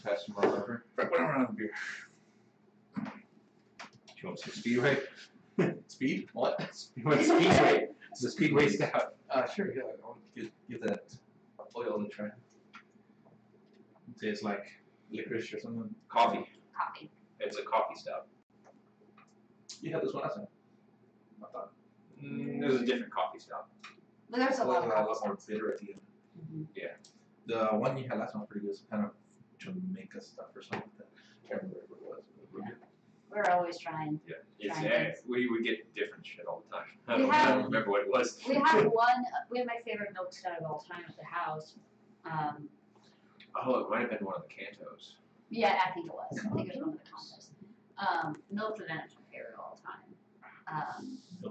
pass some over. Right, what around the beer? Do you want some Speedway? Speed? What? You want Speedway? It's a Speedway Stout. Sure, yeah. I want to give that oil a try. It tastes like licorice or something. Coffee. Coffee. It's a coffee stout. You had this one last time. I thought. There's a different coffee stout. But there's a lot of coffee more stouts. bitter at the end. Mm-hmm. Yeah. The one you had last time was pretty good. It's kind of Jamaica stuff or something like that. I can't remember what it was. But Yeah. We're always trying. Yeah, it's Trying we would get different shit all the time. I don't remember what it was. We have one. We have my favorite milk stout of all time at the house. Oh, it might have been one of the Cantos. Yeah, I think it was. I think it was one of the contests. Milk to Venice, my favorite of all time.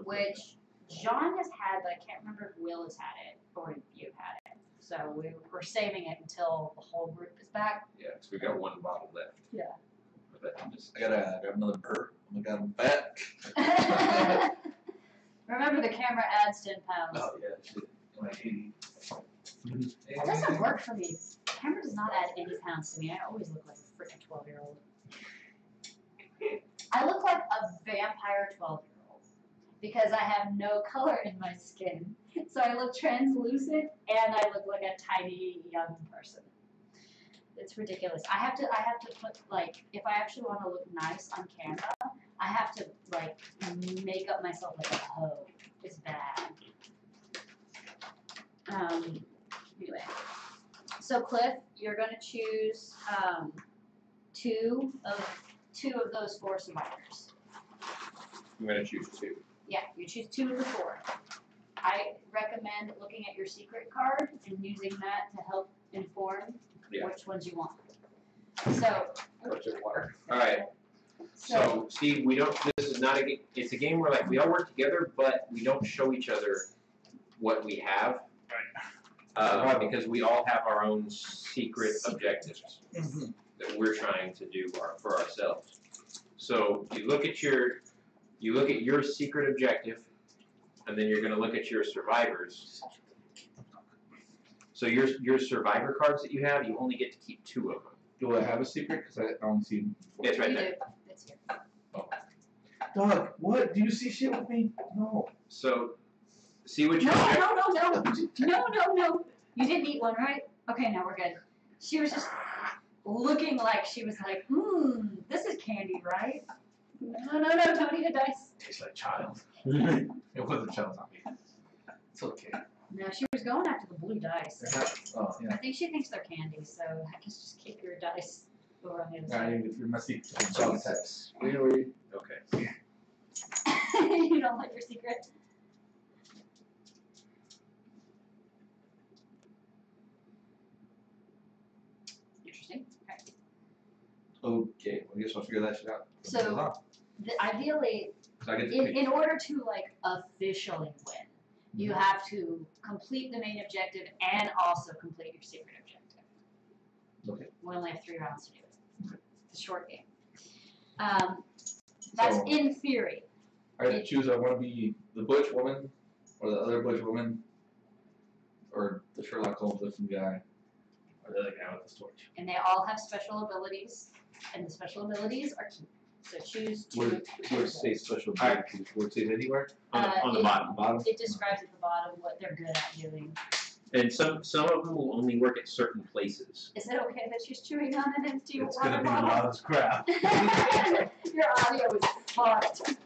Which John has had, but I can't remember if Will has had it or if you've had it. So we're saving it until the whole group is back. Yeah, because we got one bottle left. Yeah. I gotta grab another burr. Oh my god, I'm back. Remember, the camera adds 10 pounds. Oh yeah, shit. Like 80. That doesn't work for me. The camera does not add any pounds to me. I always look like a freaking 12-year-old. I look like a vampire 12-year-old because I have no color in my skin. So I look translucent and I look like a tiny young person. It's ridiculous. I have to put, like, if I actually want to look nice on camera, I have to, like, make up myself like a hoe. It's bad. Anyway. So Cliff, you're gonna choose two of those 4 survivors. I'm gonna choose 2. Yeah, you choose 2 of the 4. I recommend looking at your secret card and using that to help inform which ones you want. So, water. All right. So, Steve, we don't. This is not a game. It's a game where like we all work together, but we don't show each other what we have. Right. Because we all have our own secret objectives that we're trying to do for ourselves. So you look at your secret objective, and then you're going to look at your survivors. So your survivor cards that you have, you only get to keep 2 of them. Do I have a secret? Because I don't see them. It's right there. It's here. Oh. Doug, what? Do you see shit with me? No. So, see what you No. You didn't eat one, right? Okay, now we're good. She was just looking like she was like, this is candy, right? No, don't eat a dice. Tastes like child. It wasn't child zombie. It's okay. No, she was going after the blue dice. Oh, yeah. I think she thinks they're candy, so I guess just keep your dice over on the other side. If you're messy, child sex. Really? Okay. You don't like your secret? Interesting. Okay, well, I guess I'll figure that shit out. So, ideally, in order to like officially win, you have to complete the main objective and also complete your secret objective. Okay. We only have 3 rounds to do it. Okay. It's a short game. That's in theory. I have to choose. I want to be the butch woman, or the other butch woman, or the Sherlock Holmes looking guy, or the other guy with the torch. And they all have special abilities, and the special abilities are key. So choose 2. Where it says special abilities? Where it says anywhere? On the bottom. It describes at the bottom what they're good at doing. And some of them will only work at certain places. Is it okay that she's chewing on an empty It's water gonna be bottle? loud as crap. Your audio is fucked.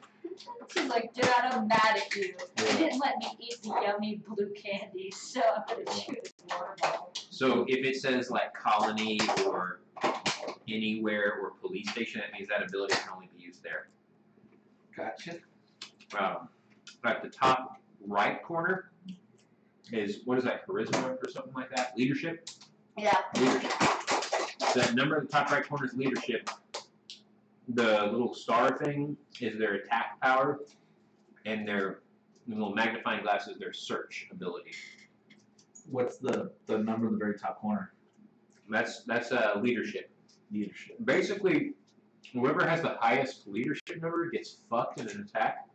She's like, dude, I'm mad at you. You didn't let me eat the yummy blue candy, so I'm gonna chew this water bottle. So if it says like colony or anywhere or police station, that means that ability can only be used there. Gotcha. At the top right corner is, what is that, charisma or something like that? Leadership? Yeah. Leadership. That number at the top right corner is leadership. The little star thing is their attack power, and their little magnifying glass is their search ability. What's the number in the very top corner? That's leadership. Leadership. Basically, whoever has the highest leadership number gets fucked in an attack.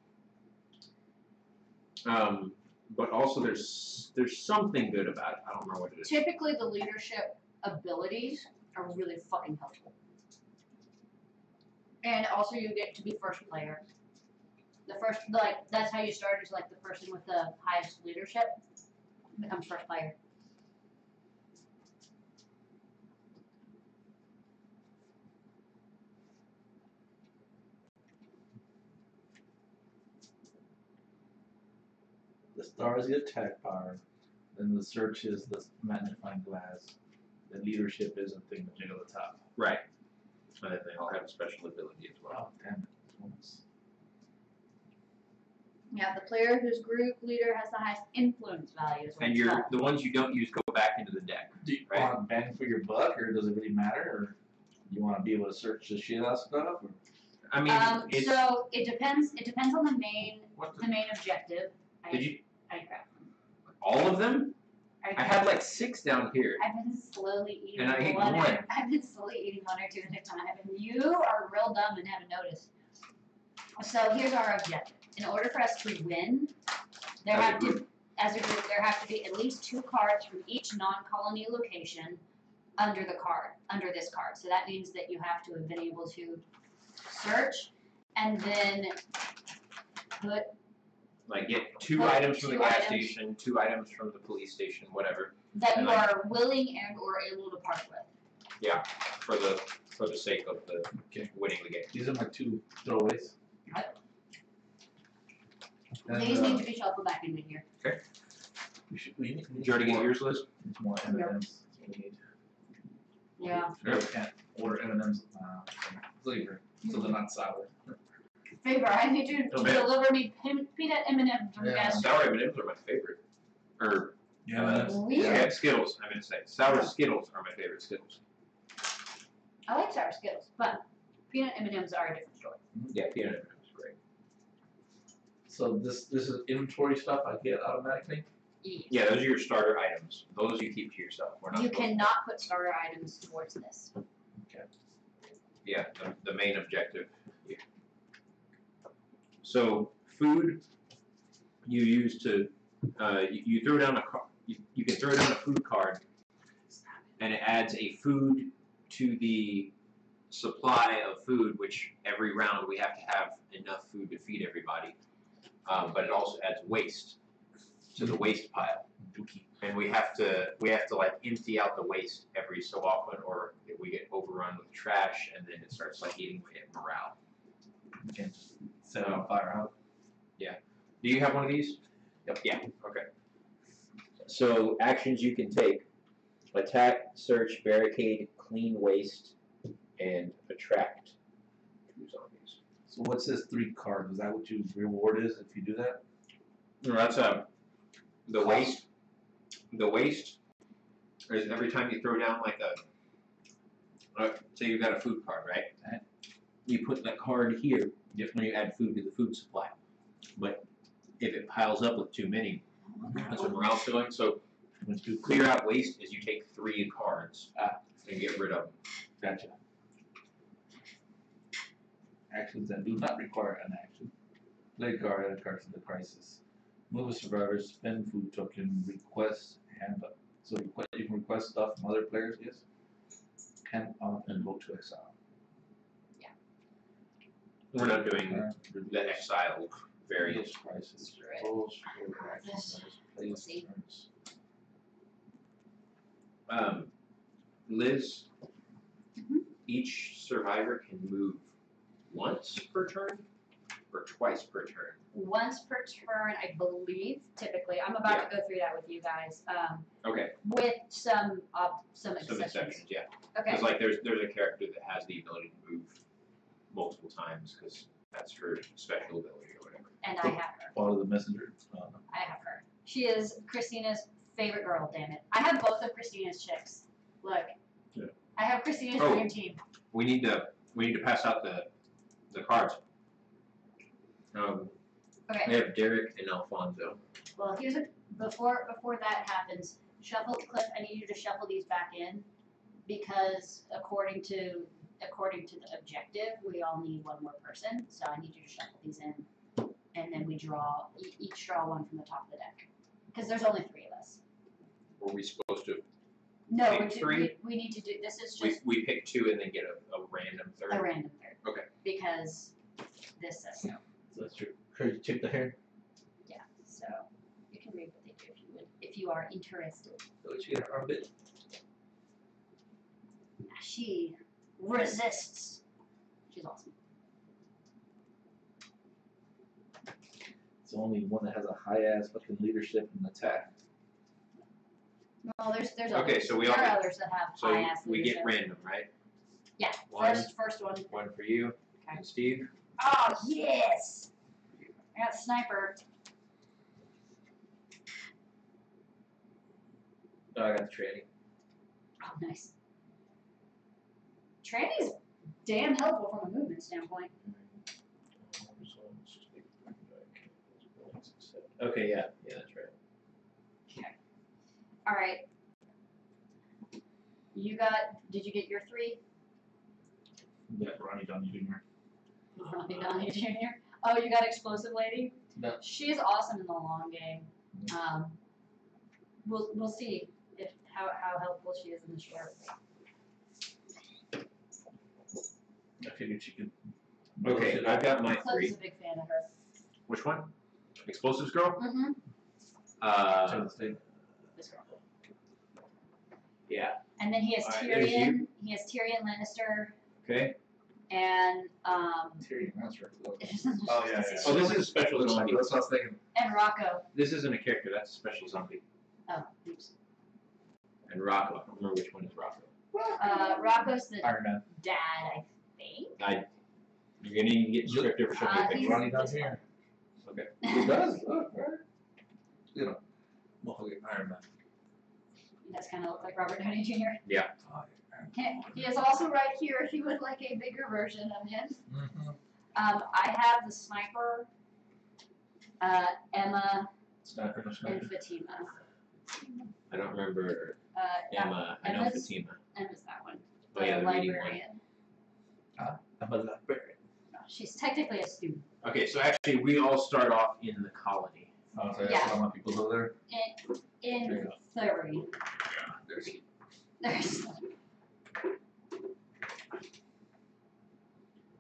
But also there's something good about it. I don't remember what it is. Typically, the leadership abilities are really fucking helpful. And also you get to be first player. The first, like, that's how you start, is like the person with the highest leadership becomes first player. The stars get attack power, then the search is the magnifying glass, the leadership is a thing that jiggle the top. Right. And then they all have a special ability as well. Oh, damn it. Yeah, the player whose group leader has the highest influence value is what And it's called. the ones you don't use go back into the deck. Do you Right. want bang for your buck, or does it really matter, or you want to be able to search the shit out of stuff? Or? I mean, it's, So it depends. It depends on the main what objective. did you I grabbed them. all of them? I had like 6 down here. I've been slowly eating And I ate one. one. I've been slowly eating 1 or 2 at a time, and you are real dumb and haven't noticed. So here's our objective. In order for us to win, as a group, there have to be at least 2 cards from each non-colony location under this card. So that means that you have to have been able to search and then put Like get 2 Put items from the 2 gas items. station, 2 items from the police station, whatever. that And you like- are willing and or able to part with. For the sake of the winning the game. These are my 2 throwaways. Right. And, These need to be shuffled back into here. we need Did you already get yours, Liz? more M&Ms. That's what we need. Yeah. We can't order M&Ms flavor, so they're not sour. Favor, I need you to Okay. deliver me peanut M&Ms from the Yeah. gas Sour M&Ms are my favorite. Or Weird. Skittles. I meant to say sour Skittles are my favorite Skittles. I like sour Skittles, but peanut M&Ms are a different story. Yeah, peanut M&Ms is great. So this is inventory stuff I get automatically. Yeah, those are your starter items. Those you keep to yourself. We're not You supposed to- cannot put starter items towards this. Yeah, the main objective. Yeah. So food, you use to you throw down a card. You can throw down a food card, and it adds a food to the supply of food. Which every round we have to have enough food to feed everybody. But it also adds waste to the waste pile, and we have to like empty out the waste every so often, or we get overrun with trash, and then it starts like eating away at morale. You can just set it on fire out. Do you have one of these? Yep. Yeah. Okay. So actions you can take: attack, search, barricade, clean waste, and attract 2 zombies. So what's this 3 card? Is that what your reward is if you do that? No, that's the waste. The waste is every time you throw down like say you've got a food card, right? Okay. You put that card here just when you add food to the food supply. But if it piles up with too many, that's what morale's doing. So to clear out waste is you take 3 cards and get rid of them. Gotcha. Actions that do not require an action. Play a card, add a card to the crisis. Move a survivor, spend food token, request hand up. So you can request stuff from other players, yes? Hand off and vote to exile. We're not doing the exile various. Crisis. Right. Roles for actions, plays, See. turns. Liz, Mhm. each survivor can move once per turn or twice per turn. Once per turn, I believe, typically. I'm about to go through that with you guys. Okay, With some some exceptions, yeah. Okay. Because like there's a character that has the ability to move multiple times because that's her special ability or whatever. And I have her. Follow the messenger. I have her. She is Christina's favorite girl, damn it. I have both of Christina's chicks. Look. Yeah. I have Christina's Oh. dream team. We need to pass out the cards. Okay. We have Derek and Alfonso. Well, here's before that happens, Cliff, I need you to shuffle these back in because according to the objective, we all need 1 more person. So I need you to shuffle these in, and then we draw each draw 1 from the top of the deck because there's only 3 of us. Were we supposed to? No, pick three? we need to do, this is just We pick two and then get a random third. a random third. Okay. Because this says so. So that's true. Crazy chick the hair. Yeah, so you can read what they do if you would, if you are interested. So she get her armpit. She resists. She's awesome. It's the only one that has a high ass fucking leadership and attack. No, there's Okay, others. so we there all are get, others that have so high ass we leadership. get random, right? Yeah, One. first one. One for you. Okay. And Steve. Oh yes! I got sniper. Oh, I got the tranny. Oh nice. Tranny's damn helpful from a movement standpoint. Okay, yeah, that's right. Okay. All right. You got? Did you get your 3? Yeah, Ronnie Downey Jr. Ronnie Downey Jr. Oh, you got explosive lady. No. She's awesome in the long game. We'll see if how helpful she is in the short. I figured she could. Okay, I've got my Cliff 3. is a big fan of her. Which one? Explosives girl? Mm-hmm. This girl. Yeah. And then he has Alright, there's Tyrion. He has Tyrion Lannister Okay. and Tyrion Lannister. Oh, yeah. Oh, this is a special zombie. That's what I was thinking. and Rocco. This isn't a character. That's a special zombie. Oh, oops. And Rocco. I don't remember which one is Rocco. Rocco's the Iron Man. dad, I think. You're gonna need to get descriptive for something. he's Ronnie this Downey one. Jr. Okay. He does. Look, right? You know, motherfucking Iron Man. He does kind of look like Robert Downey Jr. Yeah. He is also right here if you would like a bigger version of him. Mm-hmm. I have the sniper, Emma, Sniper, no and sniper. Fatima. I don't remember Emma, I know Emma's- Fatima. Emma's that one. Oh yeah, the reading one. librarian. I'm a librarian. No, she's technically a student. Okay, so actually we all start off in the colony. Oh, so Yeah. that's why my people go there. In There you theory. There's There's.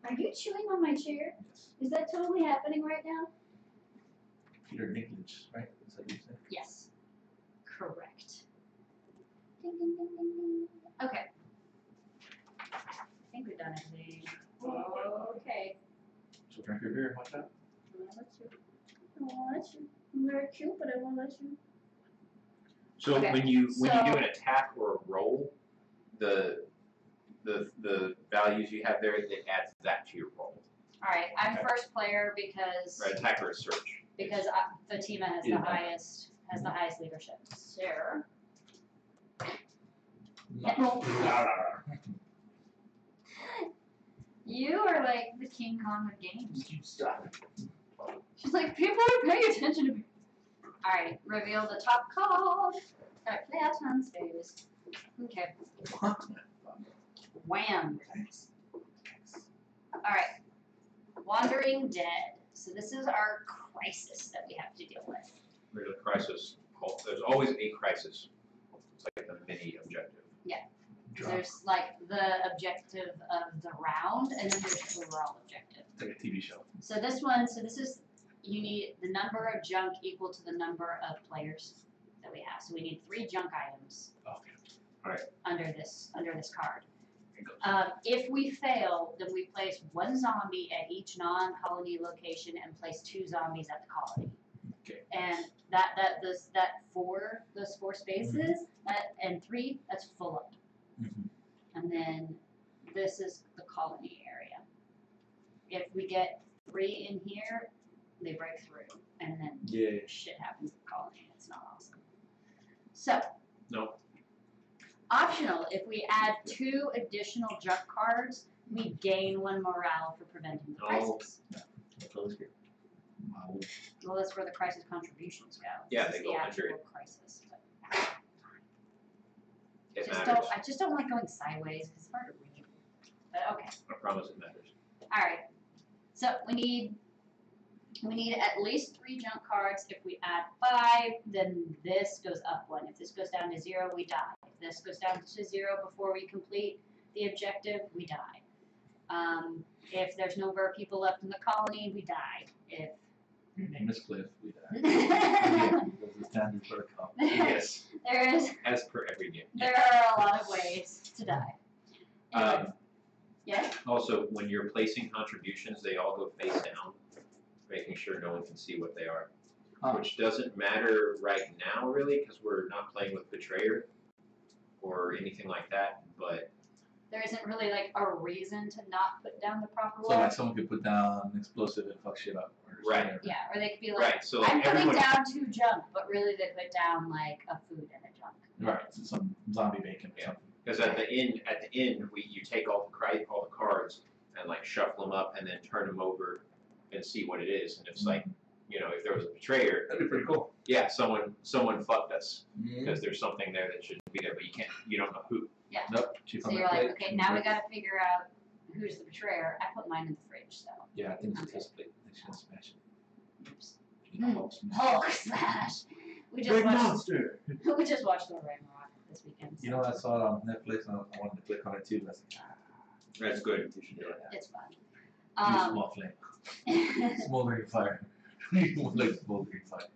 Are you chewing on my chair? Is that totally happening right now? Peter Dinklage, right? Is that what you said? Yes. Correct. Ding, ding, ding, ding, ding. Okay. I think we've done everything. Okay. So drink your beer, watch out. I won't let you. I won't let you. I'm very cute, but I won't let you. So Okay, when you do so- an attack or a roll, the values you have there, it adds that to your roll. Alright, I'm first player because Right, attack or a search. Fatima has the Yeah. highest leadership. Sarah. No. You are like the King Kong of games. You stop. She's like, people are paying attention to me. Alright, reveal the top card. Alright, play out on space. Okay. Wham. Alright. Wandering Dead. So this is our crisis that we have to deal with. There's a crisis. There's always a crisis. It's like a mini objective. There's like the objective of the round, and then there's the overall objective. It's like a TV show. So this is, you need the number of junk equal to the number of players that we have. So we need 3 junk items Okay. under this card. Here goes. If we fail, then we place 1 zombie at each non-colony location and place 2 zombies at the colony. Okay. And those 4 spaces, and 3, that's full up. Mhm. And then this is the colony area. If we get 3 in here, they break through, and then Yeah. shit happens in the colony. It's not awesome. So. No. Optional, if we add 2 additional junk cards, we gain 1 morale for preventing the crisis. That's always good. Wow. Well, that's where the crisis contributions go. Yeah, This they is go the under actual it. crisis. It I matters. just don't like going sideways because it's hard to read. But okay. I promise it matters. Alright. So we need at least 3 junk cards. If we add 5, then this goes up 1. If this goes down to 0, we die. If this goes down to 0 before we complete the objective, we die. If there's no Ver people left in the colony, we die. If your name is Cliff, we die. Again, There's a standard protocol. Yes. there is. As per every game. There are a lot of ways to die. Anyway. Yes? Also, when you're placing contributions, they all go face down, making sure no one can see what they are. Which doesn't matter right now, really, because we're not playing with Betrayer or anything like that, but... There isn't really, like, a reason to not put down the proper So, one. like, someone could put down an explosive and fuck shit up. Or Right. whatever. Yeah, or they could be like, Right, so like I'm putting everyone... down 2 junk, but really they put down, like, a food and a junk. Right, so some zombie bacon or something. Because at the end, you take all the cards and like shuffle them up and then turn them over and see what it is. And it's like, you know, if there was a betrayer, That'd be pretty cool. yeah, someone fucked us because there's something there that shouldn't be there, but you don't know who. Yeah. Nope. Chief So on you're the like, plate, okay, chief now on we the gotta figure out who's the betrayer. I put mine in the fridge, so. Yeah, I think it's a test plate. I think she's gonna smash it. Oops. You know, Hulk smash. Hulk smash! We just watched Thor Ragnarok this weekend. You know, I saw it on Netflix and I wanted to click on it too. But I was like, That's good. you should do it. It's fun. Use small flame. Smoldering fire. Like smoldering fire.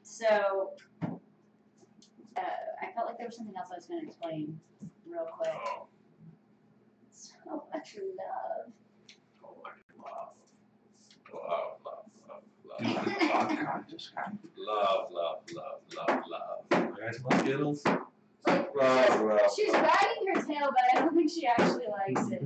So, I felt like there was something else I was going to explain real quick. Oh, So much love. oh my love. Love, love, love, Dude, love. oh God, just Love, love, love, love, love. you guys want Skittles? Like, Love, love. she's wagging her tail, but I don't think she actually likes it.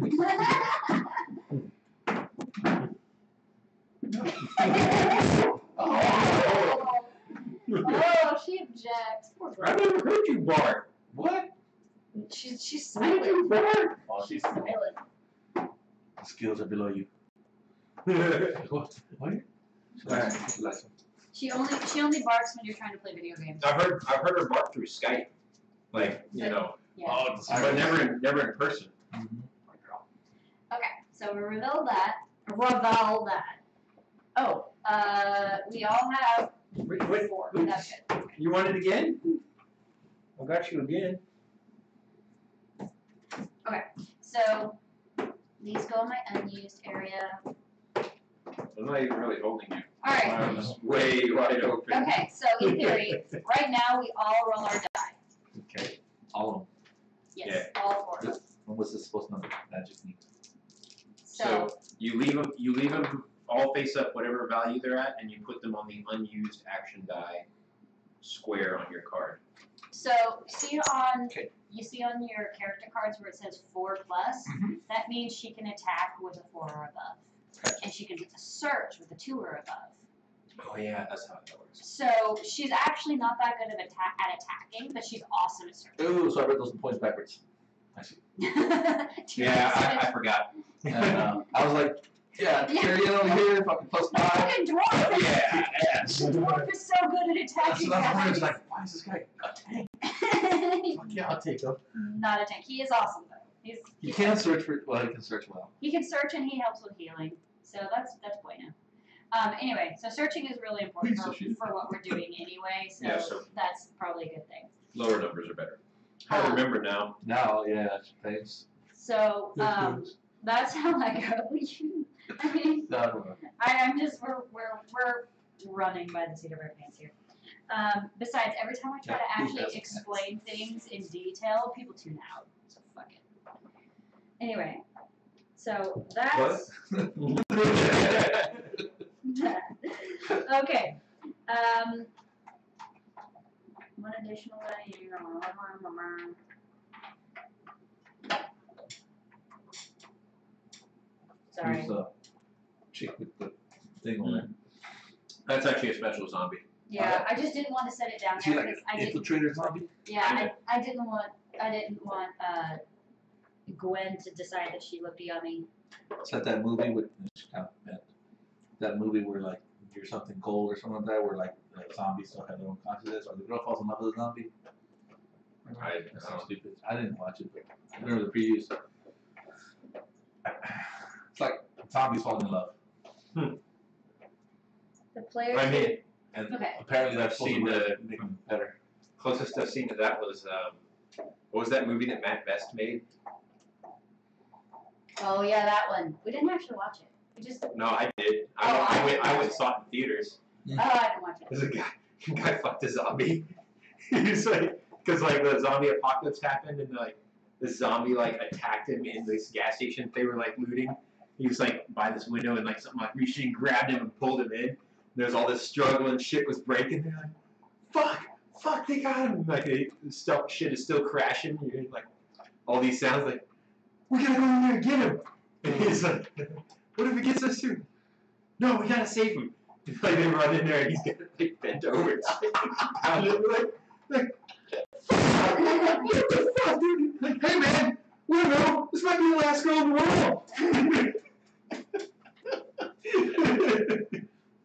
Oh, she objects. Poor I girl. never heard you bark. What? She's Why did silent. you bark? Oh, She's silent. the skills are below you. What? What? Alright. She only barks when you're trying to play video games. I've heard her bark through Skype, like you know, Yeah. Oh, it's but never in person. Mhm. Poor girl. Okay, so we revealed that. Reveal that. Oh, we all have Wait, 4. That's good. you want it again? I got you again. So these go in my unused area. I'm not even really holding you. All right. Arms way wide open. Okay, so in theory, right now we all roll our die. Okay. All of them. Yes, all 4 of them. When was this supposed to know magic mean? So You leave them all face up whatever value they're at, and you put them on the unused action die square on your card. you see on your character cards where it says 4+. That means she can attack with a 4 or above, Gotcha. and she can search with a 2 or above. Oh yeah, that's how that works. So she's actually not that good at attacking, but she's awesome at searching. Ooh, so I read those points backwards. I see. Yeah, I forgot. And, I was like, yeah, carry it over here, fucking +5. Fucking dwarf! Yeah, The dwarf is so good at attacking. So I was guys. like, why is this guy a tank? Fuck yeah, I'll take him. Not a tank. He is awesome though. He can search for, well, he can search well. He can search and he helps with healing. So that's bueno. Anyway, so searching is really important for what we're doing anyway. So, Yeah, so- that's probably a good thing. lower numbers are better. I remember now. Now, yeah, thanks. So that's how I go. I mean, No. I'm just we're running by the seat of our pants here. Besides, every time I try to actually explain things in detail, people tune out. So fuck it. Anyway, so that's okay. One additional value. Sorry. Who's the chick with the thing on there? That's actually a special zombie. Yeah, I just didn't want to set it down She there like because I didn't. infiltrator zombie? Yeah, I didn't want Gwen to decide that she looked yummy. It's like that movie with that movie where like you're something cold or something like that, where like zombies still have their own consciousness, or the girl falls in love with a zombie. That's so stupid. I didn't watch it, but I remember the previews. It's like zombies falling in love. The players. I mean, And Okay. apparently that's I've supposed seen to the- make them better. Closest I've seen to that was what was that movie that Matt Best made? Oh yeah, that one. We didn't actually watch it. We just. No, I did. I went and saw it in theaters. Oh, I didn't watch it. There's a guy fucked a zombie. He's like, because like the zombie apocalypse happened and like the zombie like attacked him in this gas station they were like looting. He was like by this window and like something like reached in, grabbed him and pulled him in. There's all this struggle and shit was breaking. They're like, fuck, they got him. Like shit is still crashing. You hear like all these sounds like, we gotta go in there and get him. And he's like, what if he gets us too? No, we gotta save him. Like they run in there and he's getting like bent over and pounded like fuck, what the fuck, dude? Like, hey man, we don't know. This might be the last girl in the world.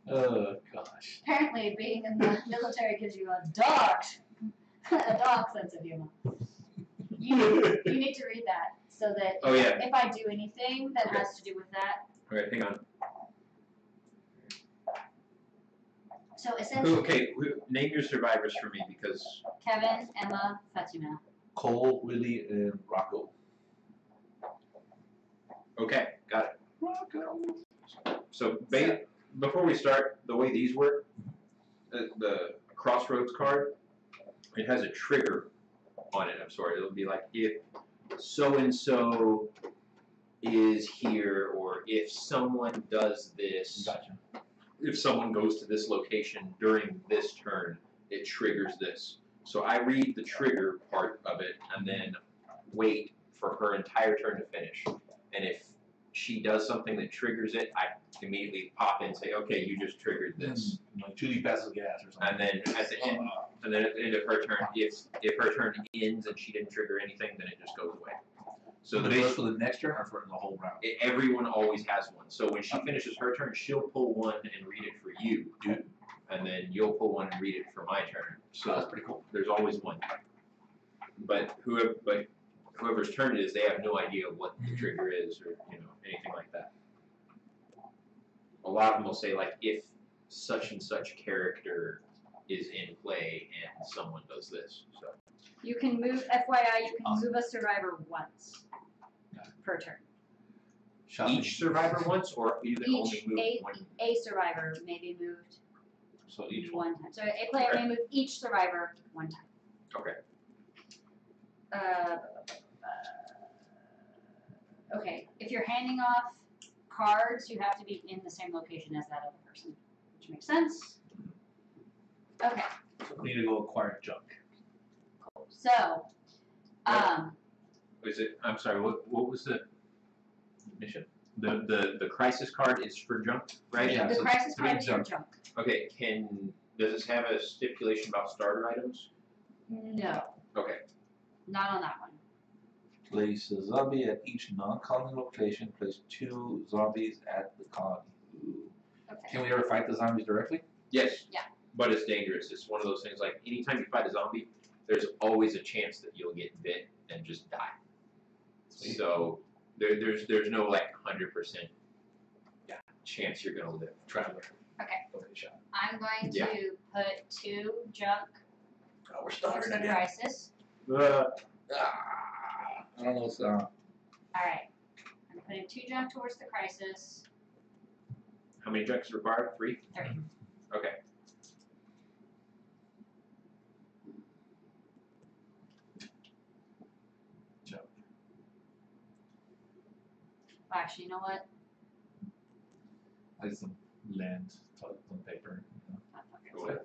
Oh gosh. Apparently, being in the military gives you a dark sense of humor. You need to read that so that if I do anything that has to do with that. Okay, hang on. So essentially, Name your survivors for me because Kevin, Emma, Fatima. Cole, Willie, and Rocco. Okay, got it. Rocco. So before we start, the way these work, the Crossroads card, it has a trigger on it. I'm sorry, it'll be like if so and so is here, or if someone does this. Gotcha. If someone goes to this location during this turn, it triggers this. So I read the trigger part of it and then wait for her entire turn to finish. And if she does something that triggers it, I immediately pop in and say, okay, you just triggered this. Like Julie passes gas or something. And then at the end, of her turn, if her turn ends and she didn't trigger anything, then it just goes away. So the base for the next turn or for the whole round? Everyone always has one. So when she finishes her turn, she'll pull one and read it for you, and then you'll pull one and read it for my turn. So that's pretty cool. There's always one. But whoever's turn it is, they have no idea what the trigger is or anything like that. A lot of them will say like if such and such character is in play and someone does this. So you can move. FYI, you can move a survivor once per turn. Each survivor once, or you can only move one? A survivor may be moved so each one time. So a player may move each survivor one time. Okay. Okay. If you're handing off cards, you have to be in the same location as that other person, which makes sense. Okay. So we need to go acquire junk. Cool. So, is it? I'm sorry. What was the mission? The crisis card is for junk, right? Yeah. The crisis card is for junk. Okay. Does this have a stipulation about starter items? No. Okay. Not on that one. Place a zombie at each non-colony location. Place 2 zombies at the colony. Okay. Can we ever fight the zombies directly? Yes. Yeah. But it's dangerous. It's one of those things like anytime you fight a zombie, there's always a chance that you'll get bit and just die. Sweet. So there's no like 100% chance you're gonna live. Traveler. Okay. I'm going to put 2 junk. Oh, we're starting again. Crisis. I don't know. All right. I'm putting 2 junk towards the crisis. How many junk is required? 3? 3. Okay. Junk. Well, actually, you know what? Like some land, some paper.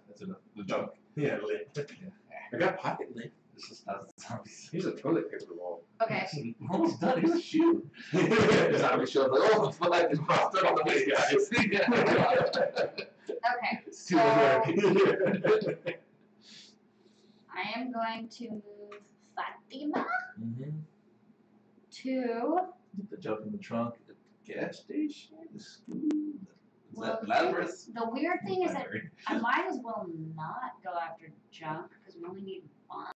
That's enough. The junk. Yeah, lint. I got pocket lint. This is not zombies. Here's a toilet paper roll. Okay. Almost done. Here's a shoe. Zombie show up like, oh, it's like it's crossed up on the way, guys. Okay. So I am going to move Fatima to. The jump in the trunk at the gas station. Is well, that Lazarus? The weird thing is that I might as well not go after junk because we only need 1,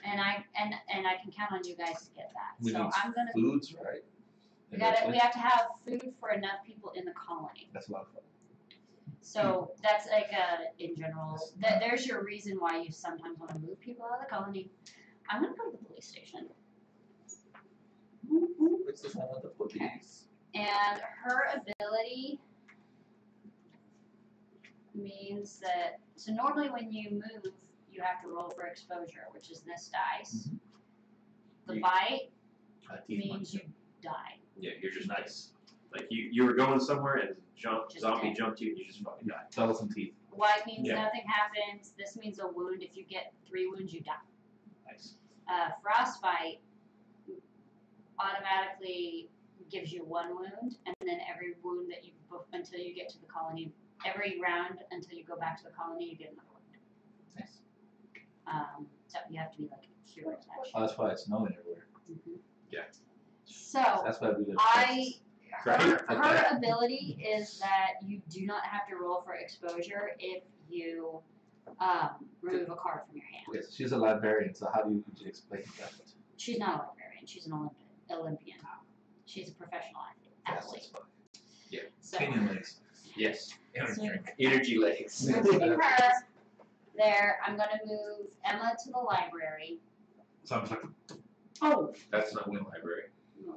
and I can count on you guys to get that. We so need I'm gonna foods, right? We have to have food for enough people in the colony. That's a lot of fun. So that's like in general, there's your reason why you sometimes want to move people out of the colony. I'm going to go to the police station. It's the one with the police. And her ability means that, so normally when you move, you have to roll for exposure, which is this dice. The bite means you die. Yeah, you're just nice. Like you were going somewhere and zombie jumped you and you just fucking died. Tell us some teeth. White means nothing happens. This means a wound. If you get 3 wounds, you die. Nice. Frostbite automatically gives you 1 wound, and then every wound that you until you get to the colony, every round until you go back to the colony, you get another wound. Nice. So you have to be like cured. Oh, that's why it's snowing everywhere. Yeah. So That's why we live. her ability is that you do not have to roll for exposure if you remove a card from your hand. Okay, so she's a librarian, so how do you explain that? She's not a librarian. She's an Olympian. She's a professional athlete. Yeah. So, Canyon legs. Yes. So- Energy legs. moving her there, I'm going to move Emma to the library. So I'm just like, Oh! That's not one library.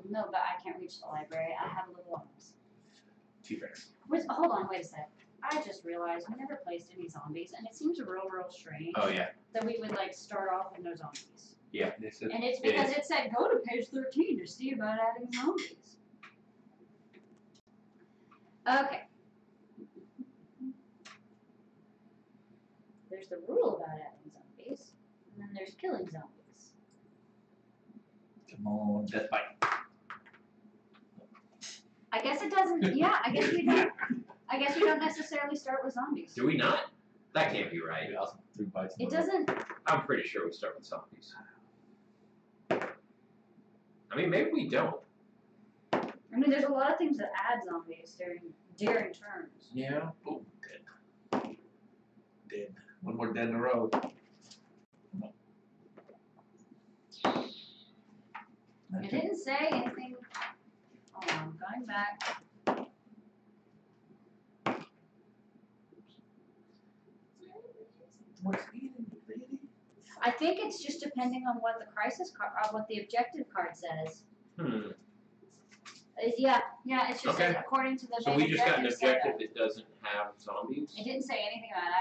No, but I can't reach the library. I have little arms. T-Rex. Hold on, wait a sec. I just realized we never placed any zombies, and it seems real strange Oh yeah. that we would like start off with no zombies. Yeah. They said, And it's because it said go to page 13 to see about adding zombies. Okay. There's the rule about adding zombies, and then there's killing zombies. come on, death bite. I guess it doesn't. Yeah, I guess we don't. I guess we don't necessarily start with zombies. Do we not? That can't be right. Maybe also 3 bites. It doesn't. I'm pretty sure we start with zombies. I mean, maybe we don't. I mean, there's a lot of things that add zombies during turns. Yeah. Oh, dead. Dead. One more dead in a row. It didn't say anything. Hold on, going back. What's eating, lady? I think it's just depending on what the crisis card, what the objective card says. Yeah, it's just Okay. according to the So main we just got an objective objective setup. that doesn't have zombies. It didn't say anything about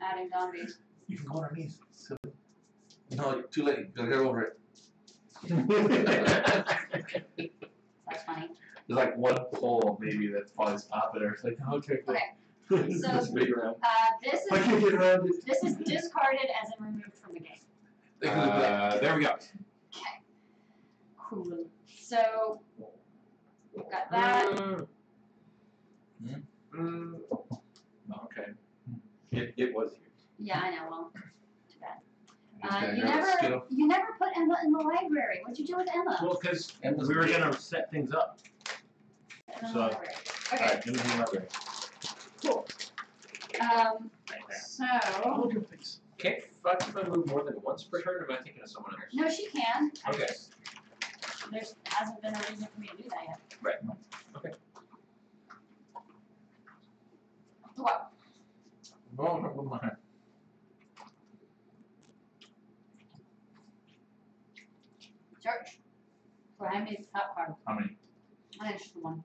adding zombies. You can go on our knees. So, no, too late. Gotta go over it. That's funny. There's like one pole maybe that's probably popular. It's like, okay, cool. Okay. So, Just big around. This I can't is get around it. this is discarded as in removed from the game. There we go. Okay. Cool. So we've got that. Okay. It was here. Yeah, I know. Well, too bad. Okay, You never put Emma in the library. What'd you do with Emma? Well, because we were gonna set things up. Emma in the so- library. Okay. Alright, give me the library. Cool. So Can't Fatima move more than once per turn? Or am I thinking of someone else? no, she can. Okay. There hasn't been a reason for me to do that yet. Right. Okay. What? No, never mind. Search. So hand me the top card. How many? I think it's just the one.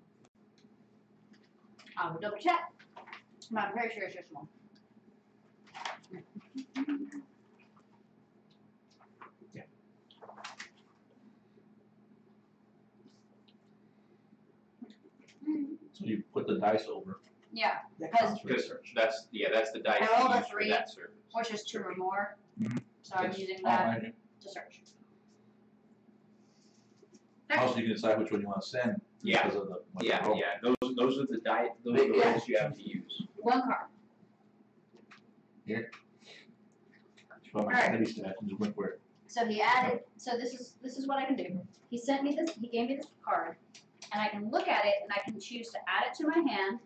I will double check. I'm very sure it's just one. Yeah. So you put the dice over. Yeah, That Because- counts for Because search. that's the dice I rolled you a use for 3. that service. which is 2 or more. Mhm. So I'm Yes. using Oh, that I do. to search. Also, you can decide which one you want to send. Yeah. Because of the what you Yeah, roll. yeah. Those are the dice. Those are the Yeah. rolls you have to use. One card. So I'm Alright. heavy stat and just went for it. So he added. So this is what I can do. He sent me this. He gave me this card, and I can look at it and I can choose to add it to my hand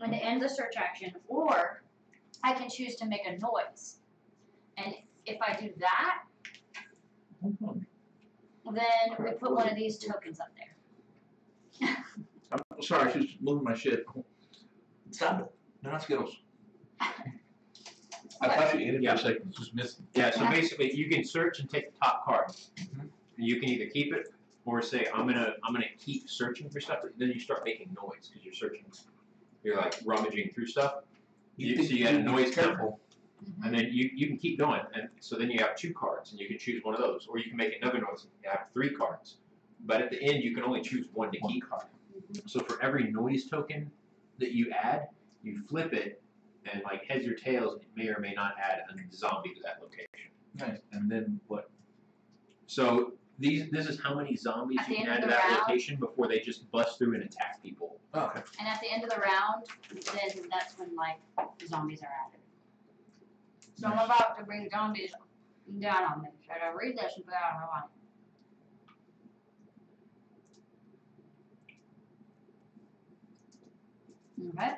and to end the search action, or I can choose to make a noise. And if I do that, then we put one of these tokens up there. I'm sorry, she's moving my shit. Stop it. They're not Skittles. I thought you ate it for a second. It's just missing. Yeah, so basically you can search and take the top card. And you can either keep it or say, I'm gonna keep searching for stuff, but then you start making noise because you're searching. You're like rummaging through stuff. So you got a noise counter. And then you can keep going. And so then you have 2 cards and you can choose one of those. Or you can make another noise and you have 3 cards. But at the end you can only choose one to keep. So for every noise token that you add, you flip it, and like heads or tails, it may or may not add a zombie to that location. Nice. And then what? So this is how many zombies you can add to that location before they just bust through and attack people. Oh, okay. And at the end of the round, then that's when like zombies are added. So I'm about to bring zombies down on me. Should I read this and put out how I want it? Okay.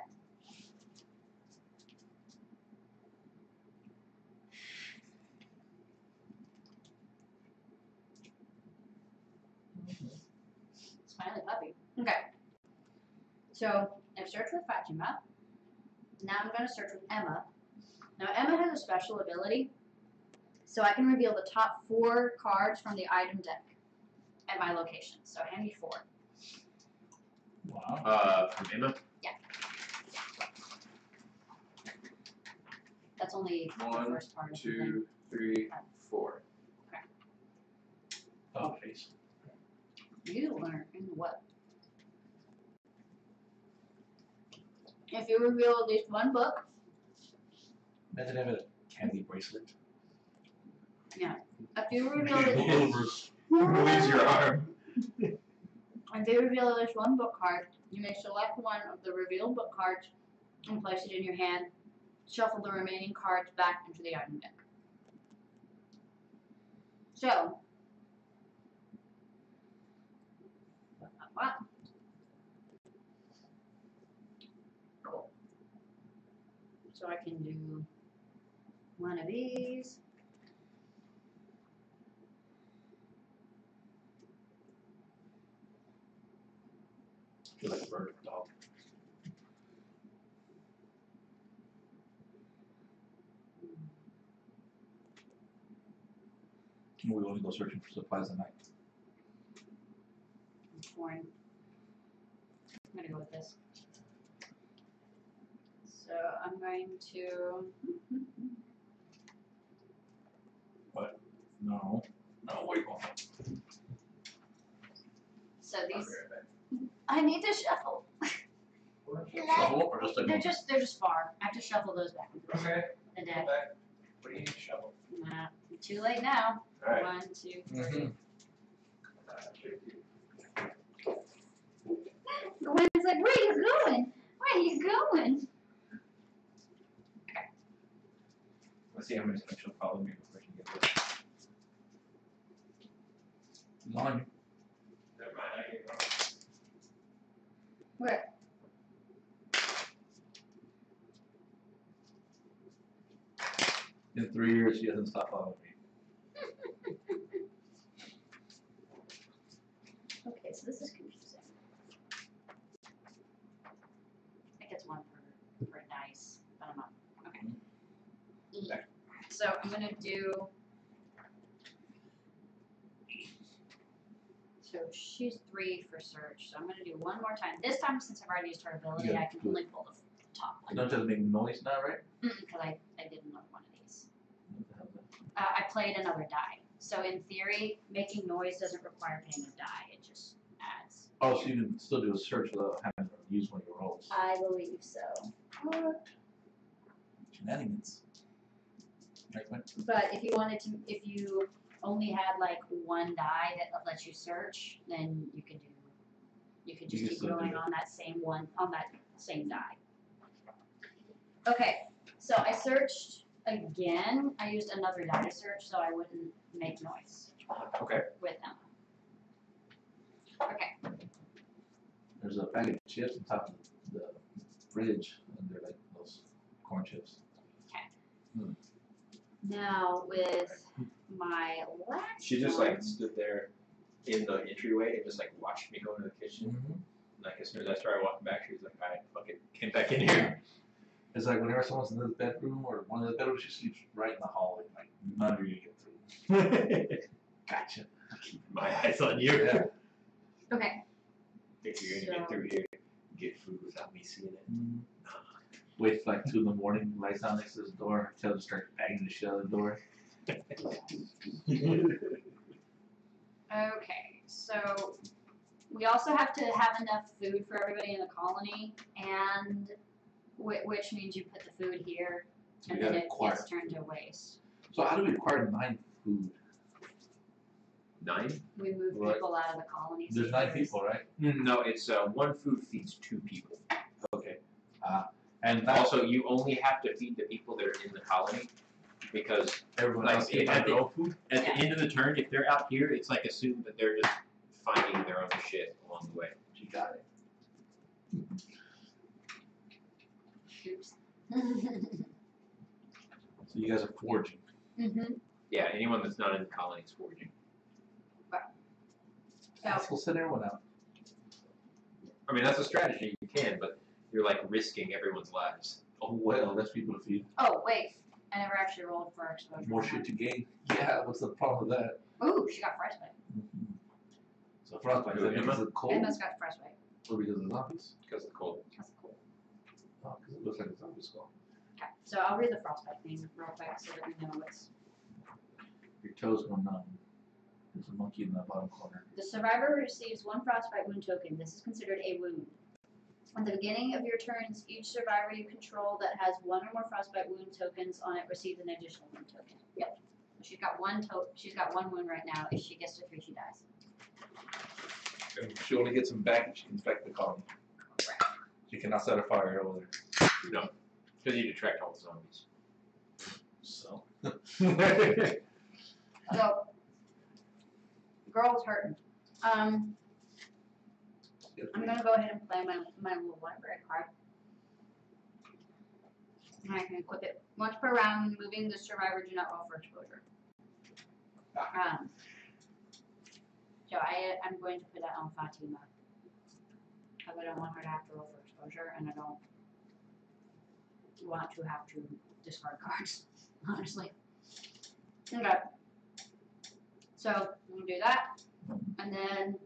Smiley puppy. Okay. So I've searched with Fatima. Now I'm going to search with Emma. Now Emma has a special ability, so I can reveal the top 4 cards from the item deck at my location. So hand me 4. Wow. From Emma? Yeah. That's only the 1, first part. 2, 3, 4. Oh, face. You learn in what? If you reveal at least 1 book. Imagine having a candy bracelet. Yeah. If you reveal at least Release your arm. If you reveal at least 1 book card, you may select one of the revealed book cards and place it in your hand. Shuffle the remaining cards back into the item deck. So, what? Cool. So I can do one of these. I feel like a bird dog. We only go searching for supplies at night. Torn. I'm gonna go with this. So I'm going to. What? No. No, wait. So these. I need to shuffle. Shuffle or just like They're just far. I have to shuffle those back. Okay. The Go deck. back. What do you need to shovel? Too late now. Alright. 1, 2, 3. Gwen's like, where are you going? Where are you going? Let's see how many times she'll follow me before she gets this. on. Never mind, I get wrong. Where? In 3 years, she hasn't stopped following me. Okay, so this is confusing. I think it's 1 for dice, but I'm not. Okay. So I'm gonna do. So she's 3 for search. So I'm gonna do 1 more time. This time, since I've already used her ability, Yeah, I can only pull the top You one. don't just make noise now, right? Because I did another one of these. What the hell is that? I played another die. So in theory, making noise doesn't require paying a die. It just adds. Oh, so you can still do a search without having to use one of your rolls. I believe so. Shenanigans. Right, what? But if you wanted to, if you only had like 1 die that lets you search, then you could do. You could just You can keep still do going it. on that same one, on that same die. Okay, so I searched again. I used another die to search so I wouldn't make noise Okay. with them. Okay. There's a packet of chips on top of the fridge, and they're like those corn chips. Now with my last She just one, like stood there in the entryway and just like watched me go into the kitchen. Mm-hmm. Like as soon as I started walking back, she was like, "All right, fuck it, get back in here." It's like whenever someone's in the bedroom or one of the bedrooms, she sleeps right in the hallway. Like none of you get through. Gotcha. Keep my eyes on you. Yeah. Okay. If you're gonna get through here, get food without me seeing it. Wait till like 2 in the morning, lights down next to the door, until it starts banging the shit out of the door. Okay, so we also have to have enough food for everybody in the colony, and which means you put the food here, So and we then gotta it acquire. gets turned to waste. So how do we acquire 9 food? 9? We move Right. people out of the colony. so There's 9 there's- people, right? No, it's 1 food feeds 2 people. Okay. And Also, you only have to feed the people that are in the colony, because everyone like, else can at buy the- their own food? at the end of the turn, if they're out here, it's like assumed that they're just finding their own shit along the way. You got it. Oops. So you guys are foraging. Mm-hmm. Yeah, anyone that's not in the colony is foraging. So we'll send everyone out. I mean, that's a strategy, you can, but you're like risking everyone's lives. Oh well, that's people to feed. Oh, wait. I never actually rolled for exposure. More shit to gain. Yeah, what's the problem with that? Ooh, she got frostbite. So frostbite, is that Emma? because of the cold Emma's got frostbite. or because of the zombies? Because of the cold. That's cool. Oh, because it looks like a zombie skull. Okay, so I'll read the frostbite thing real quick so that we know it's. Your toes go numb. There's a monkey in the bottom corner. The survivor receives 1 frostbite wound token. This is considered a wound. At the beginning of your turns, each survivor you control that has 1 or more frostbite wound tokens on it receives an additional wound token. Yep. She's got one wound right now. If she gets to 3, she dies. And she only gets them back if she can infect the colony. She cannot set a fire over there. No, because you detract all the zombies. So. So, girl's hurting. I'm gonna go ahead and play my little library card. And I can equip it once per round. Moving the survivor, do not roll for exposure. So I'm going to put that on Fatima. Because I don't want her to have to roll for exposure, and I don't want to have to discard cards, honestly. Okay. So, I'm going to do that. And then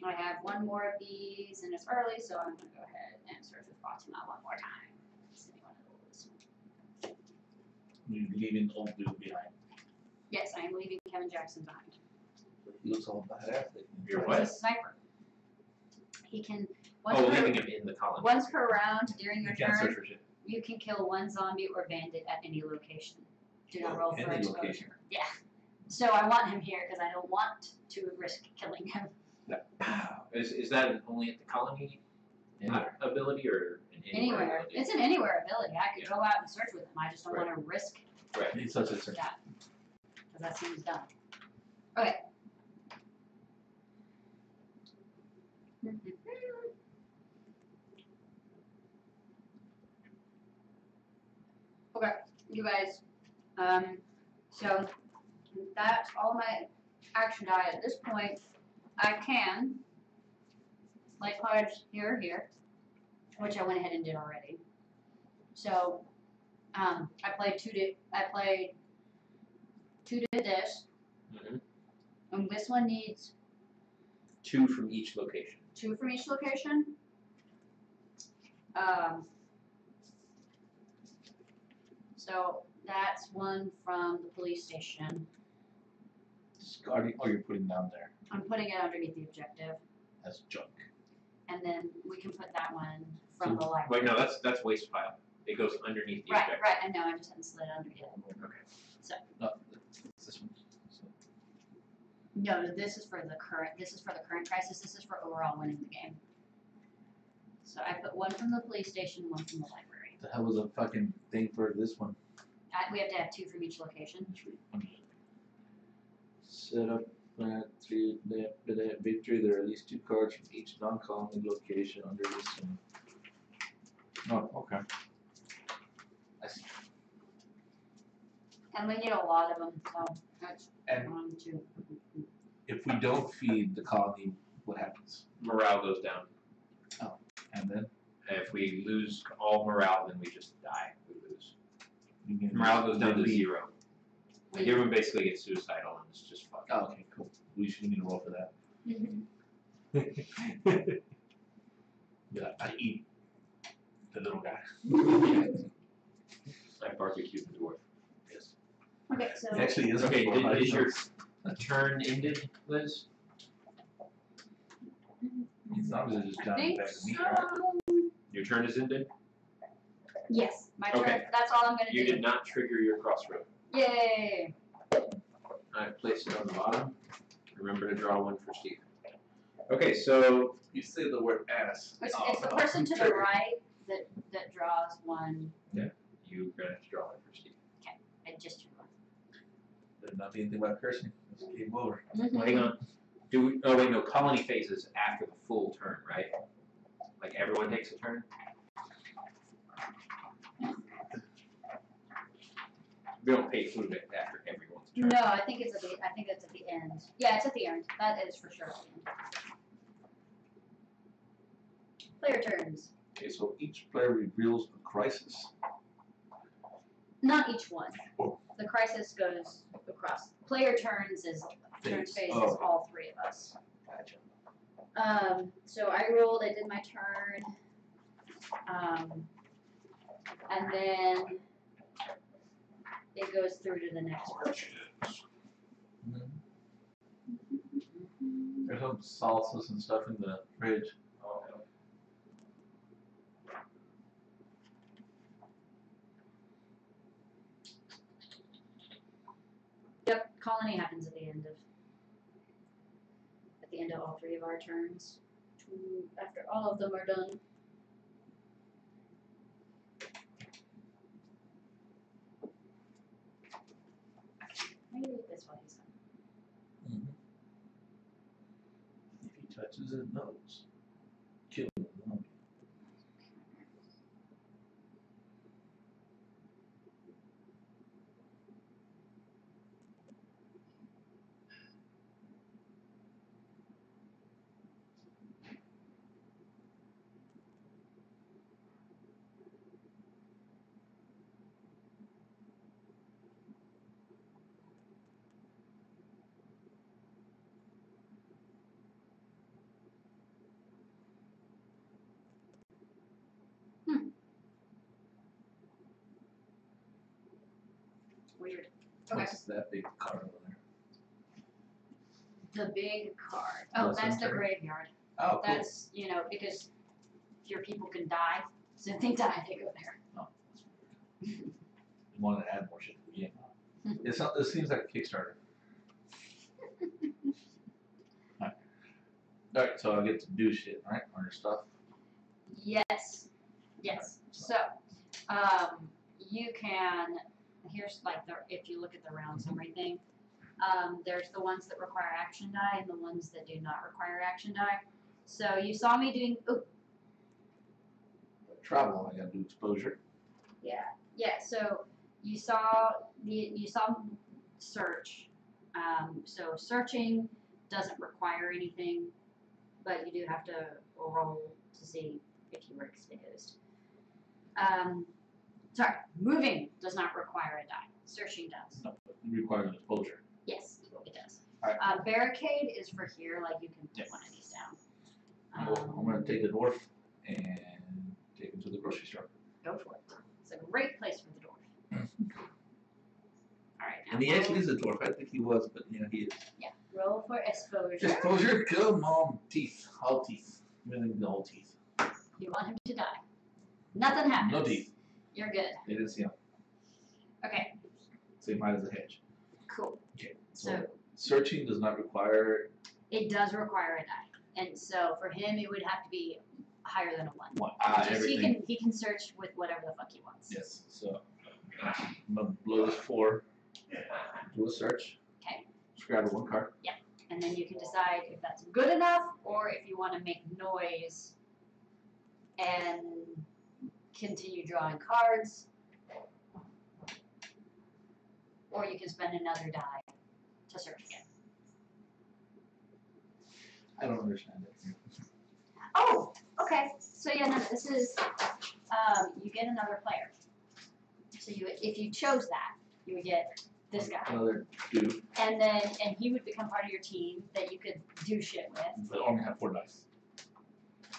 I have 1 more of these, and it's early, so I'm going to go ahead and search with Fatima one more time. See one of those. You're leaving old dude behind. Yes, I am leaving Kevin Jackson behind. He looks all badass. You're He's what? a sniper. He can. Oh, leaving him in the colony. Once per round during your You can't search turn, for shit. you can kill 1 zombie or bandit at any location. Do not roll for Any exposure. location. Yeah. So I want him here because I don't want to risk killing him. Is that only at the colony ability or an anywhere Anywhere. ability? It's an anywhere ability. I could go out and search with him. I just don't Right. want to risk Right. Need such a search. that. Because that seems dumb. Okay. Okay, you guys. So that's all my action die at this point. I can like cards here or here, which I went ahead and did already. So I played two to this, Mhm. and this one needs 2 from each location. 2 from each location. So that's 1 from the police station. Discarding. Oh, you're putting down there. I'm putting it underneath the objective, That's junk. and then we can put that one from the library. Wait, no, that's waste pile. It goes underneath the Right, objective. right. I know. I just hadn't slid it under yet. Okay. No, it's this one. So, No, this is for the current. This is for the current crisis. This is for overall winning the game. So I put 1 from the police station, 1 from the library. the hell was a fucking thing for this one? We have to have 2 from each location. Set up victory. There are at least 2 cards from each non-colony location under this one. Oh, okay. I see. And we need a lot of them. So that's And 1, 2. if we don't feed the colony, what happens? Morale goes down, And then If we lose all morale, then we just die. We lose. Morale goes down to 0. Like everyone basically gets suicidal and it's just fucked. Oh, okay, cool. We should need to roll for that. Yeah, I eat the little guy. I barbecue the dwarf. Yes. Okay, so It actually is. Okay, is your turn ended, Liz? It's obviously just I down think back to me, so. right? Your turn is ended? Yes, my turn. Okay. That's all I'm gonna You do. did not trigger your crossroad. Yay! I placed it on the bottom. Remember to draw one for Steve. Okay, so You say the word ass. It's the person to the right that draws one. you're gonna have to draw one for Steve. I just drew one. There's not anything about cursing. It's game over. Well, hang on. Oh wait, no. Colony phases after the full turn, right? Like everyone takes a turn. We don't pay food after everyone's turn. No, I think it's at the end. Yeah, it's at the end. That is for sure at the end. Player turns. Okay, so each player reveals a crisis. Not each one. Oh. The crisis goes across. Player turns is turn phase is all 3 of us. Gotcha. So I rolled. I did my turn. And then it goes through to the next person. There's some salsas and stuff in the fridge. Yep, colony happens at the end of all 3 of our turns. After all of them are done. Maybe this one is done. If he touches his nose, kill him. Weird. Okay. What's that big card over there? The big card. Oh, that's the graveyard. Oh, cool. That's, because your people can die. So if they die, they go there. Oh. You want to add more shit to the game. It seems like a Kickstarter. Alright, so I get to do shit, right? On your stuff. Yes. Yes. So, you can, here's like if you look at the round summary thing, there's the ones that require action die and the ones that do not require action die. So you saw me doing, Travel, I gotta do exposure. yeah, so you saw search. So searching doesn't require anything, but you do have to roll to see if you were exposed. Sorry, moving does not require a die. Searching does. No, it requires exposure. Yes, it does. Alright. Barricade is for here, like you can put one of these down. I'm gonna take the dwarf and take him to the grocery store. Go for it. It's a great place for the dwarf. Alright, now And he actually is a dwarf. I think he was, but he is. yeah, roll for exposure. Exposure, come on, teeth, all teeth. Really, the whole teeth. You want him to die. Nothing happens. No teeth. You're good. They didn't see him. Okay, Same height as a hedge. cool. Okay. So Searching does not require it does require a die. And so for him it would have to be higher than a 1. one. Just Everything. he can search with whatever the fuck he wants. Yes. So I'm gonna blow this 4. Do a search. Okay. Just grab one card. And then you can decide if that's good enough or if you want to make noise and continue drawing cards. Or you can spend another die to search again. I don't understand it. Oh, okay. So yeah, no, this is you get another player. So if you chose that, you would get this guy. Another dude. And he would become part of your team that you could do shit with. But only have 4 dice.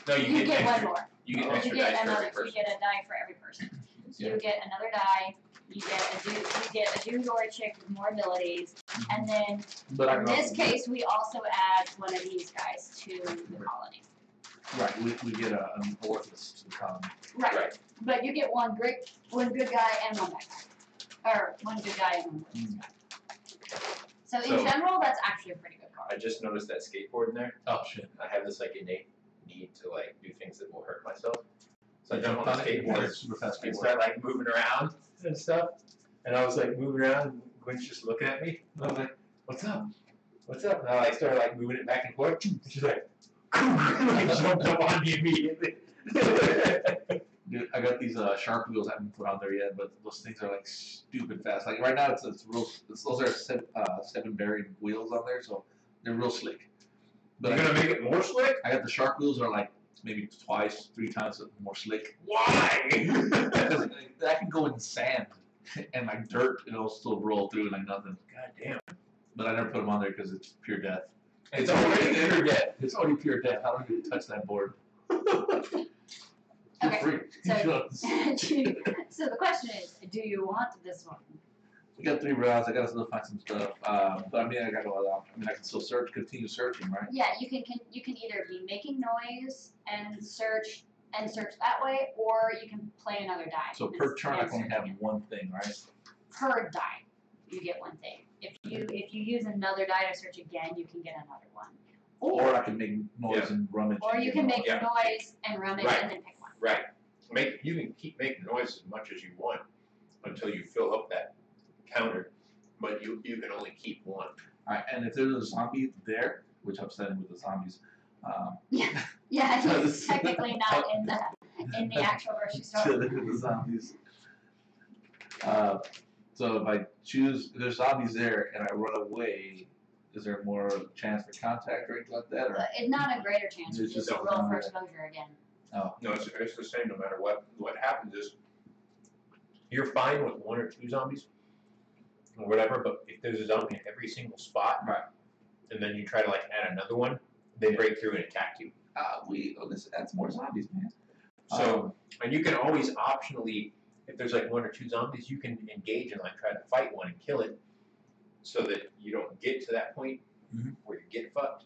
No, You get extra, one more. You get extra dice for every You person. get a die for every person. So Yeah. you get another die. You get a dude or a chick with more abilities, and then in this case, we also add one of these guys to the colony. Right, we get an worthless to the colony. Right. But you get one good guy and one bad guy, or one good guy and one worthless guy. So in general, that's actually a pretty good card. I just noticed that skateboard in there. Oh shit! I have this like innate need to like do things that will hurt myself. So I jump on the skateboard super fast and skateboard. start like moving around and stuff. And I was like moving around, and Gwen's just looking at me. And I was like, "What's up? What's up?" And I like started like moving it back and forth. And she's like, I jumped up on me immediately. Dude, I got these shark wheels I haven't put on there yet, but those things are like stupid fast. Like right now, it's real. Those are 7 bearing wheels on there, so they're real slick. But You're gonna make it more slick? I got the shark wheels are like maybe 2, 3 times more slick. Why? Because I can go in sand and like dirt, it'll still roll through like nothing. God damn. But I never put them on there because it's pure death. It's already pure death. It's already pure death. I don't even touch that board. Okay, Free. so so the question is, do you want this one? We got 3 rounds. I gotta still find some stuff. But I mean, I can still continue searching, right? Yeah, you can either be making noise and search that way, or you can play another die. So per turn, I can only have search one thing, right? per die, you get one thing. If you use another die to search again, you can get another one. Or I can make noise and rummage. Or you can make Yeah. noise and rummage Right. and then pick one. Right. You can keep making noise as much as you want until you fill up that counter, but you can only keep one. Alright, and if there's a zombie there, which I'm setting with the zombies, Yeah, he's technically not in the actual grocery store. the zombies. So if I choose, if there's zombies there and I run away, is there more chance for contact or anything like that? Or? It's not a greater chance, It's just just roll a- for exposure again. Oh. No, it's the same no matter what. What happens is you're fine with 1 or 2 zombies or whatever, but if there's a zombie in every single spot, Right. and then you try to like add another one, they break through and attack you. That's more zombies, man. So, and you can always optionally, if there's like 1 or 2 zombies, you can engage and like try to fight one and kill it, so that you don't get to that point where you get fucked.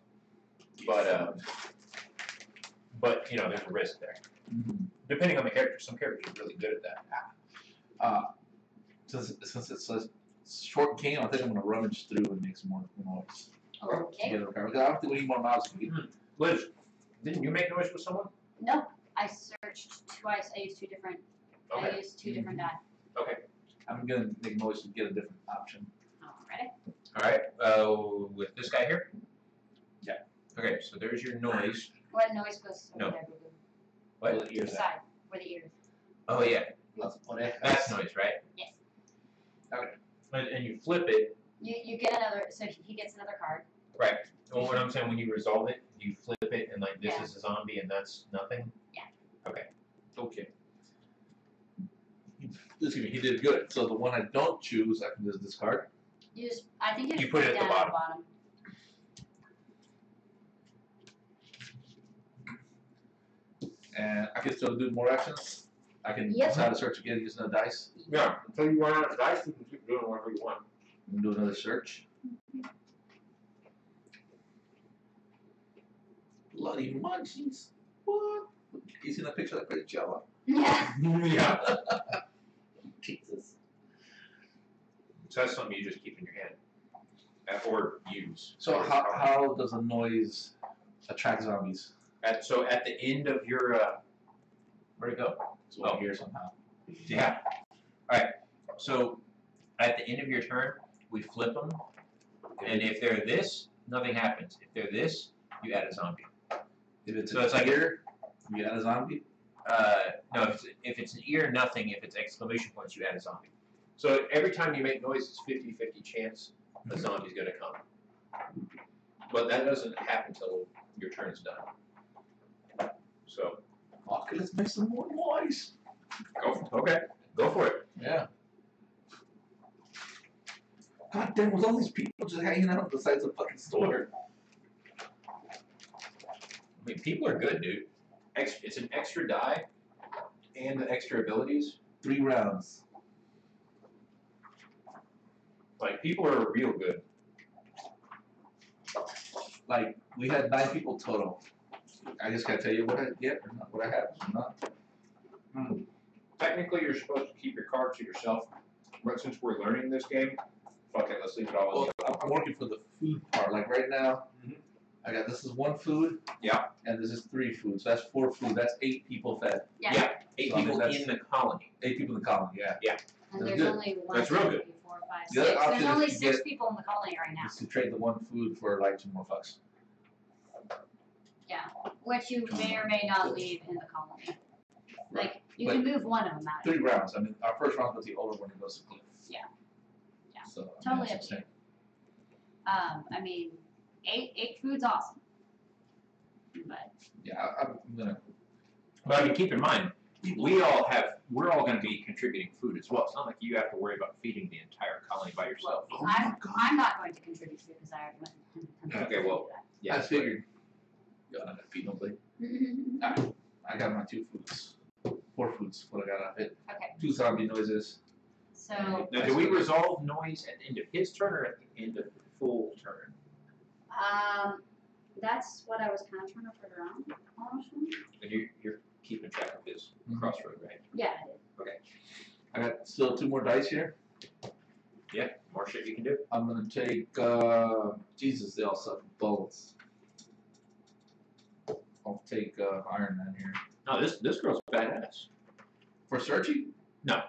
But you know, there's a risk there. Depending on the character, some characters are really good at that. Since it's a short game, I think I'm gonna rummage through and make some more noise. Okay. I don't think we need more mouths. Liz, didn't you make noise with someone? No, I searched twice. I used 2 different. Okay. I used 2 different die. Okay. I'm gonna make noise to get a different option. Alright. All right. With this guy here. Yeah. Okay. So there's your noise. What noise goes No. over there, boo-boo? What? The ears. Side, where the ears. Oh yeah. That's Noise. noise, right? Yes. Okay. And you flip it. You get another. So he gets another card. Right. Well, what I'm saying, when you resolve it, you flip it, and like this Yeah. is a zombie, and that's nothing. Yeah. Okay. Okay. Excuse me, he did good. So the one I don't choose, I can just discard. I think you You put it at the down bottom. And I can still do more actions. I can Yep. decide to search again, use another dice, Yeah. Until you run out of dice, you can keep doing whatever you want. and do another search. Bloody munchies. What? You seen that picture of that great Java? Yeah. Yeah. Jesus. So that's something you just keep in your hand, or use. So how does a noise attract zombies? So at the end of your, where'd it go? It's over here somehow. Yeah. All right. So at the end of your turn, we flip them, and if they're this, nothing happens. If they're this, you add a zombie. If it's So it's like here, you add a zombie. No, if it's an ear, nothing. If it's exclamation points, you add a zombie. So every time you make noise, it's 50-50 chance a zombie's gonna come. But that doesn't happen until your turn's done. So. Okay, let's make some more noise. Go for it. Yeah. God damn, with all these people just hanging out on the sides of the fucking store. I mean, people are good, dude. It's an extra die and the extra abilities. 3 rounds. Like, people are real good. Like, we had 9 people total. I just gotta tell you what I get or not, what I have or not. Technically, you're supposed to keep your cards to yourself, but since we're learning this game, fuck it, let's leave it all in. Well, I'm working for the food part. Like right now, I got this is 1 food. Yeah. And this is 3 foods. So that's 4 food. That's 8 people fed. Yeah. 8 So, people in the colony. 8 people in the colony. Yeah. And That's there's good. only 1, That's real 2, good. 3, 4, 5, The other 6. option There's is only to 6 get- people in the colony right now. Is to trade the 1 food for like 2 more bucks. Yeah. Which you may or may not leave in the colony. Like, you can move one of them out. 3 rounds. I mean, our first round was the older one who goes to cliff. Yeah. Yeah. So Totally that's up to you. I mean, 8 food's awesome. But yeah, I'm gonna. But I mean, keep in mind, we're all going to be contributing food as well. It's not like you have to worry about feeding the entire colony by yourself. Oh my God. I'm not going to contribute food because I already went. Okay, well, I figured. You're not gonna feed nobody. Okay. I got my 2 foods. 4 foods. What I got out of it. 2 zombie noises. So, Now, do we resolve noise at the end of his turn or at the end of the full turn? that's what I was kind of trying to figure out, honestly. And you're keeping track of his crossroad, right? Yeah, I did. Okay. I got still 2 more dice here. Yeah, more shit you can do. I'm gonna take Jesus, they all suck bullets. I'll take Iron Man here. No, this girl's badass. For searching? No.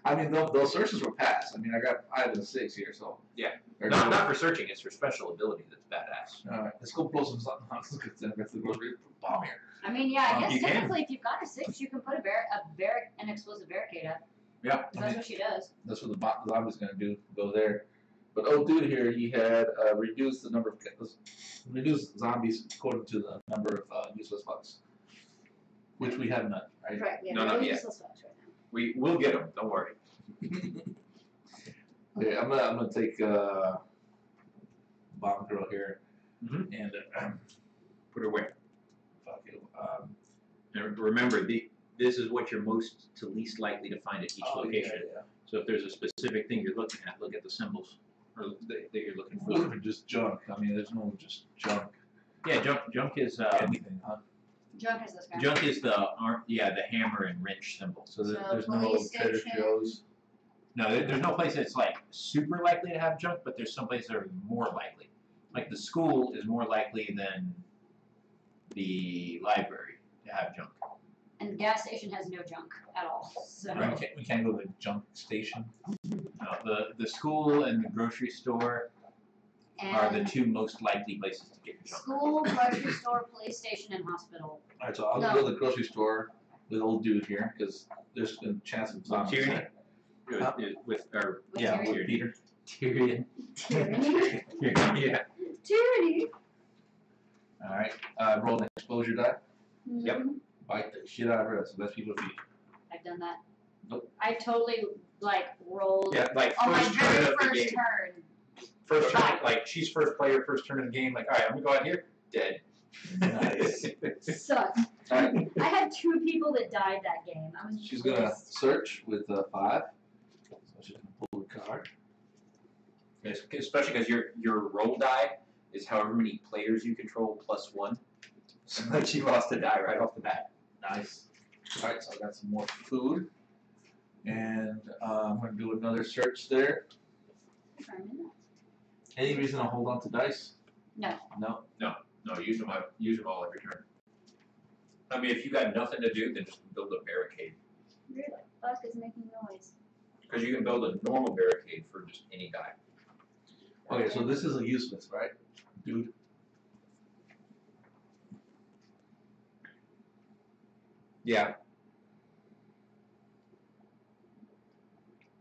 I mean, those searches were passed. I mean, I have a 6 here, so. Yeah. They're Not good. for searching, it's for special ability that's badass. Alright, let's go blow some something on. Let's get the grocery bomb here. I mean, yeah, I guess You can. technically if you've got a 6, you can put an explosive barricade up. Yeah. 'Cause that's what she does. That's what the zombie's gonna do. Go there. But oh, dude, here he had reduced the number of reduced zombies according to the number of useless bugs, which we have none, right? Right, yeah, No, not really yet. useless folks right now. We'll get them, don't worry. Okay, I'm gonna take Bomb Girl here, and Put her away. fuck it. And remember, this is what you're most to least likely to find at each location. Yeah. So if there's a specific thing you're looking at, look at the symbols or that you're looking I'm looking for. for just junk. I mean, there's no just junk. Yeah, junk is Anything, huh? Junk is this guy. junk is the the hammer and wrench symbol. So So there's no police Trader station. Joe's. No, there's no place that's like super likely to have junk, but there's some places that are more likely. Like the school is more likely than the library to have junk. And the gas station has no junk at all. So We can't go to the junk station. The school and the grocery store are the and 2 most likely places to get junk. school, grocery store, police station, and hospital. Alright, so I'll go to the grocery store with old dude here because there's a chance of zombies. Tyranny? With Tyrion. Peter. Tyrion. Tyranny. Yeah. Tyranny. Alright, roll an exposure die. Yep. Mhm. Bite the shit out of her. That's the best people to feed. I've done that. Nope. I totally rolled Yeah, like on my first turn very of the first game. turn. First turn, like she's first player, first turn of the game. Like, all right, I'm gonna go out here. Dead. Nice. Sucks. Alright, I had 2 people that died that game. I was she's gonna pissed. search with 5. So she's gonna pull the card. Especially because your roll die is however many players you control plus 1. So she lost a die right off the bat. Nice. Alright, so I got some more food. And I'm gonna do another search there. Any reason to hold on to dice? No. No? No, use them all every turn. I mean, if you got nothing to do, then just build a barricade. Really? Fuck is making noise. Because you can build a normal barricade for just any die. Okay, so this is a useless, right? Dude. Yeah.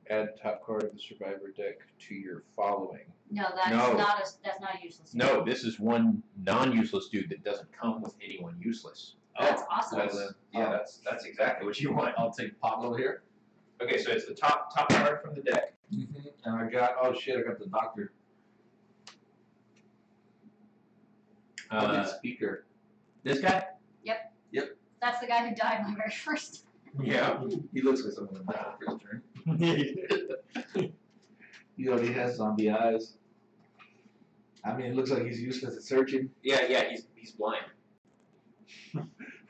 Add top card of the survivor deck to your following. No, that's No. not a useless dude. No, this is one non-useless dude that doesn't come with anyone useless. That's awesome. That's exactly what you want. I'll take Pablo here. Okay, so it's the top card from the deck. And I got, oh shit, I got the doctor. Public speaker. This guy? Yep. That's the guy who died my very first. Yeah. He looks like someone who died on first turn. He already has zombie eyes. I mean, it looks like he's useless at searching. Yeah, he's blind.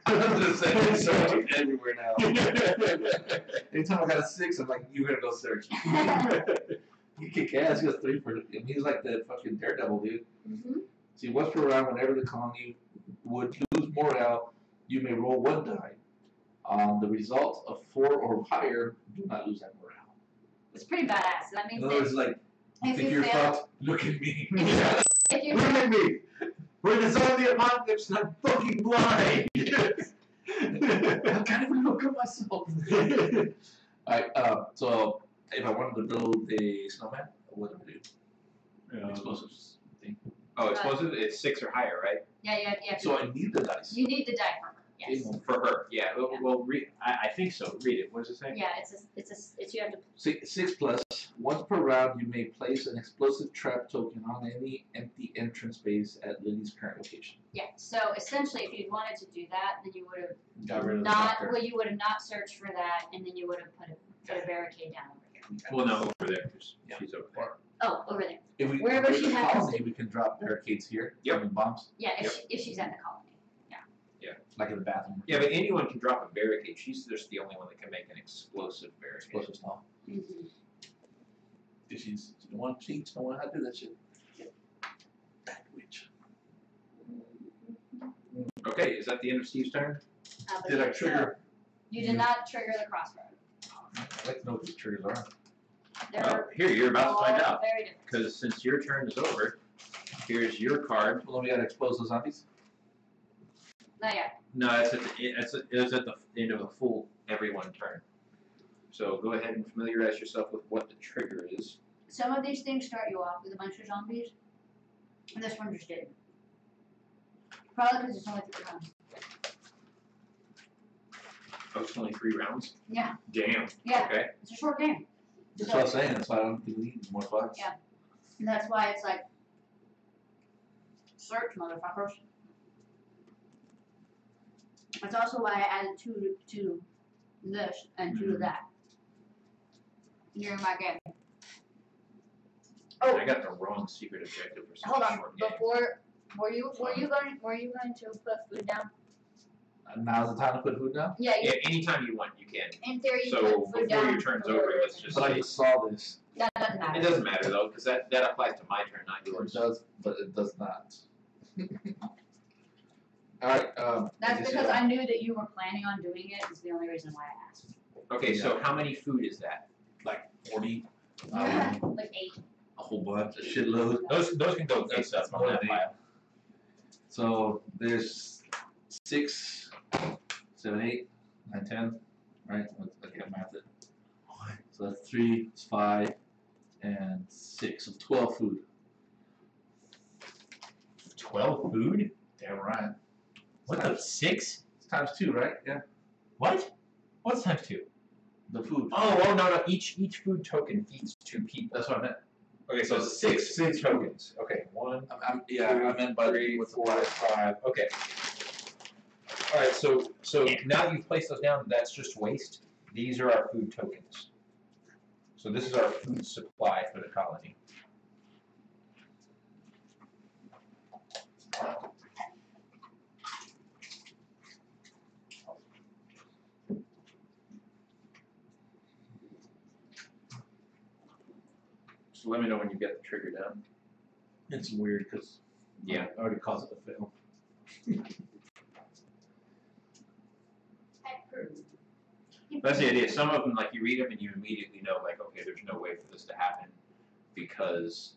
I'm just saying, he's searching everywhere now. Anytime I got a 6, I'm like, you gotta go search. He kick ass. He has 3 for him. He's like the fucking daredevil, dude. See, once per round, whenever the colony would lose morale, you may roll 1 die. On the result of 4 or higher, do not lose that morale. It's pretty badass. That means In other words, like, you think you're fucked? Look at me. if you Look at me! We're the zombie apocalypse and I'm fucking blind! I can't even look at myself. Alright, so if I wanted to build a snowman, what would I do? Explosives thing. Oh, explosive? It's 6 or higher, right? Yeah. So I need the dice. You need the die for her. Yes. For her, yeah. Well, I think so. Read it. What does it say? Yeah, it's you have to. 6 plus. Once per round, you may place an explosive trap token on any empty entrance space at Lily's current location. Yeah. So essentially, if you wanted to do that, then you would have Got rid of not. the Well, you would have not searched for that, and then you would have put a barricade down over here. Well, no, over there. She's over there. Oh, over there. If we Wherever with she the happens colony, we can drop barricades here. Yep. I mean, bombs. Yeah, if she's at the colony. Like in the bathroom. Yeah, but anyone can drop a barricade. She's just the only one that can make an explosive barricade. Explosive stuff. She's the one cheats, don't want how to do that shit. That witch. Okay, is that the end of Steve's turn? Did I trigger? You did not trigger the crossroad. I'd like to know what these triggers are. They're Here, you're about to find all out. very different. Because since your turn is over, here's your card. Well, then we gotta expose those zombies. Not yet. No, it's at the end of a full everyone turn. So go ahead and familiarize yourself with what the trigger is. Some of these things start you off with a bunch of zombies, and this one just didn't. Probably because it's only 3 rounds. Oh, it's only 3 rounds? Yeah. Damn. Yeah. Okay. It's a short game. That's what I'm saying. That's why I don't think we need more fights. Yeah. And that's why it's like, search, motherfuckers. That's also why I added 2 to this and 2 to that. Near my game. Oh, I got the wrong secret objective for such hold a on. short game. Before, were you going to put food down? Now's the time to put food down? Yeah. Yeah, anytime you want, you can. In theory, you So put food before down. your turn's over, let's just But I say just saw this. That doesn't matter. it doesn't matter though, because that applies to my turn, not It yours. does, but it does not. Alright, That's because I knew that you were planning on doing it. Is the only reason why I asked. Okay, so how many food is that? like 40, Like 8. a whole bunch, a shitload. Those can go That's face up on more that than pile. So there's 6, 7, 8, 9, 10, right? I can't math it. So that's 3, 5, and 6. So 12 food. 12 food? Damn right. What the 6? It's times 2, right? Yeah. What? What's times 2? The food. Oh no. Each food token feeds 2 people. That's what I meant. Okay, so 6 tokens. Okay, 1, I meant by 3, with the 4, five. 5. Okay. All right. So now that you've placed those down, that's just waste. These are our food tokens. So this is our food supply for the colony. So let me know when you get the trigger down. It's weird because Yeah. I already caused it to fail. That's the idea. Some of them, like, you read them and you immediately know, like, okay, there's no way for this to happen because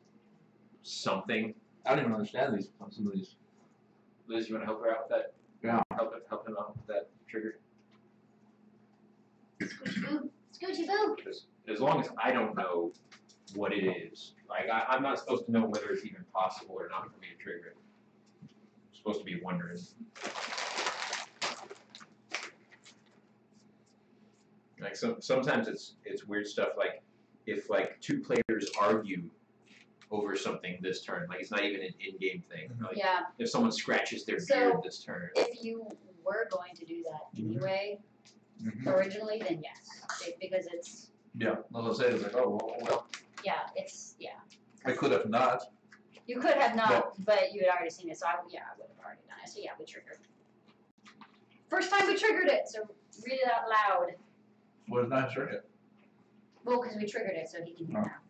something. I don't even understand these. Some of these. Liz, you want to help her out with that? Yeah. Help him out with that trigger? Scoochie boo. Scoochie boo. Because as long as I don't know what it is. Like I'm not supposed to know whether it's even possible or not for me to trigger it. I'm supposed to be wondering. Like sometimes it's weird stuff. Like if like two players argue over something this turn, like it's not even an in-game thing. Like if someone scratches their beard this turn. If you were going to do that anyway, originally, then yes, because it's. Yeah, as I say, it's like, oh well. Yeah, I could have not. You could have not, but you had already seen it, so I would have already done it. So yeah, we triggered. First time we triggered it, so read it out loud. Was not sure yet. Well, because we triggered it, so he can hear now.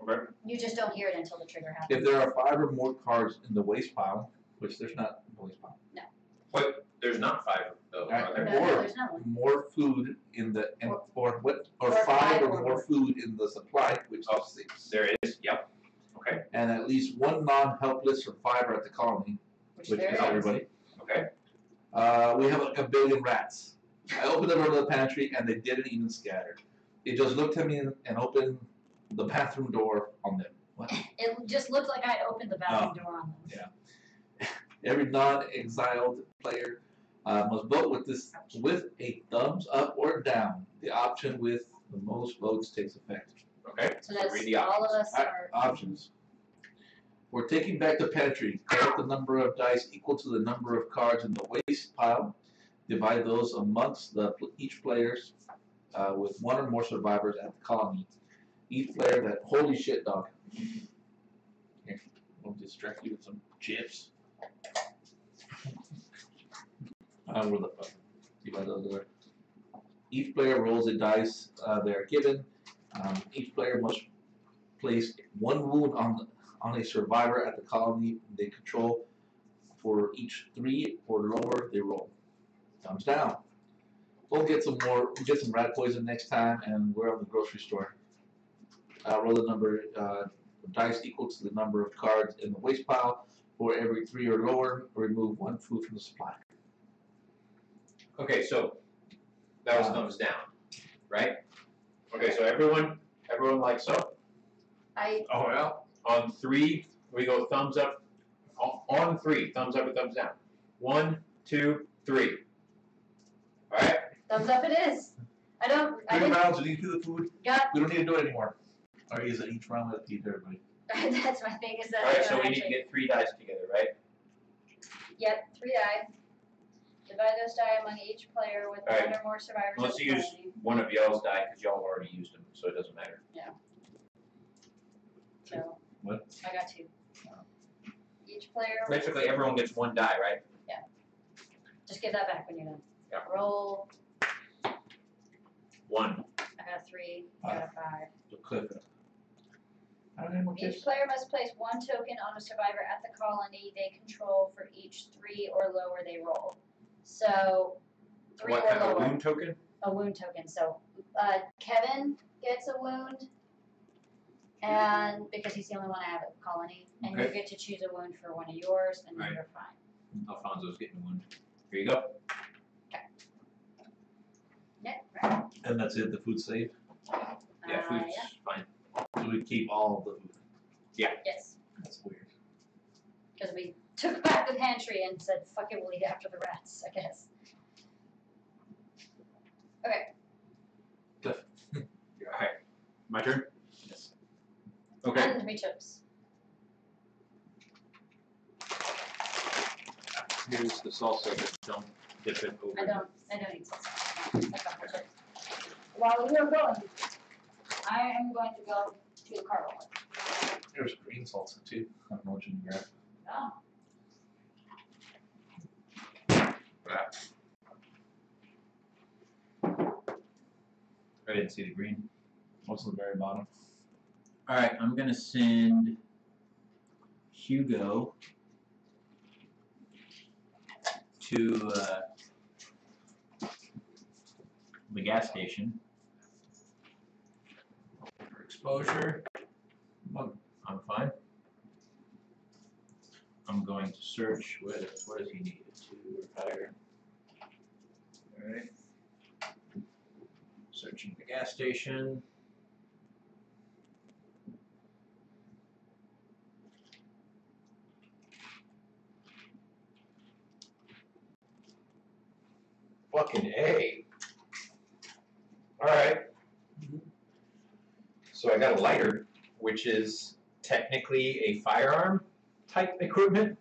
Okay. You just don't hear it until the trigger happens. If there are 5 or more cards in the waste pile, which there's not in the waste pile. No. But there's not 5 though, are there? No, there's not one. More food in the or 5 or more food in the supply, which is 6. There is. Yep. Okay. And at least 1 non-helpless survivor at the colony, which is everybody. Okay. We have like a billion rats. I opened the door to the pantry and they didn't even scatter. It just looked at me and opened the bathroom door on them. What? It just looked like I'd opened the bathroom door on them. Yeah. Every non-exiled player must vote with a thumbs up or down. The option with the most votes takes effect. Okay. So that's read the all of options. us are. Options. We're taking back the pantry. Collect the number of dice equal to the number of cards in the waste pile. Divide those amongst each players with 1 or more survivors at the colony. Each player that. Holy shit, dog. Here, we'll distract you with some chips. Where the fuck? Divide those there. Each player rolls a dice they are given. Each player must place 1 wound on a survivor at the colony they control for each 3 or lower they roll. Thumbs down. We'll get some rat poison next time, and we're on the grocery store. Roll the number dice equal to the number of cards in the waste pile. For every 3 or lower, remove 1 food from the supply. Okay, so that was thumbs down, right? Okay, so everyone like so? I. Oh well. On 3, we go thumbs up. On 3, thumbs up or thumbs down. 1, 2, 3. All right. Thumbs up it is. I don't. 3 rounds, we need to do the food. Got. We don't need to do it anymore. Or is it each round we have to eat everybody? That's my thing. Is that. All right, so we need to get 3 dice together, right? Yep, 3 die. Divide those die among each player with 1 or more survivors. Let's use one of y'all's die because y'all already used them, so it doesn't matter. Yeah. So. What? I got 2. Each player. Basically, everyone gets 1 die, right? Yeah. Just give that back when you're done. Yeah. Roll. 1. I got a 3. I got a 5. Clip it. Each player must place 1 token on a survivor at the colony they control for each 3 or lower they roll. So, 3 what or kind lower. of wound token? A wound token. So, Kevin gets a wound, and because he's the only one I have at the colony, and you get to choose a wound for one of yours, and then you're fine. Alfonso's getting a wound. Here you go. Okay. Yeah, right. And that's it. The food's safe. Yeah, food's fine. So we keep all the food. Yeah. Yes. That's weird. Because we took back the pantry and said, fuck it, we'll eat after the rats, I guess. Okay. Alright. My turn? Yes. Okay. And 3 chips. Here's the salsa, just don't dip it over. I don't eat salsa. I got the chips. While we are going, I am going to go to the car wash. There's green salsa too. I don't know what you can grab. Oh. I didn't see the green. What's on the very bottom? Alright, I'm gonna send Hugo to the gas station for exposure. I'm fine. I'm going to search. What does he need? 2 retire. Alright. Searching the gas station. Fucking A. Alright. So I got a lighter, which is technically a firearm type equipment.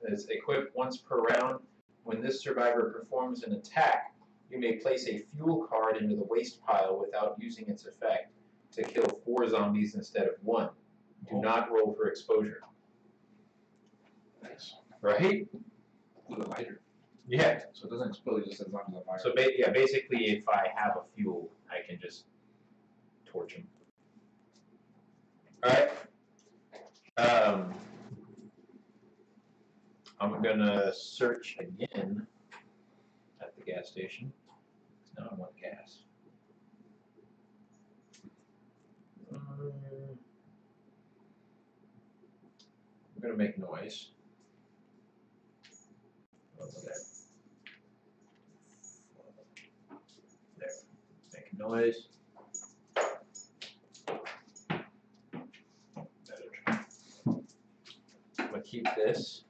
It's equipped once per round. When this survivor performs an attack, you may place a fuel card into the waste pile without using its effect to kill 4 zombies instead of 1. Do not roll for exposure. Nice. Right? With a lighter. Yeah. So it doesn't explode, it just sets zombies on fire. So yeah, basically, if I have a fuel, I can just torch him. All right. I'm gonna search again at the gas station. Now I want gas. I'm gonna make noise. Over there. There. Make noise. I'm gonna keep this.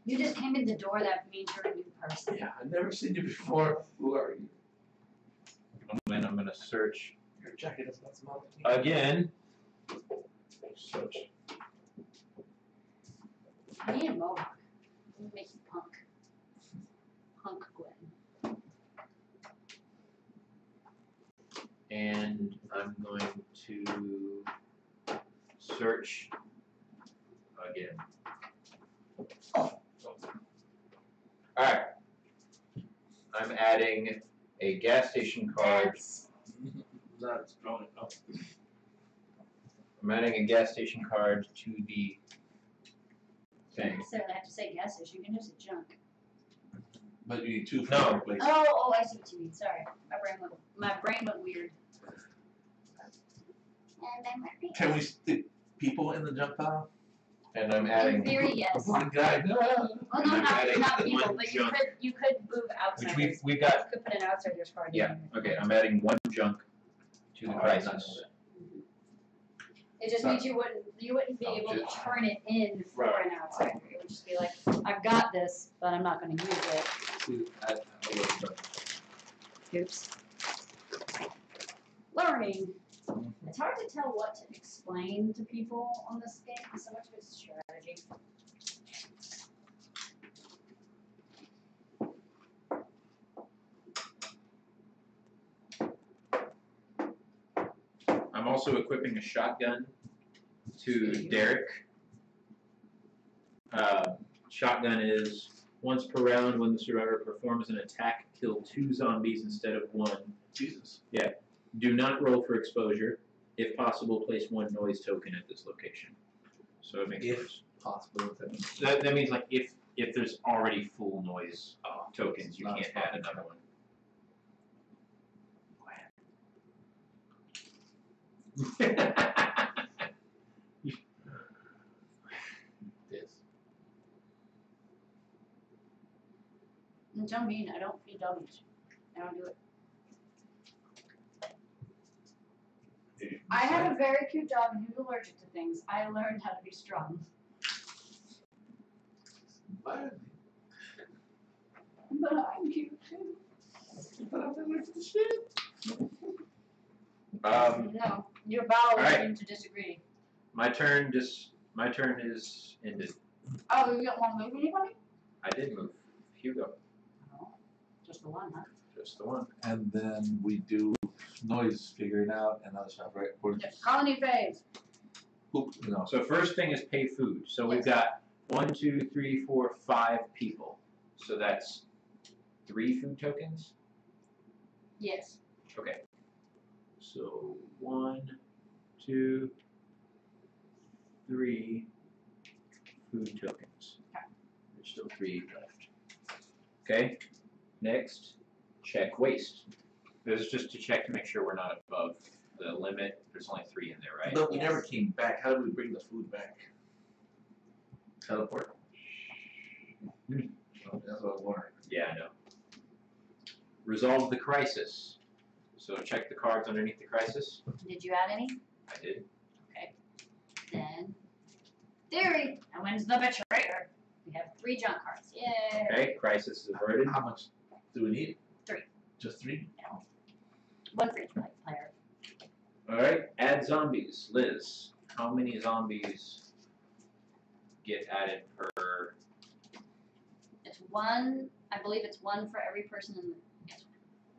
You just came in the door, that means you're a new person. Yeah, I've never seen you before. Who are you? And I'm gonna search Your jacket does not smell like me. again. Search. I need a mohawk. I'm gonna make you punk. Punk Gwen. And I'm going to search again. Alright. I'm adding a gas station card. That's throwing it up. I'm adding a gas station card to the You don't thing. necessarily have to say gas station, you can just say junk. But you need 2 for No. every place. Oh, I see what you mean. Sorry. My brain went weird. Can we stick people in the jump pile? And I'm In adding theory, yes. One guy. No. Well, no, I'm adding not the people, one but junk. you could move outsiders. which we've got. You could put an outsider's card in. Yeah, okay, I'm adding 1 junk to the Oh, I did not crisis. know that. It just means you wouldn't be able to turn it in for Right. an outsider. It would just be like, I've got this, but I'm not going to use it. See, I was done. Oops. Learning. It's hard to tell what to explain to people on this game. So much of it's strategy. I'm also equipping a shotgun to Derek. Shotgun is once per round when the survivor performs an attack, kill 2 zombies instead of 1. Jesus. Do not roll for exposure. If possible, place 1 noise token at this location. So it makes If noise. possible. That means like if there's already full noise tokens, you Not can't a add another one. This. And don't mean I don't feed dummies. I don't do it. I have a very cute dog and who's allergic to things. I learned how to be strong. But But I'm cute too. I'm allergic to shit. No, your bowels alright. seem to disagree. My turn is ended. Oh, you don't want to move anybody? I did move. Hugo. No, just the one, huh? Just the one. And then we do noise figuring out and other stuff, right? Colony phase. Poop, no. So first thing is pay food. So we've Yes. got 1, 2, 3, 4, 5 people. So that's 3 food tokens. Yes. Okay. So 1, 2, 3 food tokens. There's still 3 left. Okay. Next, check waste. This is just to check to make sure we're not above the limit. There's only 3 in there, right? But we Yes. never came back. How did we bring the food back? Teleport? Oh, that's what I was wondering. Yeah, I know. Resolve the crisis. So check the cards underneath the crisis. Did you add any? I did. Okay. Then, theory. And when's the betrayer? We have 3 junk cards. Yay! Okay, crisis is averted. How much do we need? 3. Just 3? No. 1 for each player. Alright, add zombies. Liz, how many zombies get added per? It's 1. I believe it's 1 for every person in the.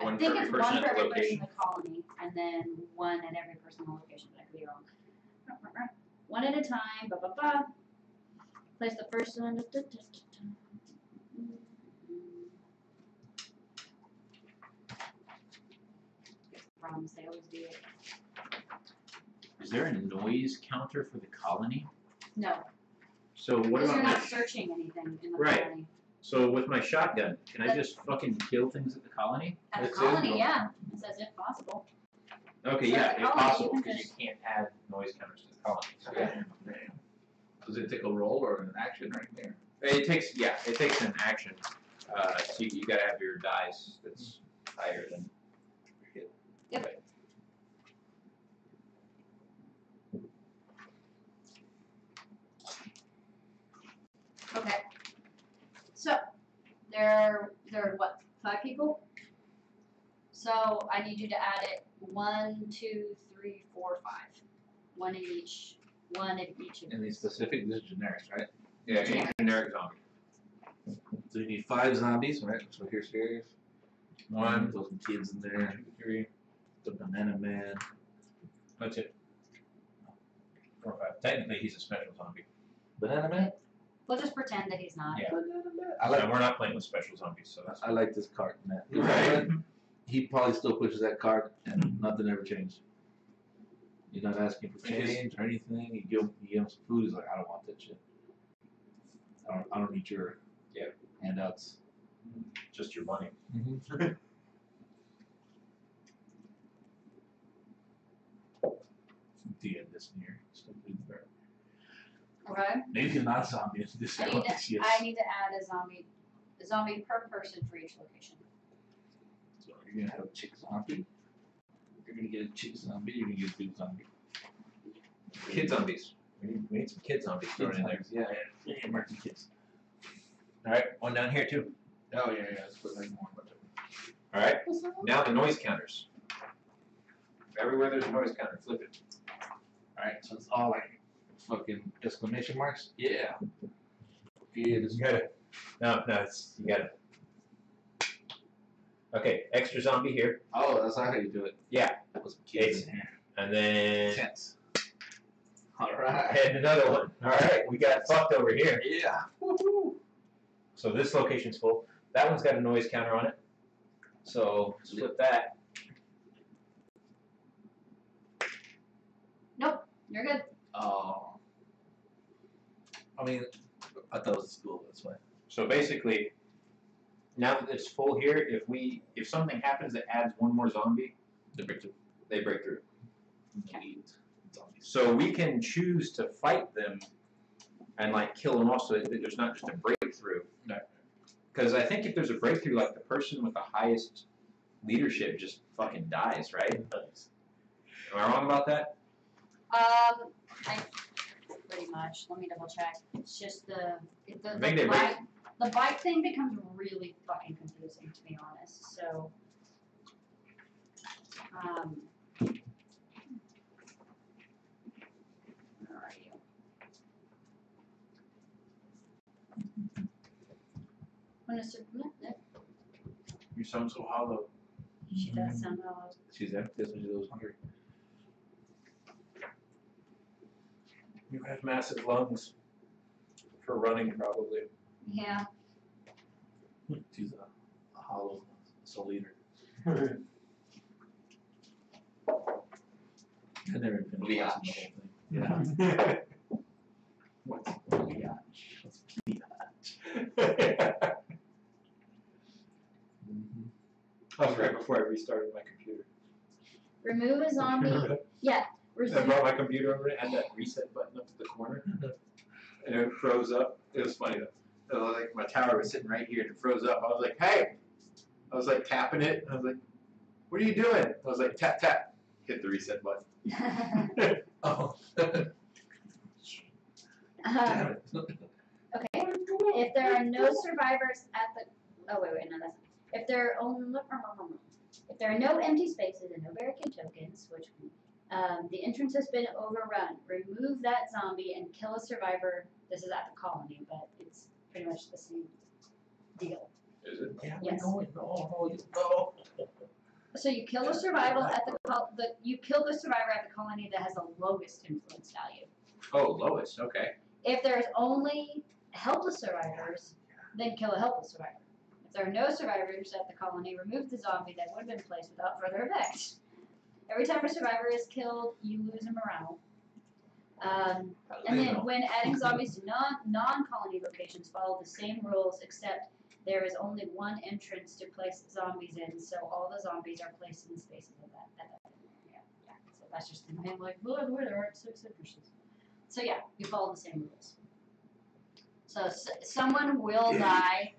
One I think for it's every 1 person for at the every person in location. the colony, and then 1 at every person in the location. But I could be wrong. 1 at a time. Ba ba ba. Place the first one. Problems. They always do it. Is there a noise counter for the colony? No, So what because about you're my, not searching anything in the Right. colony. so with my shotgun, can I just fucking kill things at the colony? At the It's colony, in- yeah. It's as if possible. Okay, So yeah, at the if colony, possible, you can because you just- can't add noise counters to the colony. So. Does it take a roll or an action right there? It takes an action. So you gotta have your dice that's higher than. Yep. Okay. So there are what, 5 people? So I need you to add it 1, 2, 3, 4, 5. 1 in each. 1 in each of And these these. specific, this is generic, right? Yeah, any generic zombie. So you need 5 zombies, right? So here's yours. 1, Throw some kids in there. 2, 3. The banana man. That's it. 4, 5. Technically, he's a special zombie. Banana man? We'll just pretend that he's not. Yeah. Banana man. No, we're not playing with special zombies, so that's. I like this card, man. Right. He probably still pushes that card, and nothing ever changed. You're not asking for Because- change or anything. You give him some food. He's like, I don't want that shit. I don't need your handouts. Just your money. Mm-hmm. The end this year. Okay. Maybe he's not a zombie. It's this I need to add a zombie per person for each location. So you're gonna have a chick zombie. You're gonna get a chick zombie. You're gonna get a big zombie. Kid zombies. We need some kid zombies thrown in there. Yeah, American kids. Alright, one down here too. Oh yeah. Let's put like more. Alright, now the noise counters. Everywhere there's a noise counter, flip it. Alright, so it's all like fucking exclamation marks. Yeah. Yeah, this You gotta. No, you gotta. Okay, extra zombie here. Oh, that's not how you do it. Yeah. Put some kids It's- in here. And then. Tense. Alright. And another one. Alright, we got fucked over here. Yeah. Woohoo! So this location's full. That one's got a noise counter on it. So flip that. Nope, you're good. Oh. I mean, I thought it was a school. That's why. So basically, now that it's full here, if something happens that adds one more zombie, They break through. they break through. Need zombies. So we can choose to fight them and like kill them off so that there's not just a breakthrough. No. Because I think if there's a breakthrough, like the person with the highest leadership just fucking dies, right? Am I wrong about that? I pretty much. Let me double check. It's just the Maybe they break- the bite thing becomes really fucking confusing, to be honest. So, where are you? When it's You sound so hollow. she does sound hollow. She's empty. That's when she was hungry. You have massive lungs for running, probably. Yeah. She's a hollow soul eater. I never finished watching the whole thing. Yeah. What's biatch? What's biatch? That was right before I restarted my computer. Remove a zombie. Yeah. I brought my computer over and had that reset button up to the corner, and it froze up. It was funny though. So, like my tower was sitting right here, and it froze up. I was like, "Hey!" I was like tapping it. I was like, "What are you doing?" I was like, "Tap tap." Hit the reset button. Oh. Okay. If survivors at the no, that's if there are no empty spaces and no barricade tokens, which the entrance has been overrun, remove that zombie and kill a survivor. This is at the colony, but it's pretty much the same deal. Is it? Yeah, Yes. No. So you kill the survival at you kill the survivor at the colony that has the lowest influence value. Oh, lowest. Okay. If there's only helpless survivors, then kill a helpless survivor. If there are no survivors at the colony, remove the zombie that would have been placed without further effect. Every time a survivor is killed, you lose a morale. And then when adding zombies to non-colony locations, follow the same rules, except there is only one entrance to place zombies in, so all the zombies are placed in the spaces of that. Yeah. So that's just in my head, like, well, there aren't 6 entrances. So yeah, you follow the same rules. So someone will die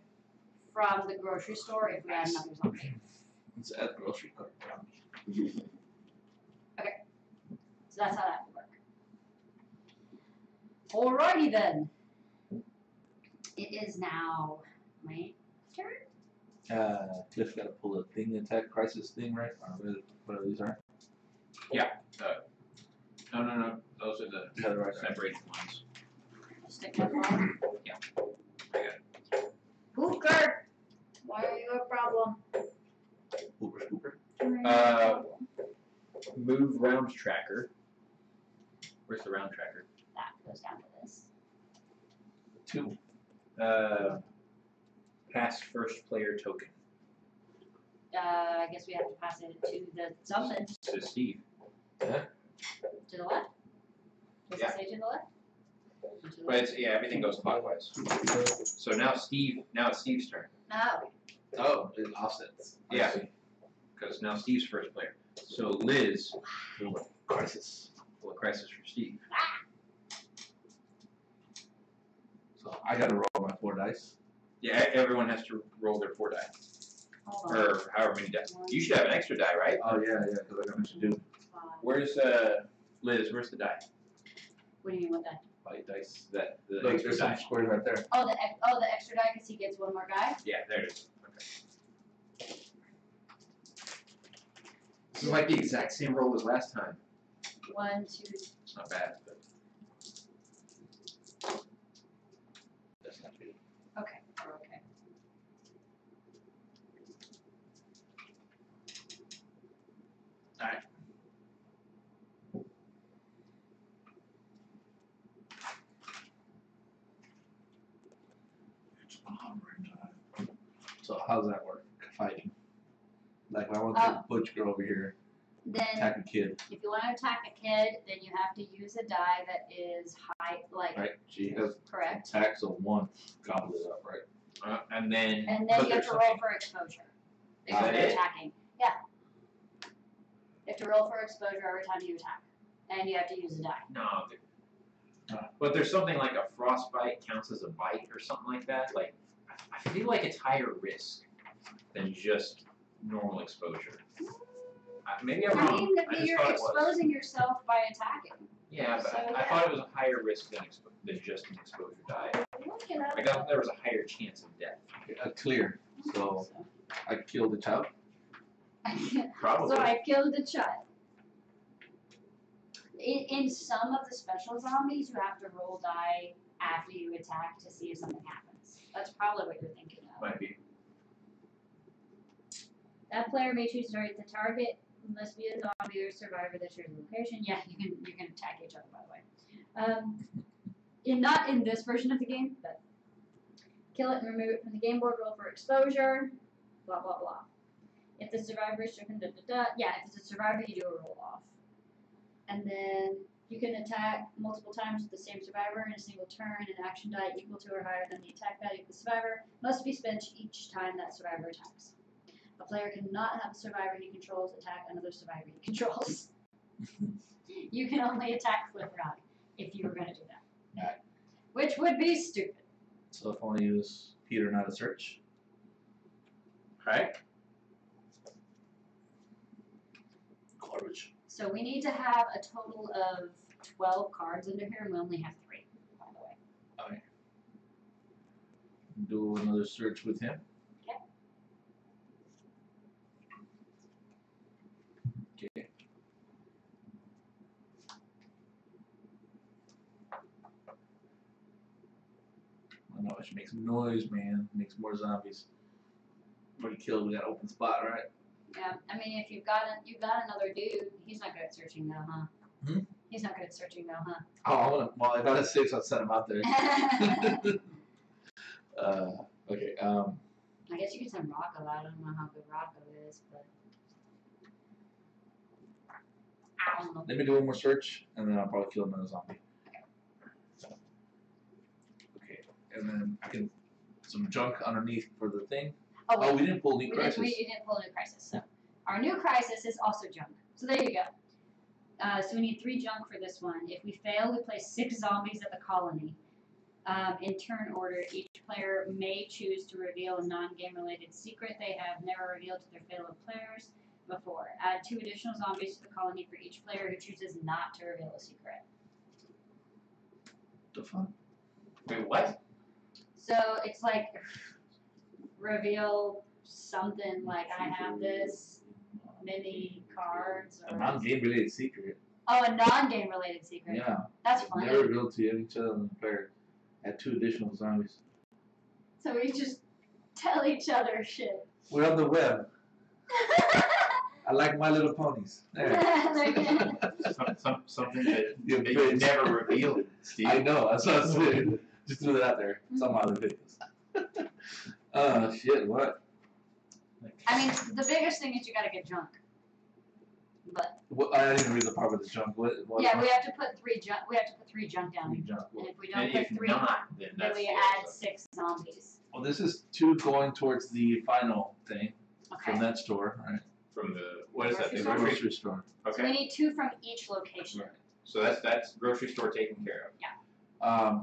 from the grocery store if we add another zombie. Let's add grocery cart. Okay. So that's how that would work. Alrighty then. It is now my turn. Cliff's got to pull a thing attack crisis thing, right? Or whatever these are. No. Those are the right separated ones. Stick that one. Yeah. I got it. Hooker! Why are you a problem? Scooper. Move round tracker. Where's the round tracker? That goes down to this. 2. Pass first player token. I guess we have to pass it to the something. To Steve. To the left? Does Yeah. it say to the left? To the But it's, everything goes clockwise. So now it's Steve's turn. No. Oh, it offsets. Yeah. Because now Steve's first player. So Liz, Crisis. pull a crisis for Steve. So I got to roll my 4 dice. Yeah, everyone has to roll their 4 die. Hold on. Or however many dice. You should have an extra die, right? Oh yeah, because I got to do 5. Where's Liz? Where's the die? What do you mean with that? Fight dice. The Look, extra there's die. some squares right there. Oh, the extra die because he gets one more guy? Yeah, there it is. Okay. This is like the exact same roll as last time. 1, 2. It's not bad, but That's not good. Okay, we're okay. Alright. So how's that work? Fighting. Like if I want to butch girl over here, Then, attack a kid, if you want to attack a kid, then you have to use a die that is high, like, right? She has correct. attacks of 1, gobble it up, right? and then. And then but you have there's to roll something- for exposure. If Is that you're it? attacking. Yeah. You have to roll for exposure every time you attack. And you have to use a die. No. But there's something like a frostbite counts as a bite or something like that. Like, I feel like it's higher risk than just normal exposure. Maybe I'm I wrong. mean, I just you're thought it was. exposing yourself by attacking. Yeah, but So, I yeah. thought it was a higher risk than just an exposure die. Look it up. I thought there was a higher chance of death. Clear. So I killed the child. Probably. So I killed the child. In some of the special zombies, you have to roll die after you attack to see if something happens. That's probably what you're thinking of. Might be. That player may choose to target the target. Must be a zombie or survivor that shares the location. Yeah, you can attack each other, by the way. Not in this version of the game, but kill it and remove it from the game board. Roll for exposure. Blah blah blah. If the survivor is stricken, yeah, if it's a survivor, you do a roll off. And then you can attack multiple times with the same survivor in a single turn. An action die equal to or higher than the attack value of the survivor must be spent each time that survivor attacks. A player cannot have a survivor he controls attack another survivor he controls. You can only attack Cliff Rock if you were going to do that. Right. Which would be stupid. So if I want to use Peter, not a search. Right? Garbage. So we need to have a total of 12 cards under here, and we only have 3, by the way. Do another search with him. Okay. I know I should make some noise, man. Make some more zombies. Pretty killed. We got an open spot, right? Yeah, I mean, if you've got another dude, he's not good at searching though, huh? Hmm? He's not good at searching though, huh? Oh, well, I got a 6, I'll set him out there. Okay. I guess you could send Rocco. I don't know how good Rocco is, but I don't know. Let me do one more search, and then I'll probably kill another zombie. Okay, and then I can some junk underneath for the thing. Oh, we didn't pull new crisis. We didn't pull new crisis. So our new crisis is also junk. So there you go. So we need 3 junk for this one. If we fail, we place 6 zombies at the colony. In turn order, each player may choose to reveal a non-game related secret they have never revealed to their fellow players before. Add 2 additional zombies to the colony for each player who chooses not to reveal a secret. The fun. Wait, what? So it's like reveal something like I have this many cards A or non-game related secret. oh, a non-game related secret. Yeah. That's funny. Never revealed to each other on the player. Add 2 additional zombies. So we just tell each other shit. We're on the web. I like My Little Ponies. There. Something that you never revealed, Steve. I know, that's what I was saying. Just threw that out there. It's on my other videos. Shit, what? I mean, the biggest thing is you gotta get junk. But I didn't read the part with the junk. What yeah, we have to put 3 junk. We have to put 3 junk down. Junk. And if we don't And put if 3, not, then then we add 6 zombies. Well, this is 2 going towards the final thing Okay. from that store, right? From the what is that? The Grocery store? grocery. Grocery store. So we Okay. need 2 from each location. Right. So that's grocery store taken care of.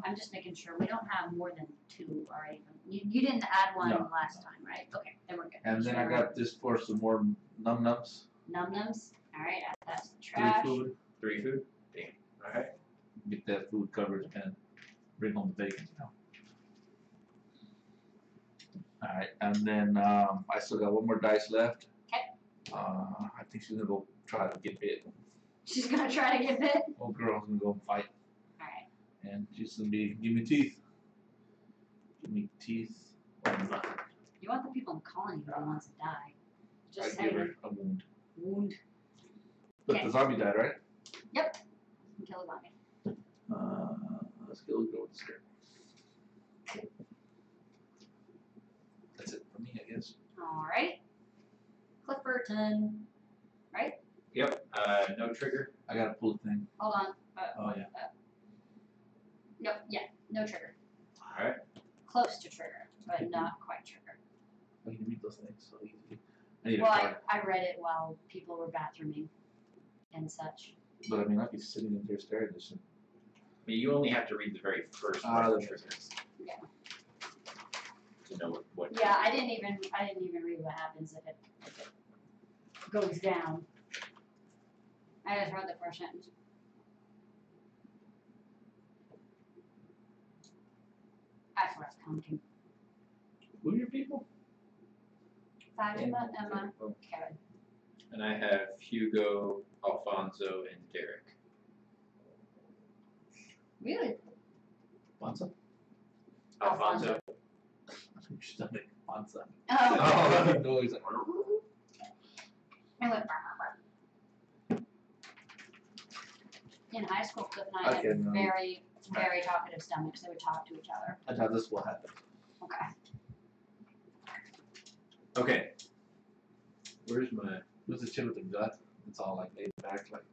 I'm just making sure we don't have more than 2 already. You didn't add one No. last time, right? Okay, then we're good. And then I got this for some more num-nums. Num-nums. All right, add that to the 3 trash. food. 3 food. Damn. All right. Get that food covered and bring home the bacon. Alright, and then I still got 1 more dice left. Okay. I think she's gonna go try to get bit. She's gonna try to get bit. Old girl's gonna go fight. Alright. And she's gonna be, give me teeth. Give me teeth or nothing. You want the people in the colony to be the ones that die. Just I give saying. her a wound. Wound. But Okay. the zombie died, right? Yep. Kill a zombie. Let's go with the skirt. That's it for me, I guess. Alright. Clifferton. Right? Yep. No trigger. I gotta pull the thing. Hold on. Oh, yeah. Nope, yeah, no trigger. All right. Close to trigger, but not quite trigger. I can read those things so easily. I need Well, a card. I read it while people were bathrooming and such. But I mean, I'd be sitting in there staring at this. I mean, you only have to read the very first part of the trigger. Yeah. To know what. Yeah, I didn't even read what happens if it goes down. I just read the first sentence. That's what I was counting. Who are your people? Fatima, Emma, Oh. Kevin. And I have Hugo, Alfonso, and Derek. Really? Bonza? Alfonso. Your stomach. Bonza. Oh. Oh, no, he's like. I went. In high school, Cliff and I Okay, had no. very, very talkative stomachs. They would talk to each other. I thought this will happen. Okay. Okay. Where's my? Who's the chick with the gut? It's all like laid back, like.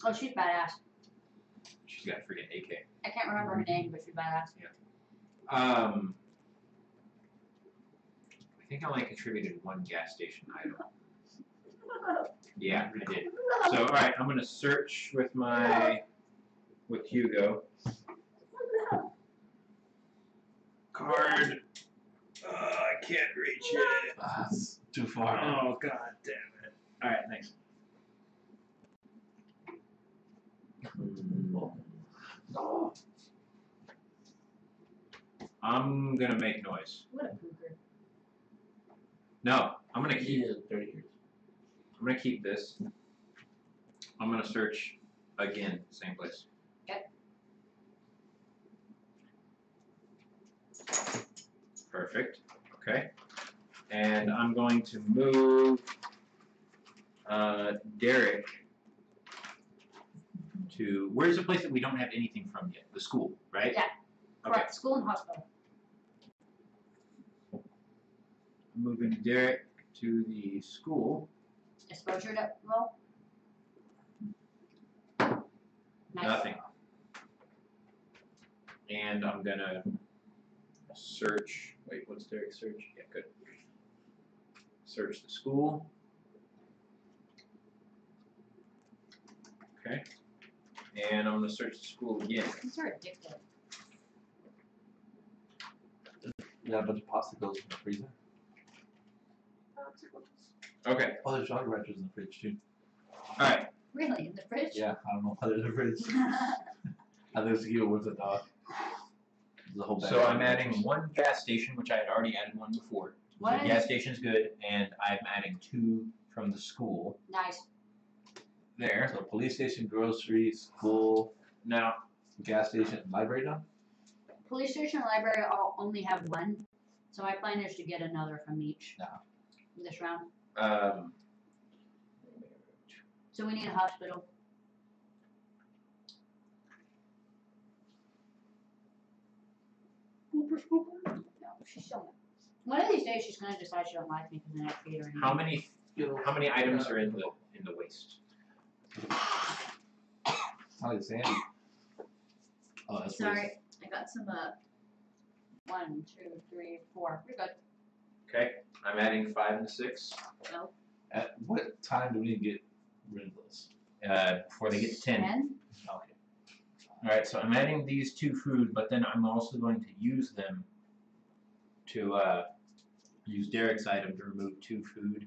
Oh, she's badass. She's got a freaking AK. I can't remember her name, but she's badass. I think I only contributed 1 gas station item. Yeah, I did. So, all right, I'm gonna search with Hugo. Card. I can't reach it. That's too far. Oh god damn it! All right, thanks. No. I'm gonna make noise. What a pooper. No, I'm gonna keep. 30 years. I'm gonna keep this. I'm gonna search again, same place. Okay. Perfect. Okay. And I'm going to move Derek to, where's the place that we don't have anything from yet? The school, right? Yeah. Okay. Correct. School and hospital. I'm moving Derek to the school. Exposure to roll. Nice. Nothing. And I'm gonna search. Wait, what's Derek's search? Yeah, good. Search the school. Okay. And I'm gonna search the school again. These are addictive. Yeah, a bunch of popsicles in the freezer. Okay. Oh, there's Jolly Ranchers in the fridge too. All right. Really? In the fridge? Yeah, I don't know how they're in the fridge. I think it's a kilo worth of dog. The whole bag. So I'm adding one gas station, which I had already added one before. What? The gas station's good, and I'm adding 2 from the school. Nice. There. So police station, grocery, school, Now, gas station, library now? Police station and library all only have one, so my plan is to get another from each. No. This round. So we need a hospital. No, she's still not. One of these days she's gonna decide she don't like me because then I feed her. how many items are in the waste? Oh, it's Sandy. Oh, that's Sorry, I got some 1, 2, 3, 4. We're good. Okay. I'm adding 5 and 6. No. At what time do we need to get rid of those? Before they get to 10. 10? Okay. Alright, so I'm adding these 2 food, but then I'm also going to use them to use Derek's item to remove 2 food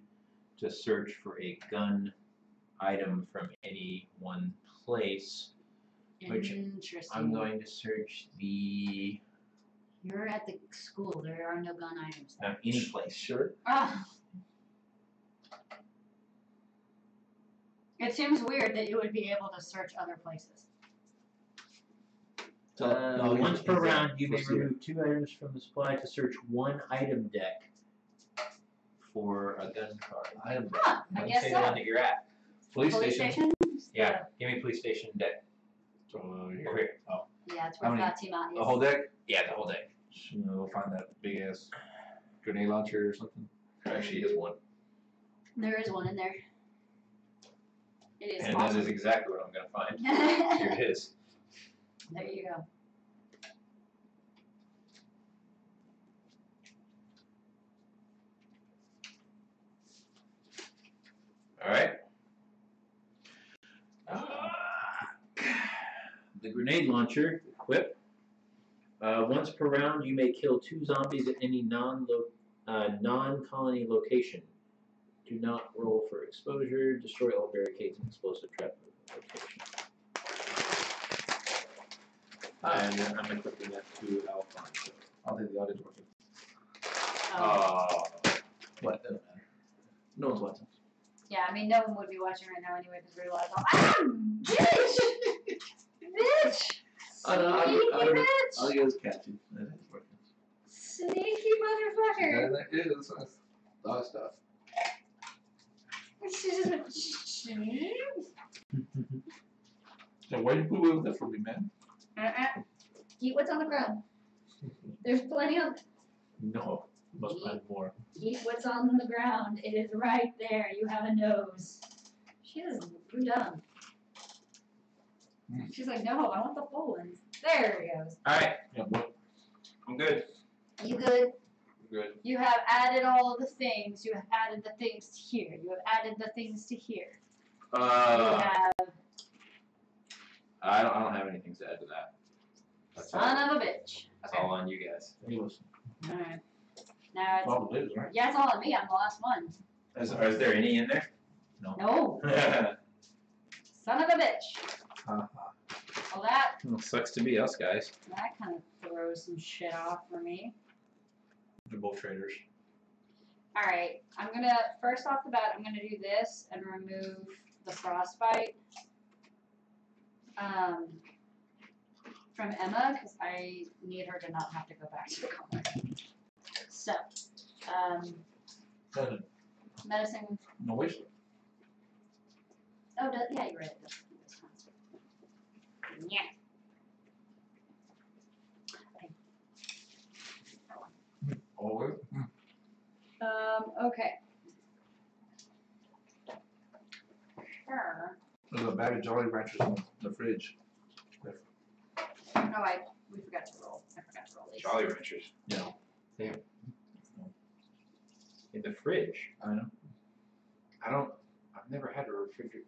to search for a gun item from any one place. Which Interesting. I'm going to search the You're at the school. There are no gun items there. any place. Sure. Ah. It seems weird that you would be able to search other places. Once per round, you may Let's see it. remove 2 items from the supply to search 1 item deck for a gun card. Item. Huh, I guess Say the one so. that you're at. Police station. Yeah, give me police station deck. So Over here. Oh, Yeah, it's How where many? Fatima is. the whole deck. Yeah, the whole deck. We'll find that big ass grenade launcher or something. There actually is one. There is one in there. It is And that awesome. is exactly what I'm going to find. Here it is. There you go. Alright. The grenade launcher, equip. Once per round, you may kill 2 zombies at any non-colony location. Do not roll for exposure. Destroy all barricades and explosive trap location. And I'm equipping that to Alphonse. I don't think the audio's working. What? Doesn't matter. No one's watching. Yeah, I mean, no one would be watching right now anyway because we're like, bitch! Bitch! Sneaky bitch! All you guys catching. That is working. Sneaky motherfucker! That is dog stuff. She's just like, So why you put away with that for me, man? Eat what's on the ground. There's plenty of. No. Must find more. Eat what's on the ground. It is right there. You have a nose. She is dumb. She's like, no, I want the full ones. There it goes. Alright, Yeah, what? I'm good. You good? Good. You have added all of the things. You have added the things to here. You have added the things to here. You have. I don't have anything to add to that. That's all. Son of a bitch. That's Okay. all on you guys. Anyways, Alright. Now it's. all it is, right? Yeah, it's all on me. I'm the last one. Is there any in there? No. Son of a bitch. Uh-huh. Well, that Well, sucks to be us guys. kind of threw throw some shit off for me. They're both traders. Alright, I'm gonna, first off the bat, I'm gonna do this and remove the frostbite from Emma, because I need her to not have to go back to the corner. So, medicine. No waste. Oh, yeah, you're right. Yeah. Oh, Okay. Sure. there's a bag of Jolly Ranchers in the fridge. Oh, we forgot to roll. I forgot to roll these. Jolly Ranchers. Yeah. Damn. In the fridge. I know. I've never had a refrigerator.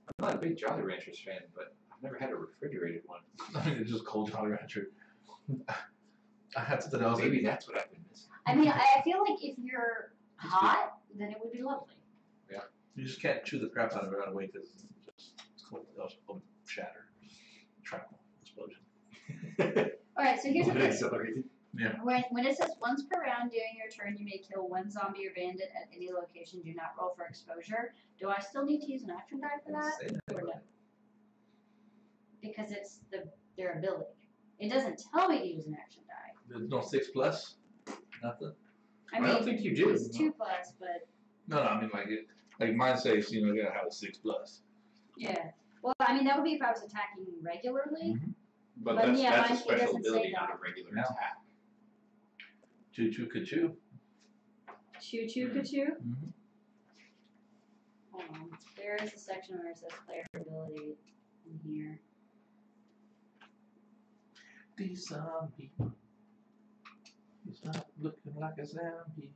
I'm not a big Jolly Ranchers fan, but I've never had a refrigerated one. I mean, it's just cold Jolly Rancher. I had something else. Maybe that's what I've been missing. I mean, I feel like if you're hot, then it would be lovely. Yeah. You just can't chew the crap out of it right away because it's cold. It'll shatter. Shrapnel explosion. Alright, so here's the thing. Accelerated. Yeah. When it says once per round during your turn, you may kill one zombie or bandit at any location. Do not roll for exposure. Do I still need to use an action die for that? Or no? Because it's their ability. It doesn't tell me to use an action die. There's no 6+? Nothing? I mean, don't think you do. It's 2+, but No, I mean, like mine says, you gotta have a 6+. yeah. Well, I mean, that would be if I was attacking regularly. Mm-hmm. But But that's, yeah, that's mine- a it special doesn't say ability, that. not a regular No. attack. Choo choo ka-choo. Choo choo ka-choo. Mm-hmm. Hold on. There is a section where it says player ability in here. The zombie. He's not looking like a zombie.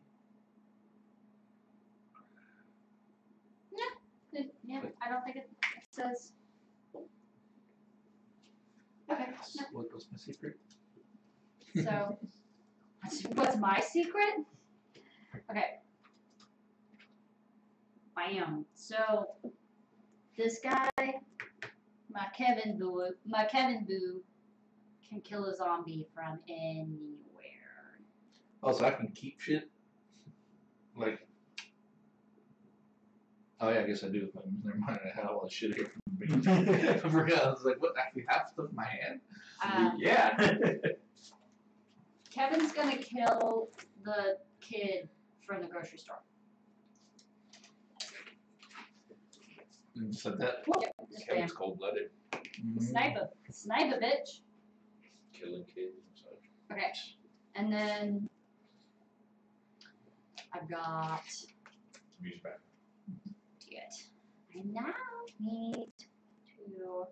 Yeah, I don't think it says. Okay. No. What's my secret? So, what's my secret? Okay. Bam. So, this guy, my Kevin Boo, can kill a zombie from anywhere. Oh, so I can keep shit? Like, oh yeah, I guess I do. Never mind, I had all that shit here. I forgot. I was like, what? I have stuff in my hand? Yeah. Kevin's gonna kill the kid from the grocery store. You said that? Yep, just bam. Kevin's cold-blooded. Sniper, bitch. Killing kids and such. Okay, and then I've got Music back. it. I now need to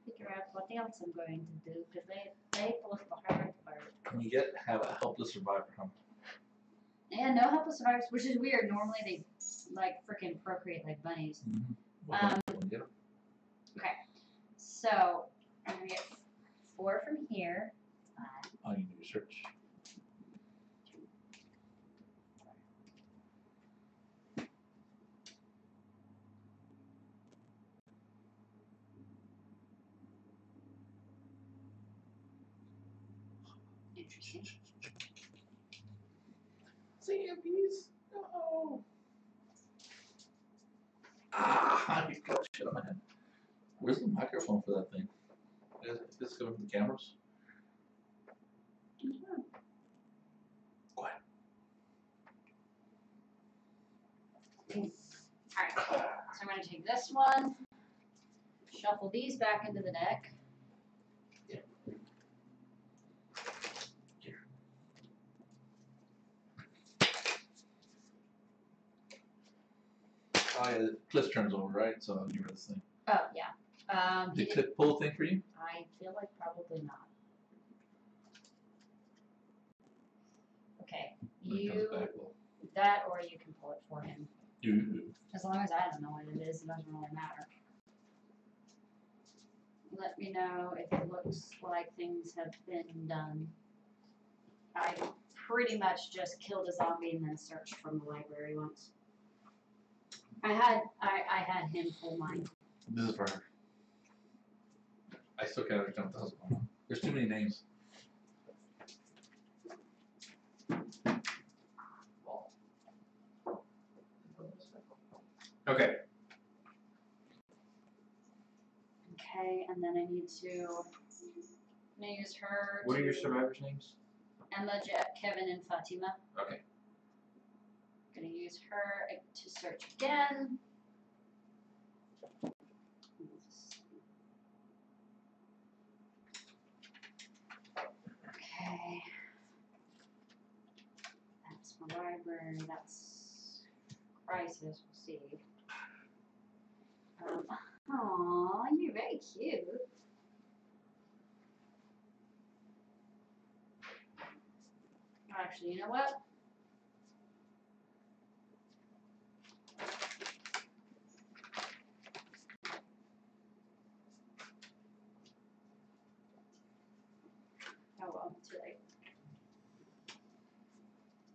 figure out what else I'm going to do because they both the hard part. And you have a helpless survivor, huh? Yeah, no helpless survivors, which is weird. Normally they like freaking procreate like bunnies. Mm-hmm. Okay, so I'm gonna get 4 from here. Oh, you need research. Interesting. Zombies! No! Ah! You got shit on my head. Where's the microphone for that thing? Is this coming from the cameras? Quiet. Alright, so I'm going to take this one, shuffle these back into the deck. Oh yeah, Cliff's turns over, right? So I'll give her this thing. Oh, yeah. Did Cliff pull a thing for you? I feel like probably not. Okay, you, that or you can pull it for him. As long as I don't know what it is, it doesn't really matter. Let me know if it looks like things have been done. I pretty much just killed a zombie and then searched from the library once. I had him pull mine. This is for her. I still can't understand what the hell's going on. There's too many names. then I need to. I'm gonna use her. What are your survivors' names? Emma, Jeff, Kevin, and Fatima. Okay. Gonna use her to search again. Okay. That's my library. That's Crisis. We'll see. Aw, you're very cute. Actually, you know what? Oh well, too late.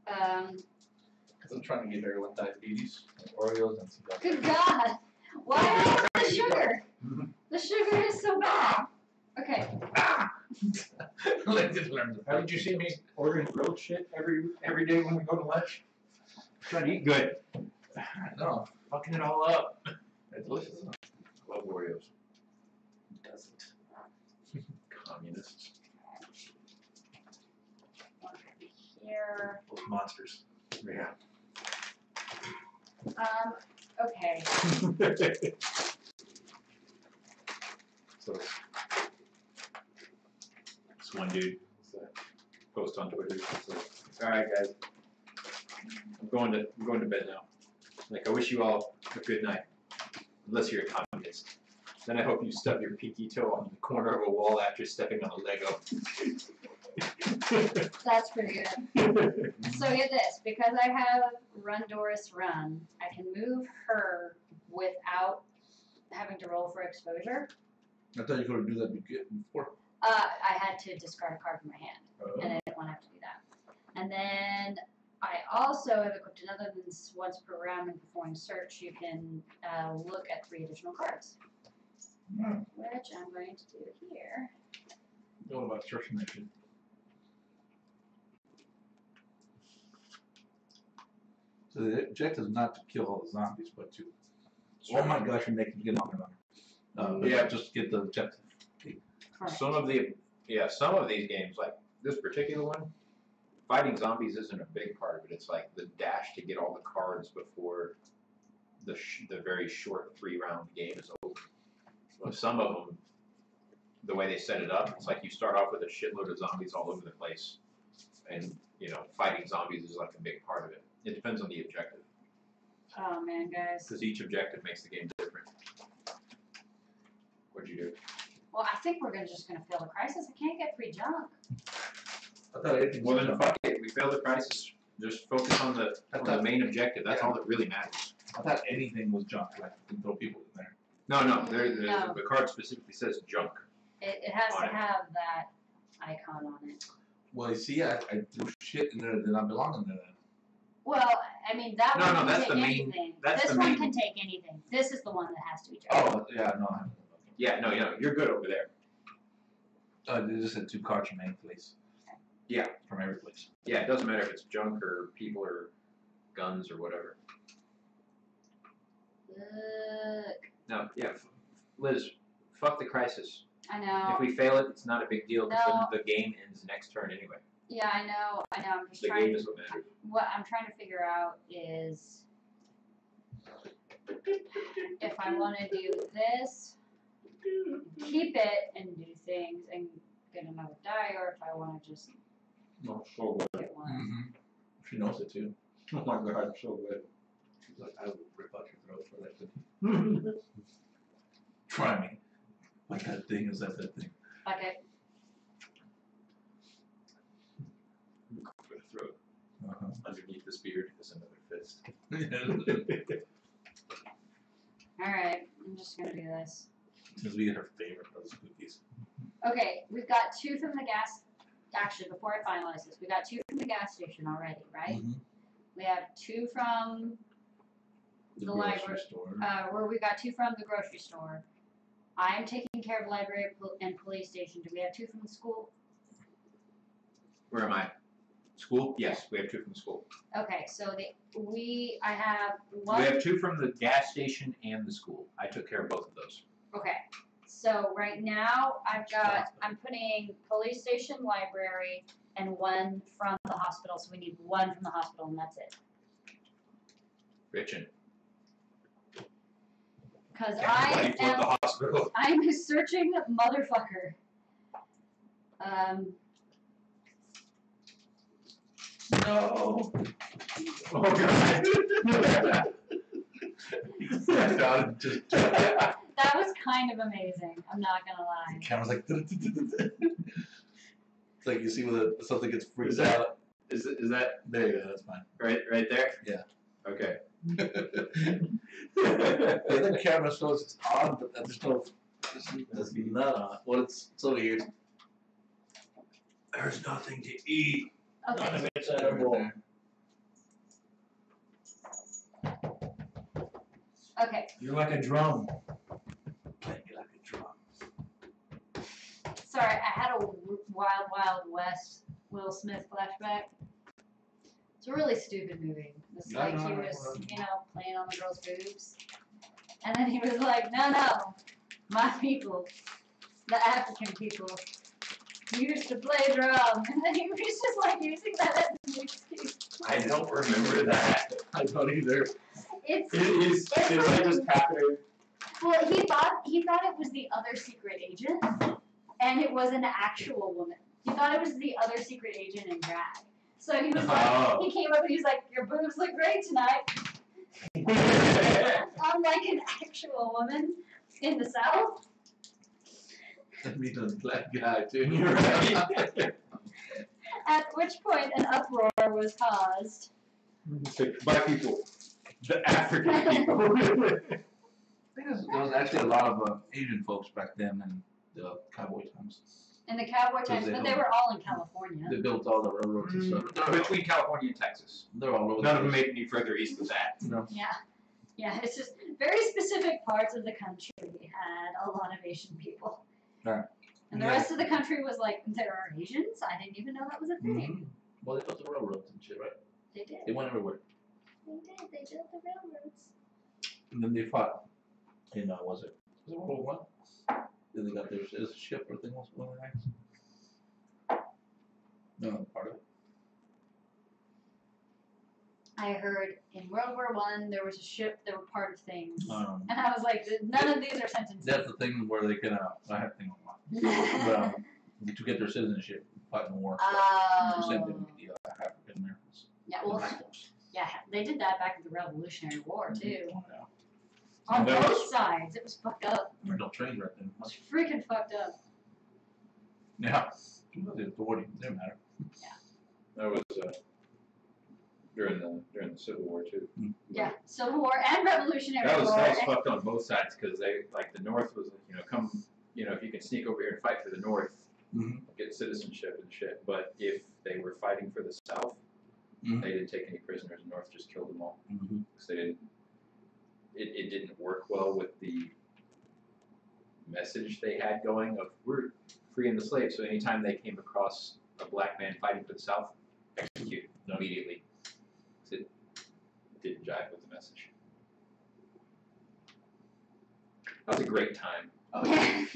Because I'm trying to give everyone diabetes, Oreos, and some. Good God! Why the sugar? The sugar is so bad. Okay. Haven't you seen me ordering grilled shit every day when we go to lunch? Trying to eat good. No, Fucking it all up. they're delicious. Love Oreos. Doesn't. Communists. Here. Those monsters. Yeah. Okay. So this one dude post on Twitter. All right, guys. I'm going to bed now. Like, I wish you all a good night, unless you're a communist. Then I hope you stub your pinky toe on the corner of a wall after stepping on a Lego. That's pretty good. So get this, because I have Run Doris Run, I can move her without having to roll for exposure. I thought you could do that before. I had to discard a card from my hand, and I didn't want to have to do that. And then I also have equipped another than once per round in performing search, you can look at 3 additional cards. Which I'm going to do here. What about searching that shit? So the objective is not to kill all the zombies, but to. Oh my gosh, you're making get on and on. But yeah, just get the objective. Correct. Some of these games, like this particular one, fighting zombies isn't a big part of it. It's like the dash to get all the cards before the very short 3-round game is over. Well, some of them, the way they set it up, it's like you start off with a shitload of zombies all over the place, and fighting zombies is like a big part of it. It depends on the objective. Oh man, guys. Because each objective makes the game different. What'd you do? Well, I think we're just gonna fail the crisis. I can't get free junk. I thought anything Well, then fuck it. We failed the crisis. Just focus on the main objective. That's all that really matters. I thought anything was junk, like you can throw people in there. No. No. The card specifically says junk. It has On to it. have that icon on it. Well, you see, I threw shit in there that did not belong in there then. Well, I mean that No, one no, can that's take the main- anything. that's This the one main- can take anything. This is the one that has to be junk. Oh, yeah, no, I haven't. Yeah, no, you're good over there. They just had 2 cards from any place. Yeah. From every place. Yeah, it doesn't matter if it's junk or people or guns or whatever. Look. No, yeah, Liz, fuck the crisis. I know. If we fail it, it's not a big deal because No. the game ends next turn anyway. Yeah, I know. I'm just The trying. game is what matters. What I'm trying to figure out is if I want to do this, keep it and do things and get another die, or if I want to just Oh, so good. get one. Mm-hmm. She knows it too. Oh my god, so good. She's like, I will rip out your throat for that thing. Try me. What that thing is that thing? Okay. For the throat. Uh-huh. Underneath this beard is another fist. All right. I'm just gonna do this. Since we get her favorite of those cookies. Okay, we've got 2 from the gas. Actually, before I finalize this, we got 2 from the gas station already, right? Mm-hmm. We have 2 from the library. Store. Where we got 2 from the grocery store. I'm taking care of library and police station. Do we have 2 from the school? Where am I? School? Yes, we have 2 from the school. Okay, so I have 1. We have 2 from the gas station and the school. I took care of both of those. Okay, So right now I'm putting police station, library, and one from the hospital. So we need one from the hospital, and that's it. Richard. Because the hospital. I'm a searching motherfucker. No. Oh god. That was kind of amazing. I'm not gonna lie. The camera's like. It's like you see when something gets freaked out. Is that There you go. That's fine. right there? Yeah. Okay. The other camera shows it's on, but there's not on. Well, it's so weird. There's nothing to eat. Okay. None of it's edible. Okay. You're like a drum. Playing it like a drum. Sorry, I had a Wild Wild West Will Smith flashback. It's a really stupid movie. It's like he was, playing on the girl's boobs. And then he was like, no, my people, the African people, used to play drum. And then he was just like using that as an excuse. I don't remember that. I don't either. It's like just happening. Well, he thought it was the other secret agent, and it was an actual woman. He thought it was the other secret agent in drag. So he was like, he came up and he was like, your boobs look great tonight. I'm like an actual woman in the South. That means a black guy too. You're right. At which point an uproar was caused. By people. The African people. I think there was actually a lot of Asian folks back then in the cowboy times. In the cowboy times, but they were all in California. They built all the railroads and stuff. Between California and Texas. They're all over. None of them made any further east than that. No. Yeah, it's just very specific parts of the country had a lot of Asian people. Right. And the rest of the country was like, there are Asians? I didn't even know that was a thing. Mm-hmm. Well, they built the railroads and shit, right? They did. They went everywhere. They did. They built the railroads. And then they fought in, was it World War I? Then they got their citizenship or thing was one of the nights. No, part of it. I heard in World War I there was a ship that were part of things. And And I was like, none of these are sentences. that's the thing where they can, I have a thing on to get their citizenship, fight in the war. Same thing with the African Americans. Yeah, well, yeah, they did that back in the Revolutionary War, too. Yeah. On both sides. It was fucked up. No trains right then. It was freaking fucked up. Yeah. The authority, it didn't matter. That was during the Civil War too. Yeah, Civil War and Revolutionary That was War. fucked on both sides because they the North was if you can sneak over here and fight for the North, get citizenship and shit. But if they were fighting for the South, they didn't take any prisoners. The North just killed them all because they didn't. It didn't work well with the message they had going of we're freeing the slaves. So anytime they came across a black man fighting for the South, execute immediately. It didn't jive with the message. That was a great time. That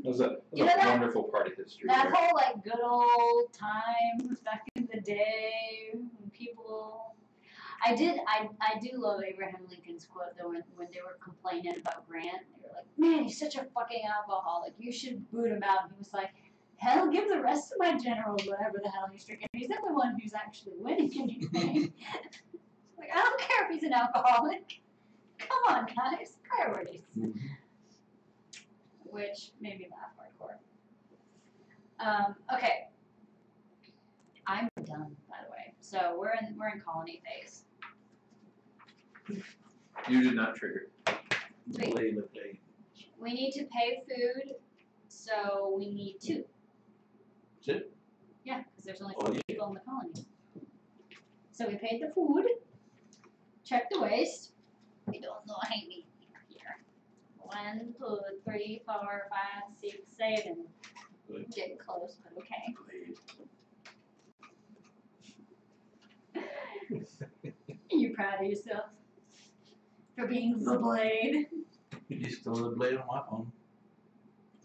was a wonderful part of history. That whole like good old times back in the day when people. I do love Abraham Lincoln's quote though when they were complaining about Grant. They were like, man, he's such a fucking alcoholic. You should boot him out. And he was like, hell, give the rest of my generals whatever the hell he's drinking. He's the only one who's actually winning anything. Like, I don't care if he's an alcoholic. Come on, guys. Priorities. Which made me laugh hardcore. Okay. I'm done, by the way. So we're in colony phase. You did not trigger. We need to pay food, so we need 2. That's it? Yeah, because there's only 4 people in the colony. So we paid the food, checked the waste. We don't know how many here. 1, 2, 3, 4, 5, 6, 7. Good. Getting close, but okay. Are you proud of yourself for being the blade? You stole the blade on my phone.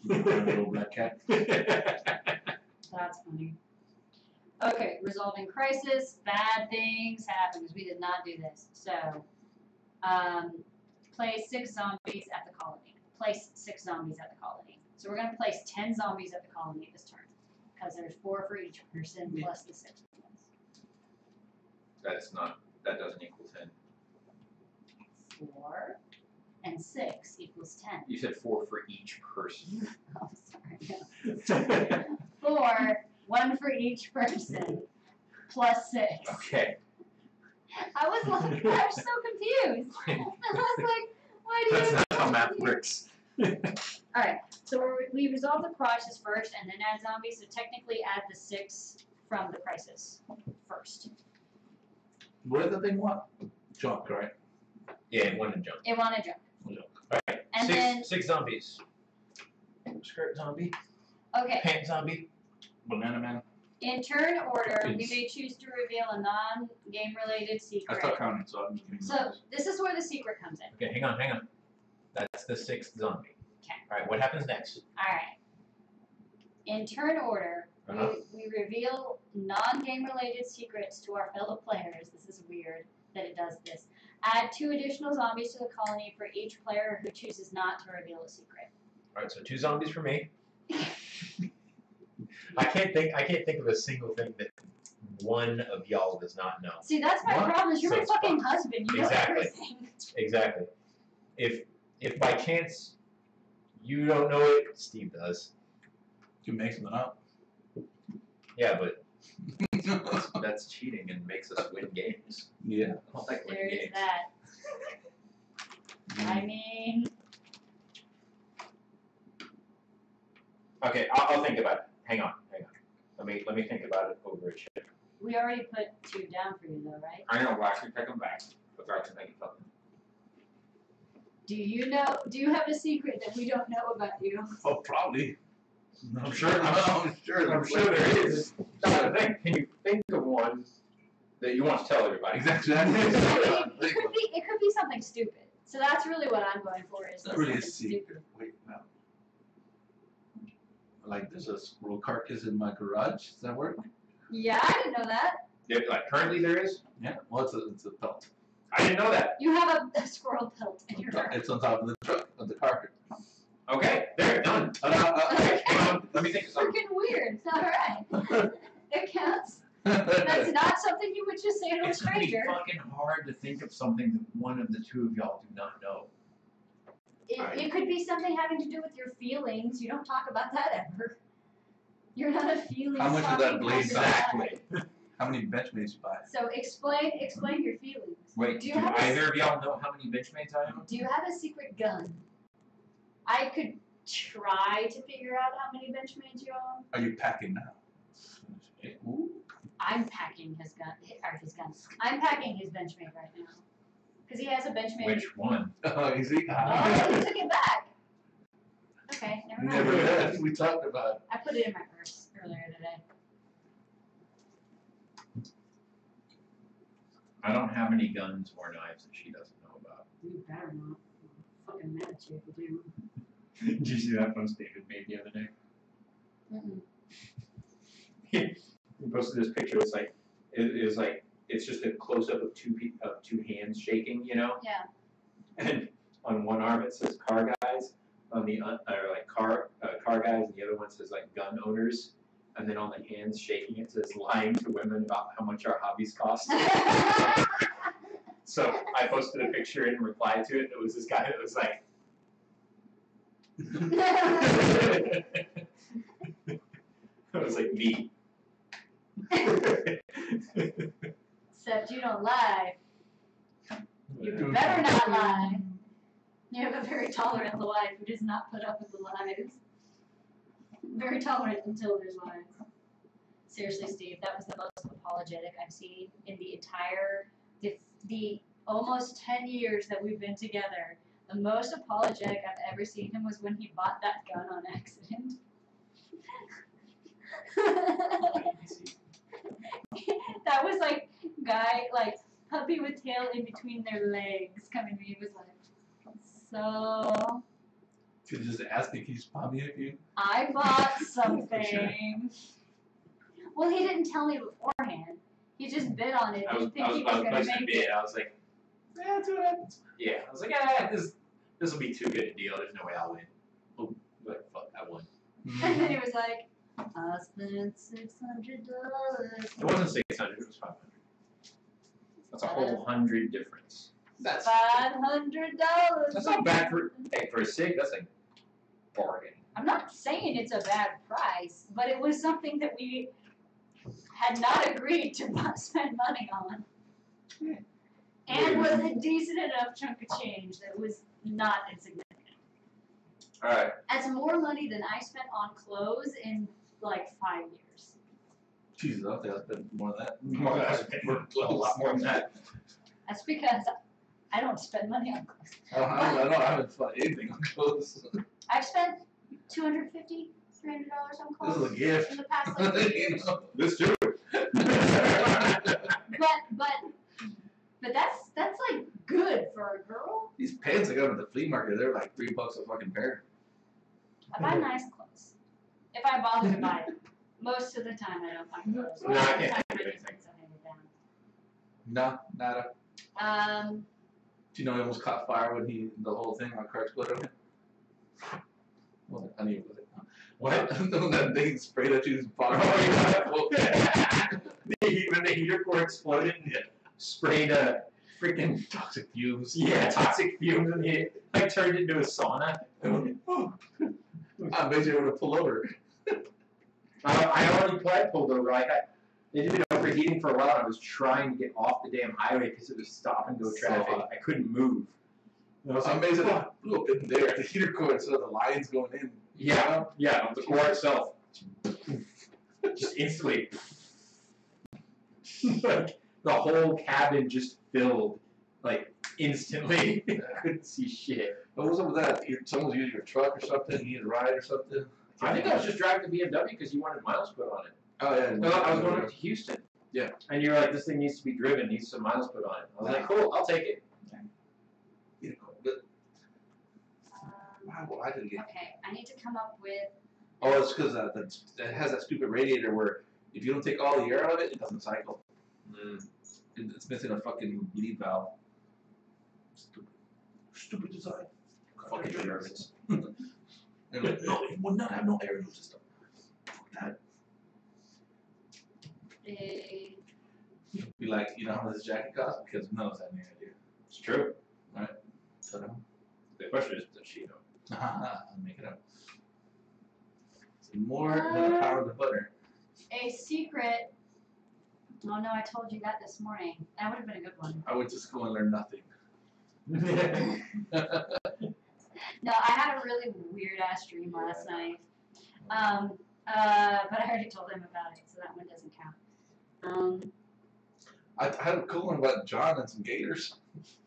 Little black cat. That's funny. Okay, resolving crisis. Bad things happen because we did not do this. So, place 6 zombies at the colony. Place 6 zombies at the colony. So we're gonna place 10 zombies at the colony this turn because there's 4 for each person plus the 6 ones. That doesn't equal 10. 4 and 6 equals 10. You said 4 for each person. Oh, sorry. 4, 1 for each person, plus 6. Okay. I was like, I'm so confused. I was like, why do you? That's not how math works. Alright, so we resolve the crisis first and then add zombies, so technically add the 6 from the crisis first. What did the thing want? Junk, right? Yeah, it wanted jump. It wanted jump. Alright. And then, 6 zombies. Skirt zombie. okay, Pant zombie. Banana man. in turn order, we Yes. may choose to reveal a non-game related I secret. stopped counting, so I'm just kidding. So, this is where the secret comes in. Okay, hang on. That's the 6th zombie. Okay. Alright, what happens next? Alright. In turn order, we reveal non-game related secrets to our fellow players. This is weird that it does this. Add 2 additional zombies to the colony for each player who chooses not to reveal a secret. Alright, so 2 zombies for me. I can't think of a single thing that one of y'all does not know. See, that's my problem. Is you're So my it's fucking fine. husband. You Exactly. know everything. Exactly. If by chance you don't know it, Steve does. You make something up. Yeah, but that's cheating and makes us win games. Yeah. I don't like winning There's games. that. I mean, Okay, I'll think about it. Hang on. Let me think about it over a chip. we already put 2 down for you, though, right? I know, Wax, take them back. But I can think of something. Do you have a secret that we don't know about you? Oh, probably. I'm sure there is. Can you think of one that you want to tell everybody? Exactly. It could be something stupid. So that's really what I'm going for. Is Not really a something secret. Wait, no. Like there's a squirrel carcass in my garage. Does that work? Yeah, I didn't know that. Yeah, like currently there is? Yeah. Well, it's a pelt. I didn't know that. You have a squirrel pelt in your garage. It's on top of the truck of the carcass. Okay, there, done. Hang on, let me think of something. Freaking weird. All right. It counts. That's not something you would just say to a It's gonna be stranger. fucking hard to think of something that one of the 2 of y'all do not know. It could be something having to do with your feelings. You don't talk about that ever. You're not a feelings. How much would that blade Exactly. How many Benchmates you buy? So explain your feelings. Wait, Do do you have a- either of y'all know how many Benchmates I own? Do you have a secret gun? I could try to figure out how many Benchmades you own. Are you packing now? Ooh. I'm packing his gun. I'm packing his Benchmade right now. Because he has a Benchmade. Which one? Oh, you see? Oh, he took it back. Okay, never mind. Never had. We talked about it. I put it in my purse earlier today. I don't have any guns or knives that she doesn't know about. You better not. I'm fucking mad at you if you Did you see that post David made the other day? do. Mm-mm. He posted this picture. It's like it's just a close up of 2 hands shaking, you know. Yeah. And on one arm it says car guys, on the or like car guys, and the other one says like gun owners. And then on the hands shaking it says lying to women about how much our hobbies cost. So I posted a picture in reply to it. It was this guy that was like. It was like me. Except you don't lie. You better not lie. You have a very tolerant wife who does not put up with the lies. Very tolerant until there's lies. Seriously, Steve, that was the most apologetic I've seen in the entire, the almost 10 years that we've been together. The most apologetic I've ever seen him was when he bought that gun on accident. That was like puppy with tail in between their legs coming to me. He was like, So Could you just ask me, can you spot me if you? I bought something. Well, he didn't tell me beforehand. He just bid on it. I was Thinking he was gonna placing a make bid. it. I was like, yeah, that's what happens. Yeah, I was like, this will be too good a deal. There's no way I'll win. Oh, but fuck, I won. And then he was like, I spent $600. It wasn't 600. It was 500. That's a whole 100 difference. That's $500. That's not bad for a cig. That's like bargain. I'm not saying it's a bad price, but it was something that we had not agreed to spend money on. And was a decent enough chunk of change that was not insignificant. Alright. That's more money than I spent on clothes in like 5 years. Jesus, I think I spent more than that. More than a lot more than that. That's because I don't spend money on clothes. I haven't spent anything on clothes. I've spent $250, $300 on This clothes is a gift. in the past like 3 years. This too. But that's like good for a girl. These pants I got at the flea market, they're like $3 a fucking pair. I buy nice clothes. If I bother to buy them. Most of the time I don't buy clothes. No, I Most of the can't time think of I anything. just hand it down. No, nada. Do you know he almost caught fire when the whole thing on car exploded on him? Was it? I knew it was it. What? That thing sprayed at you and bottom. Oh, yeah. When the heater core exploded, sprayed freaking Toxic fumes. yeah, toxic fumes, and it like turned into a sauna. I bet you able to pull over. I already pulled over. Like it had been overheating for a while. I was trying to get off the damn highway because it was stop and go So traffic. hot. I couldn't move. I was I'm like, amazed "Fuck." it blew up in there at the heater core instead of the lines going in. Yeah, the core itself. Just instantly. Like, the whole cabin just filled, like, instantly. I couldn't see shit. What was up with that? Someone was using your truck or something, you needed a ride or something? I think I was just driving the BMW because you wanted miles put on it. Oh, yeah. No, I was going up to Houston. Yeah. And you were like, this thing needs to be driven, needs some miles put on it. I was like, cool, I'll take it. Why did it get... Okay, I need to come up with. Oh, it's because it has that stupid radiator where if you don't take all the air out of it, it doesn't cycle. It's missing a fucking bleed valve. Stupid design. Fucking Germans. They're like, no, it would not have no air in the system. Fuck that. Be like, you know how much this jacket costs? Because none of us have any idea. It's true. Right? So, The question is, does she know? I'll make it up. So more than a pound of butter. A secret. Oh no, I told you that this morning. That would have been a good one. I went to school and learned nothing. No, I had a really weird ass dream last night. But I already told him about it, so that one doesn't count. I had a cool one about John and some gators.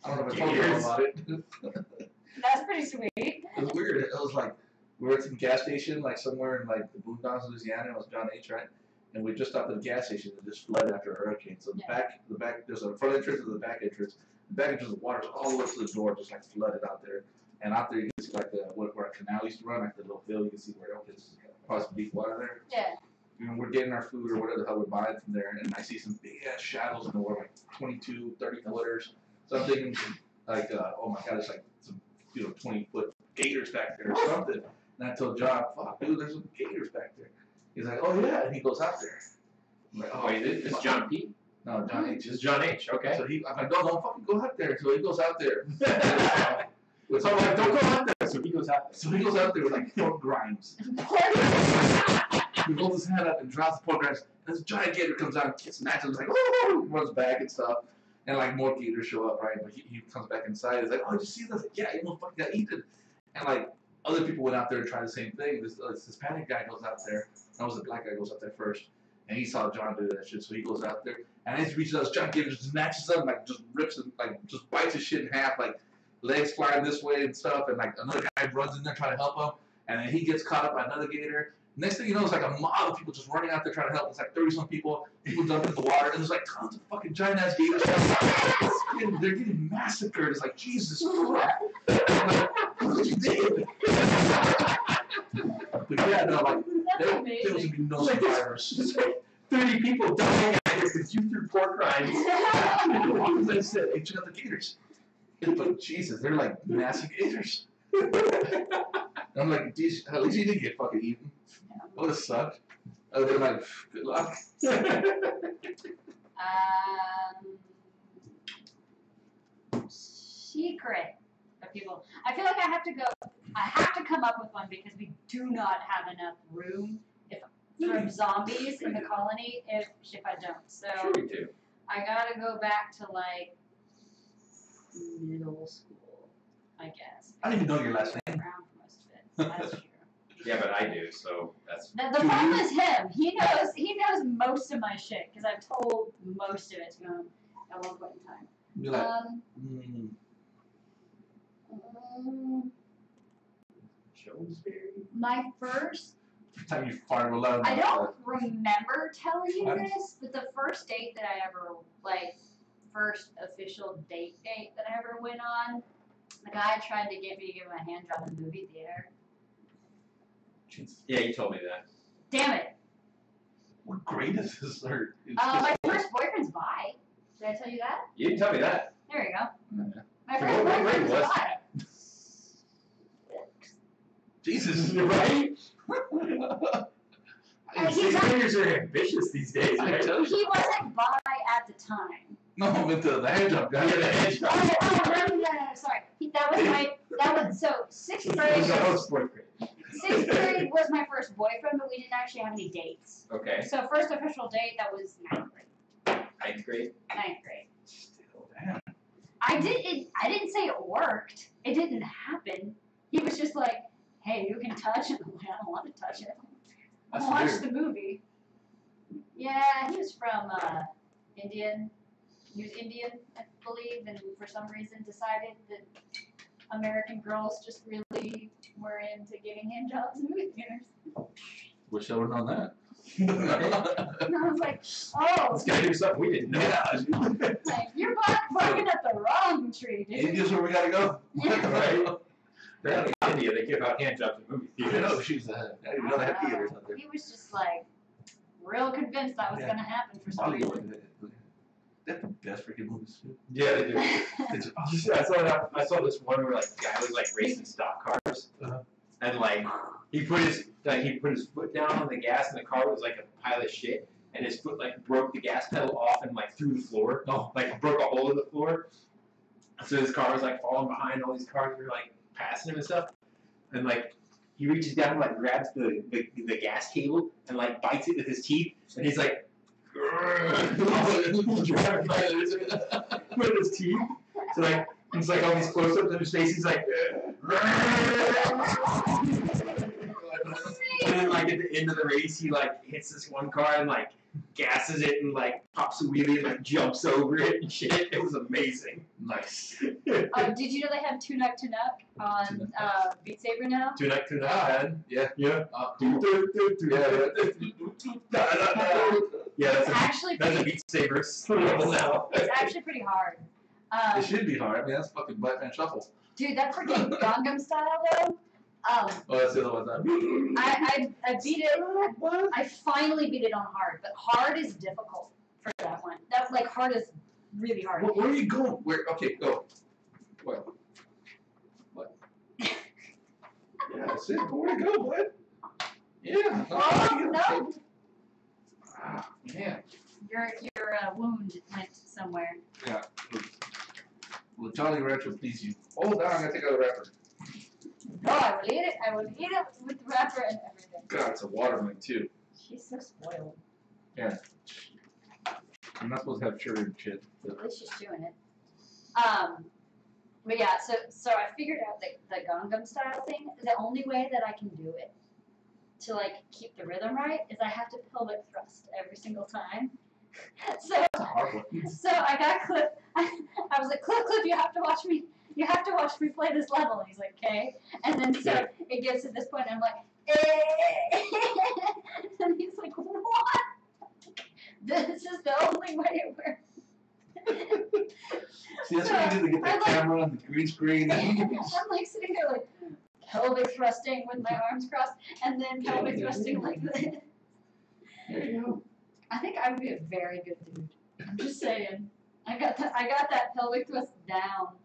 I don't know if I told you all Gators? about it. That's pretty sweet. It was weird. It was like we were at some gas station, like somewhere in like the boondocks of Louisiana. It was John H. Right, and we just stopped at the gas station and just flooded after a hurricane. So the back, there's a front entrance and the back entrance. The back entrance, the water's all the way to the door, just like flooded out there. And out there, you can see like where a canal used to run, like the little hill. You can see where it's across the deep water there. Yeah. And we're getting our food or whatever the hell we're buying from there, and I see some big ass shadows in the water, like 22, 30 footers, something like, oh my god, it's like some 20-foot gators back there or something. And I told John, fuck, dude, there's some gators back there. He's like, oh yeah, and he goes out there. I'm like, oh, Wait, this is John P? No, John H. This is John H, okay. So I'm like, no, don't fucking go out there. So he goes out there. So I'm like, don't go out there. So he goes out there. So he goes out there with like pork grinds. He holds his hand up and drops the pork grinds. And this giant gator comes out and snatches him, like, oh, runs back and stuff. And like more gators show up, right? But he comes back inside. He's like, oh, did you see this? Like, yeah, you motherfucker got eaten. And like other people went out there and tried the same thing. This Hispanic guy goes out there. That was the black guy goes out there first. And he saw John do that shit, so he goes out there. And as he reaches out, this giant gator just snatches him, like just rips him, like just bites his shit in half, like legs flying this way and stuff. And like another guy runs in there trying to help him. and then he gets caught up by another gator. Next thing you know, it's like a mob of people just running out there trying to help. It's like 30-some people. People jump into the water, and there's like tons of fucking giant ass gators. They're getting massacred. It's like Jesus Christ. What you did? But yeah, no, like there was be no survivors. It's like 30 people dying out here because you threw pork rinds. They said they took out the gators. But Jesus, they're like massive gators. I'm like, geez, at least you didn't get fucking eaten. Would have sucked. I would have been like, good luck. Secret of people. I feel like I have to come up with one because we do not have enough room for zombies in the colony if I don't. So Sure we do. I gotta go back to like middle school, I guess. I don't even know your last name. Around for most of it. That's true. Yeah, but I do, so that's. The problem is him. He knows most of my shit because I've told most of it to him at one point in time. Be like, My first. time you fart aloud. I don't remember telling you this, but the first date that I ever first official date that I ever went on, the guy tried to get me to give him a hand job in the movie theater. Yeah, you told me that. Damn it. What grade is this? My first boyfriend's bi. Did I tell you that? You didn't tell me that. There you go. Yeah. My first What grade boyfriend's was bi. Jesus, You're right. He's Sixth graders are ambitious these days, I right? tell you. He wasn't bi at the time. No, I meant the hand job guy. Yeah, the hand job. No, sorry. So sixth grade. Who's the host boyfriend? Sixth grade was my first boyfriend, but we didn't actually have any dates. Okay. So first official date, that was ninth grade. Ninth grade? Ninth grade. Still, damn. I didn't say it worked. It didn't happen. He was just like, hey, you can touch it. I'm like, I don't want to touch it. I That's watched weird. the movie. Yeah, he was from Indian. He was Indian, I believe, and for some reason decided that American girls just really were into giving hand jobs in movie theaters. Wish I would have known that. And I was like, oh, This guy knew something we didn't know. Yeah. like, you're barking up the wrong tree, dude. India's where we gotta go. Yeah. Right? Apparently in India, they give out hand jobs in movie You theaters. know, she's I didn't even know they had theaters out there. He was just like real convinced that was Yeah. gonna happen for some reason. Hollywood, they have the best freaking movies too. Yeah, they do. It's I saw this one where like the guy was like racing stock cars, and like he put his foot down on the gas, and the car was like a pile of shit, and his foot like broke the gas pedal off and like through the floor, like broke a hole in the floor. So his car was like falling behind all these cars were like passing him and stuff, and like he reaches down and like grabs the gas cable and like bites it with his teeth, and he's like. With his teeth. So like it's like all these close-ups of his face. He's like, and then like at the end of the race, he like hits this one car and like gasses it and like pops a wheelie and like jumps over it and shit. It was amazing. nice. Did you know they have Tune-Up on Beat Saber now? Tune-Up, man. Yeah. yeah. Yeah, It's actually that's a pretty, Beat Saber level now. it's actually pretty hard. It should be hard. I mean, that's fucking Black Man Shuffle. Dude, that freaking Gangnam Style though. Oh, that's the other one. I beat it. I finally beat it on hard, but hard is difficult for that one. That like hard is really hard. Where are you going? Where? Okay, go. What? Yeah, that's it. Where to go, bud? Yeah. Oh no! Ah, man. Your wound went somewhere. Yeah. Will Jolly Rancher please you? Hold on, I'm gonna take out a wrapper. No, I will eat it. I will eat it with the wrapper and everything. God, it's a watermelon too. She's so spoiled. Yeah. I'm not supposed to have sugar and shit. At least she's doing it. But yeah, so I figured out the Gangnam Style thing. The only way that I can do it to like keep the rhythm right is I have to pelvic thrust every single time. So It's a hard one. I got Cliff. I was like, Cliff, you have to watch me you have to watch me play this level. And he's like, okay. And then so it gets to this point, and I'm like, and he's like, what? This is the only way it works. See, that's why you need to get that camera on the green screen. I'm like sitting there like pelvic thrusting with my arms crossed, and then pelvic thrusting like this. There you go. I think I would be a very good dude. I'm just saying. I got that pelvic thrust down.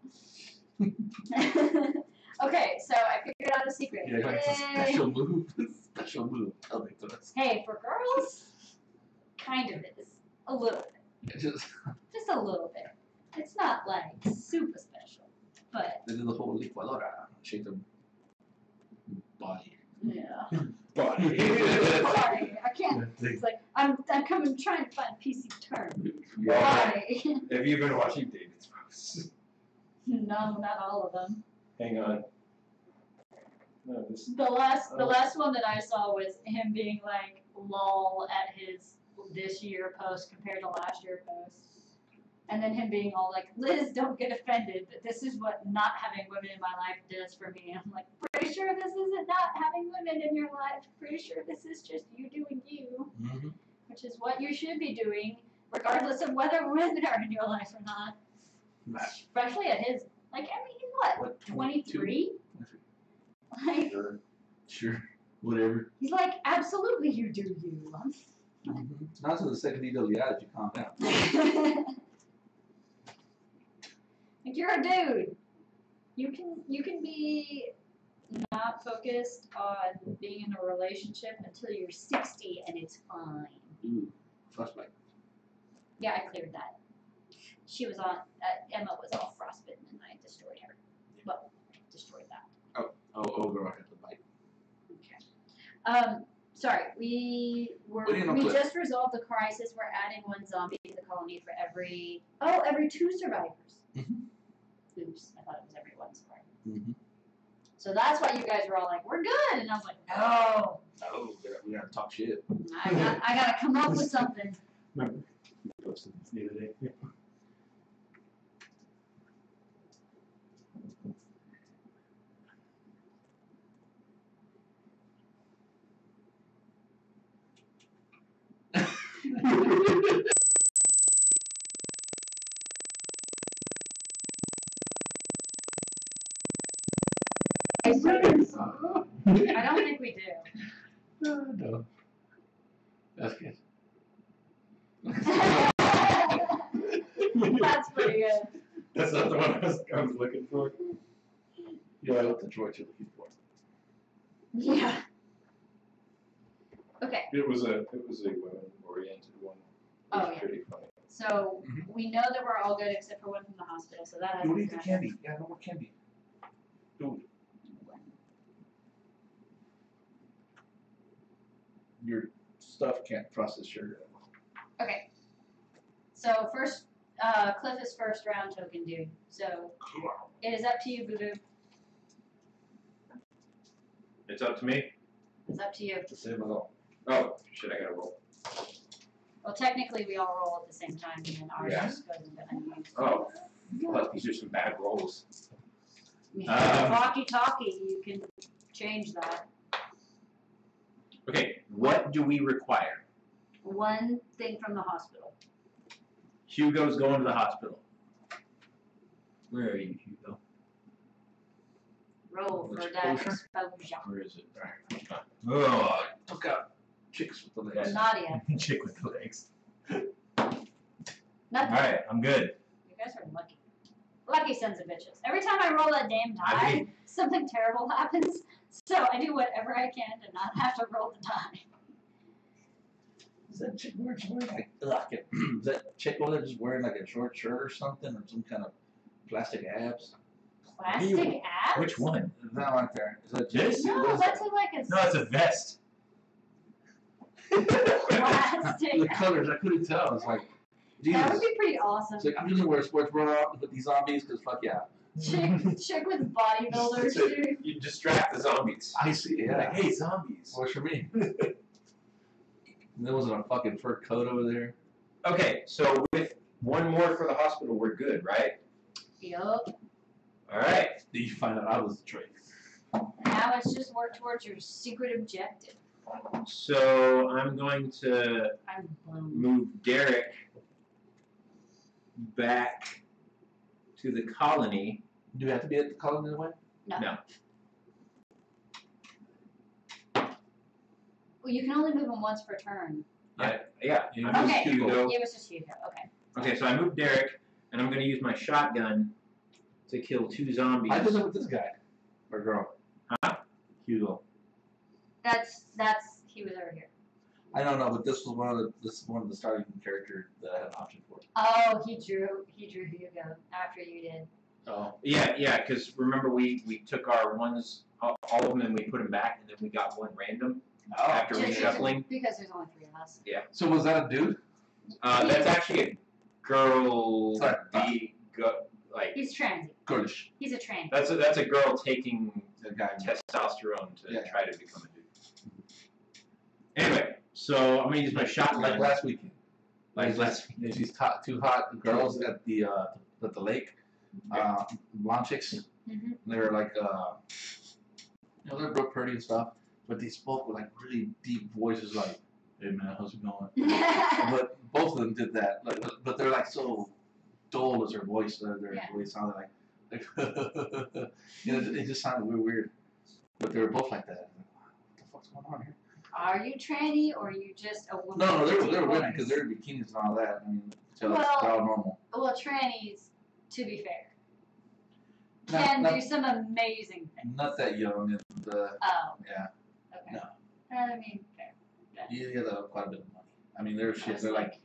Okay, so I figured out a secret. Yeah, that's a special move. Special move. Pelvic thrust. Hey, for girls, kind of is. A little bit. Just Just a little bit. It's not like super special, but they do the whole licuadora. Shake them body. yeah. Body. Body. I can't. It's like I'm coming trying to find a PC term. Body. Have you been watching David's posts? No, not all of them. Hang on. No, this. The last one that I saw was him being like lol at his this year post compared to last year post. And then him being all like, Liz, don't get offended, but this is what not having women in my life does for me. And I'm like, pretty sure this isn't not having women in your life. Pretty sure this is just you doing you, which is what you should be doing, regardless of whether women are in your life or not. Especially at his, like, I mean, he's what 23? Like, Sure. Whatever. he's like, absolutely you do you. Not to the second EWI, you calm down. Like, you're a dude. You can be not focused on being in a relationship until you're 60 and it's fine. Ooh, frostbite. Yeah, I cleared that. She was on, Emma was all frostbitten and I destroyed her. Well, destroyed that. Oh, girl, I had the bite. Okay. Sorry, we just resolved the crisis. We're adding one zombie to the colony for every 2 survivors. Oops, I thought it was every 1 survivor. So that's why you guys were all like, we're good, and I was like, no. Oh, we gotta talk shit. I gotta come up with something. Remember, you posted this the other day. I don't think we do. No. That's good. That's pretty good. That's not the one I was looking for. Yeah, I looked at George you're looking for. Yeah. Okay. It was a women-oriented one. It was pretty funny. So we know that we're all good except for one from the hospital. So that has You eat the candy. Yeah, no more candy. Dude. Your stuff can't process sugar. Okay. So first, Cliff is first round token dude. So it is up to you, Boo Boo. It's up to me. It's up to you. It's the same at all. Oh, shit, I gotta roll. Well, technically we all roll at the same time, and then ours just goes into unused. Oh, well, these are some bad rolls. Walkie-talkie, you can change that. Okay, what do we require? One thing from the hospital. Hugo's going to the hospital. Where are you, Hugo? Roll for that exposure. Where is it? Oh, I took out chicks with the legs. Nadia. Chick with the legs. Nothing. Alright, I'm good. You guys are lucky. Lucky sons of bitches. Every time I roll that damn die, something terrible happens. So I do whatever I can to not have to roll the die. Is that chick wearing like is that chick over there just wearing like a short shirt or something, or some kind of plastic abs? Plastic abs? Which one? That right there. Is that This? No, that's like a No, it's a vest. plastic. The colors, I couldn't tell. It's like, Jesus. That would be pretty awesome. It's like, I'm just gonna wear a sports bra with these zombies because fuck yeah. Chick with bodybuilder shoes. You distract the zombies. I see. Yeah. Like, hey, zombies. Works for me. There wasn't a fucking fur coat over there. Okay, so with one more for the hospital, we're good, right? Yup. Alright. Then you find out I was the traitor. Now it's just work towards your secret objective. So I'm going to I'm blown. move Derek back to the colony. Do we have to be at the colony in a way? No. Well, you can only move him once per turn. Yeah. You I moved Okay. Hugo. It was just Hugo. Okay. Okay, so I moved Derek, and I'm going to use my shotgun to kill 2 zombies. I did it with this guy. Or girl. Huh? Hugo. That's he was over here. I don't know, but this was one of the starting characters that I had an option for. Oh, he drew Hugo after you did. Oh. Yeah, because remember we took our ones, all of them, and we put them back, and then we got one random after Just reshuffling. because there's only 3 of us. Yeah. So was that a dude? That's actually a girl. Sorry. Like He's transy. Girlish. He's a trans. that's a girl taking The guy. testosterone to Yeah. try to become a dude. Anyway, so I'm gonna use my shotgun. Like last weekend. Like last Yeah, she's two hot girls at the lake. Blonde chicks. Mhm. They were like, they're real pretty and stuff, but they spoke with like really deep voices, like, "Hey man, how's it going?" But both of them did that. Like, but they're like so dull as their voice. Their voice sounded like it just sounded weird. But they were both like that. What the fuck's going on here? Are you tranny or are you just a woman? No, with they a were deep women because voice? they're in bikinis and all that. I mean, so Well- it's all normal. Well, trannies, to be fair, Not- can not- do some amazing things. Not that young and Oh. yeah. Okay. No. I mean, fair. You get quite a bit of money. I mean, their shit, they're like,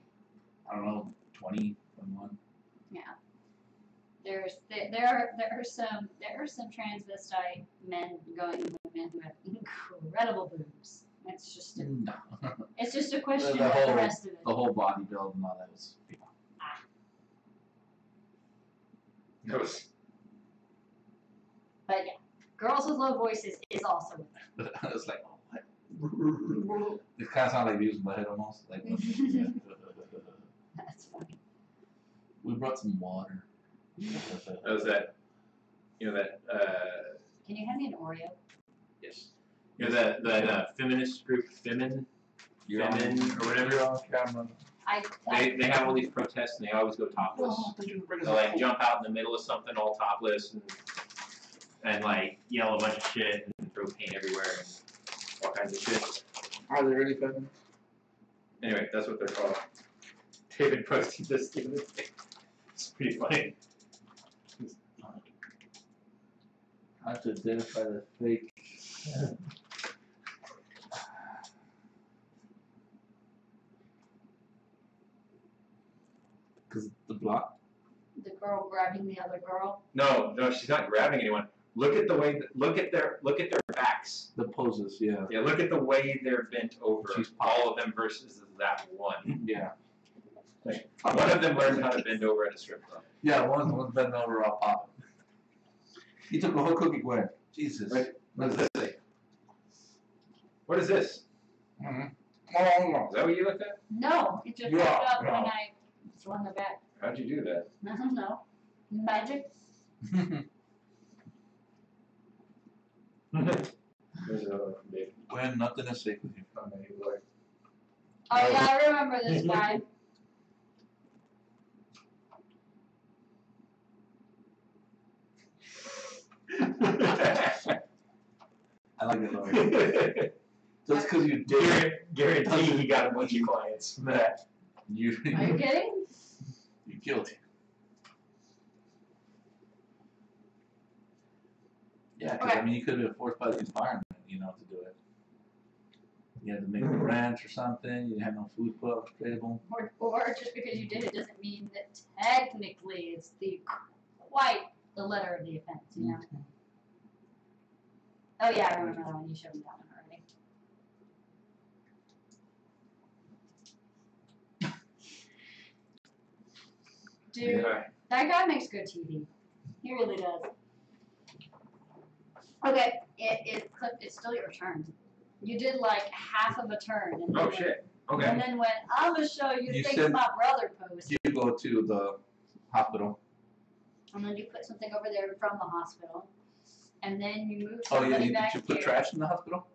I don't know, 20, 21. Yeah. There are some transvestite men going with women who have incredible boobs. It's just No. a question The of whole- the rest of it. The whole body build and all that was. That was But yeah, girls with low voices is also with them. But it's like, oh, what? It kind of sounded like using my head almost. Like, That's funny. we brought some water. that was that. You know that. Can you hand me an Oreo? Yes. You know that feminist group, Femin, You're on, or whatever. you're on camera. They have all these protests and they always go topless. They'll like jump out in the middle of something all topless and like yell a bunch of shit and throw paint everywhere and all kinds of shit. Are there any feminists? Anyway, that's what they're called. David posted this the other day. It's pretty funny. I have to identify the fake. Because the block. The girl grabbing the other girl. No, she's not grabbing anyone. Look at their backs. The poses, yeah. Yeah, look at the way they're bent over. She's all of them versus that one. Yeah. Like, one of them learned how to bend over at a strip club. Yeah, one's bending over all popping. He took a whole cookie Gwen. Jesus. Right. What does this say? What is this? Mm-hmm. Is that what you looked at? No, it just Yeah, popped up when yeah. I swung it back. How'd you do that? I don't know. Magic. There's another one from Dave. Gwen, nothing is safe with you. Oh yeah, I remember this guy. I like it, Laurie. Just because you did Guarantee he got a bunch of clients from that. you Are you kidding? you're guilty. Yeah, because Okay. I mean, you could have been forced by the environment, to do it. You had to make a ranch or something. You had no food put on the table. Or just because you did it doesn't mean that technically it's quite the letter of the offense, you know? Oh yeah, I remember that one. You showed me that one already. Dude, Yeah. that guy makes good TV. He really does. Okay, it's still your turn. You did like half of a turn. And Oh then shit. Okay. And then when I'm gonna show you You things said- my brother posted. You go to the hospital. And then you put something over there from the hospital. And then you move Oh somebody yeah, back did you put here. trash in the hospital?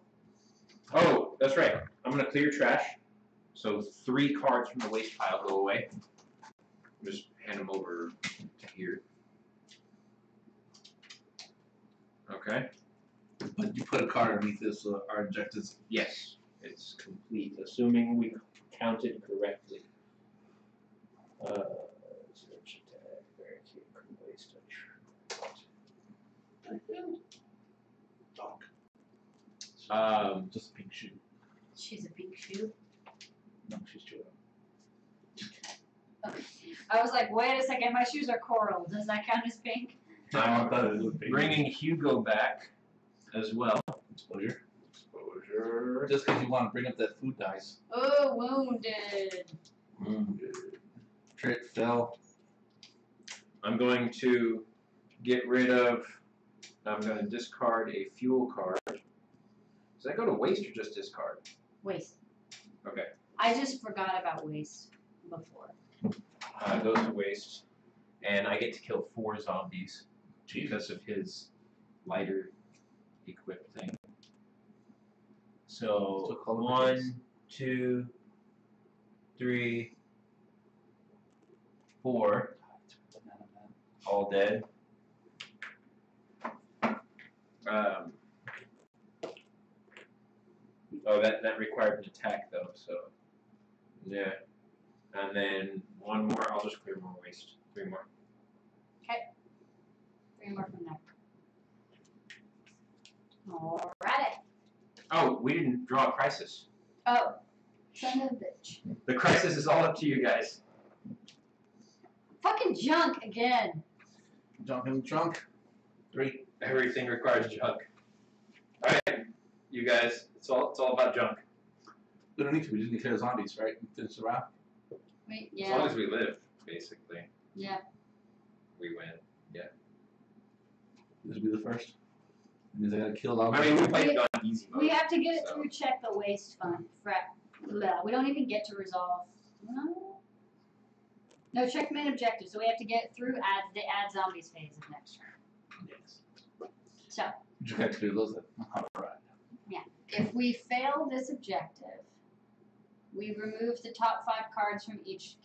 Oh, that's right. I'm gonna clear trash. So 3 cards from the waste pile go away. Just hand them over to here. Okay. But you put a card underneath this, so our objectives. Yes, it's complete, assuming we counted correctly. Search tag, barricade, waste, Just a pink shoe. She's a pink shoe. No, she's chewing. Okay. I was like, wait a second, my shoes are coral. Does that count as pink? I thought it was pink. Bringing Hugo back as well. Exposure. Exposure. Just because you want to bring up that food dice. Oh, wounded. Trick fell. I'm going to get rid of. I'm going to discard a fuel card. Does that go to waste or just discard? Waste. Okay. I just forgot about waste before. It goes to waste, and I get to kill 4 zombies because of his lighter equipped thing. So 1, 2, 3, 4, all dead. Oh, that required an attack though, so yeah. And then 1 more. I'll just clear more waste. 3 more. Okay. 3 more from there. Alrighty. Oh, we didn't draw a crisis. Oh, son of a bitch. The crisis is all up to you guys. Fucking junk again. Junk in the trunk. 3. Everything requires junk. All right, you guys. It's all about junk. We don't need to. We just need to clear zombies, right? And finish the round. Wait, As long yeah. as we live, basically, Yeah. we win. This will be the first. It means I gotta kill all. I mean, we played it on easy mode. We have to get it so. through check the waste fund. We don't even get to resolve. No, check main objective. So we have to get through the add zombies phase of next turn. Yes. So You gotta clear those. Alright. if we fail this objective, we remove the top 5 cards from each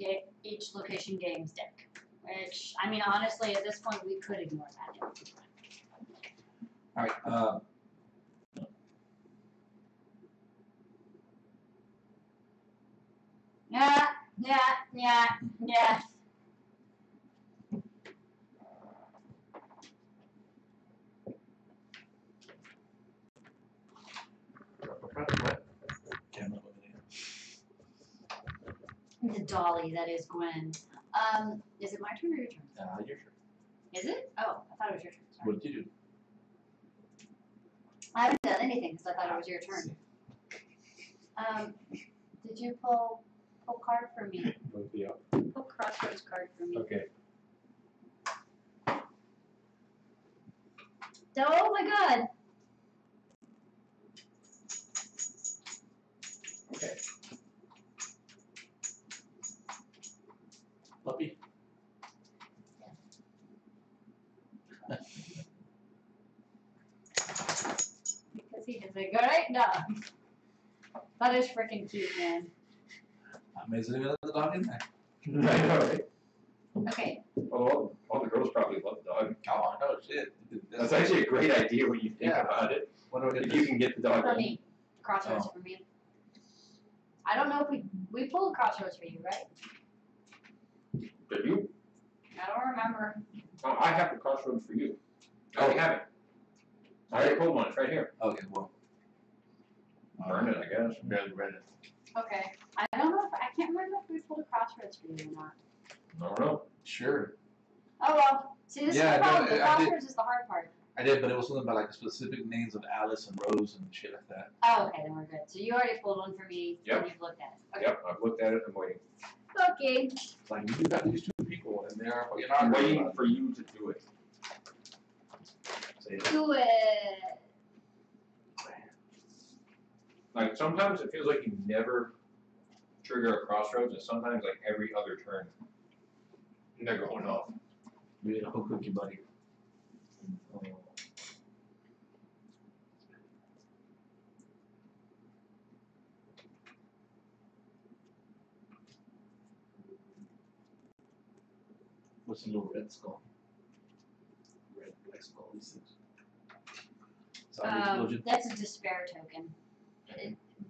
location game's deck. Which, I mean, honestly, at this point, we could ignore that. Alright, Yeah. Camera The dolly that is Gwen. Is it my turn or your turn? your turn. Is it? Oh, I thought it was your turn. Sorry. What did you do? I haven't done anything because I thought it was your turn. Did you pull card for me? Yeah. Pull crossroads card for me. Okay. Oh my god! Okay. Puppy. Because he is a great dog. That is freaking cute, man. Amazing to let the dog in there. I know, right? Okay. All the girls probably love the dog. Oh, I know, shit. That's actually a great idea when you think about it. What do I get If this? you can get the dog For in. me. Crossroads for me. I don't know if we pulled crossroads for you, right? Did you? I don't remember. Oh, I have the crossroads for you. Oh, we have it. I already pulled one. It's right here. Okay, well. Burn it, I guess. Barely read it. Okay. I don't know if I can't remember if we pulled a crossroads for you or not. I don't know. Sure. Oh well. See, this Yeah, is the problem. no, The I did. crossroads is the hard part. I did, but it was something about like specific names of Alice and Rose and shit like that. Oh, okay, then we're good. So you already pulled one for me. Yep. And you've looked at it. Okay. Yep, I've looked at it. I'm waiting. Okay. It's like, you got these 2 people, and they are fucking I'm arguing waiting about it. for you to do it. Say it. Do it. Like sometimes it feels like you never trigger a crossroads, and sometimes like every other turn they're going off. You ate a whole cookie, buddy. Oh. What's a little red skull? Red, black skull, these things. Zombie explosion. That's a despair token.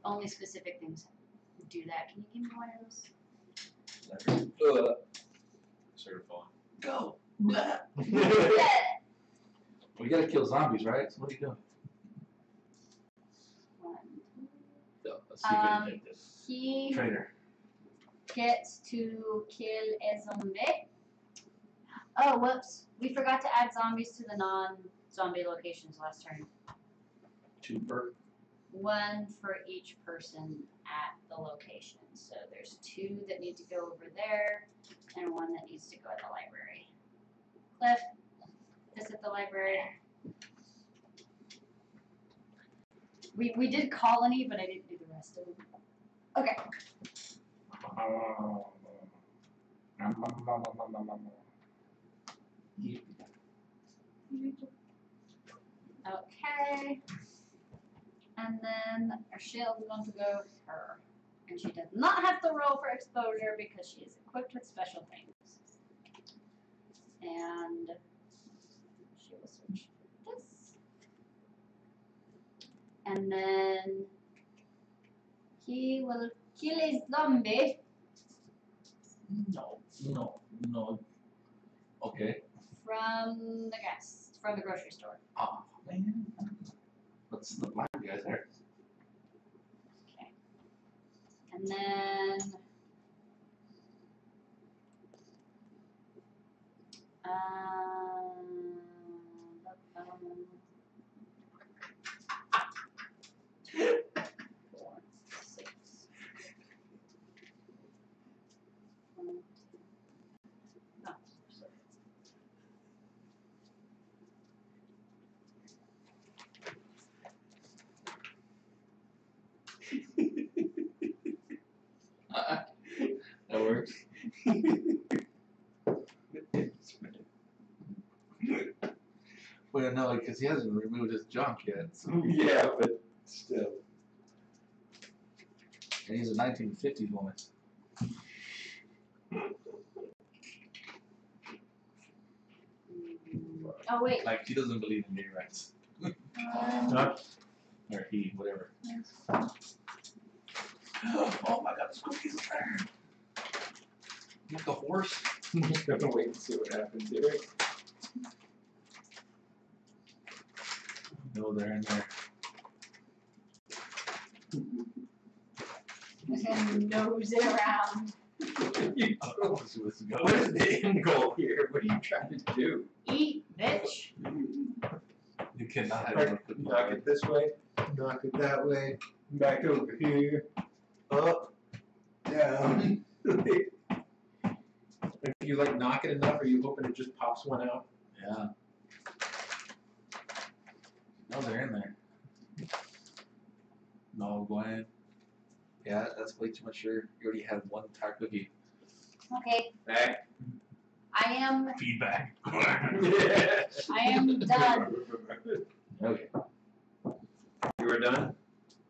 Only specific things do that. Can you give me one of those? Sort of falling. Go! Blah. We gotta kill zombies, right? So what are you doing? One. No, let's see if we can take this. He Traitor. gets to kill a zombie. Oh, whoops. We forgot to add zombies to the non-zombie locations last turn. 2 per. 1 for each person at the location. So there's 2 that need to go over there, and 1 that needs to go at the library. Cliff, visit the library. We did colony, but I didn't do the rest of it. Okay. Okay. And then our shield is going to go with her. And she does not have to roll for exposure because she is equipped with special things. And she will switch this. And then he will kill a zombie. No. Okay. From the grocery store. Oh, man. What's the black guy there? Okay. And then four, 6. Oh, sorry. That works. Well, no, because he hasn't removed his junk yet. So. Yeah, but still. And he's a 1950s woman. Oh wait. Like, he doesn't believe in gay rights. Or he, whatever. Oh my god, this cookie's there. Like a horse. I'm just gonna wait and see what happens here. No, they're in there. Just gonna nose it around. What is the end goal here? What are you trying to do? Eat, bitch. You cannot have Knock it this way, knock it that way, back over here, up, down. If you like knock it enough, are you hoping it just pops one out? Yeah. No, they're in there. No, go ahead. Yeah, that's way too much sugar. You already had 1 entire cookie. Okay. Back. I am Feedback. done. Okay. You were done?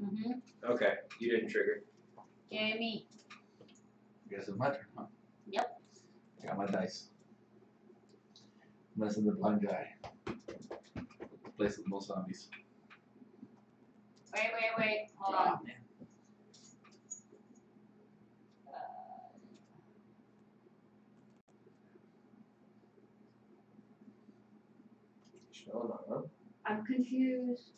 Mm-hmm. Okay. You didn't trigger. Give me. Guess it's my turn, huh? Yep. I got my dice. Messing the blind guy. Place with most zombies. Wait. Hold Ah, on. man. Smelling my arm? I'm confused.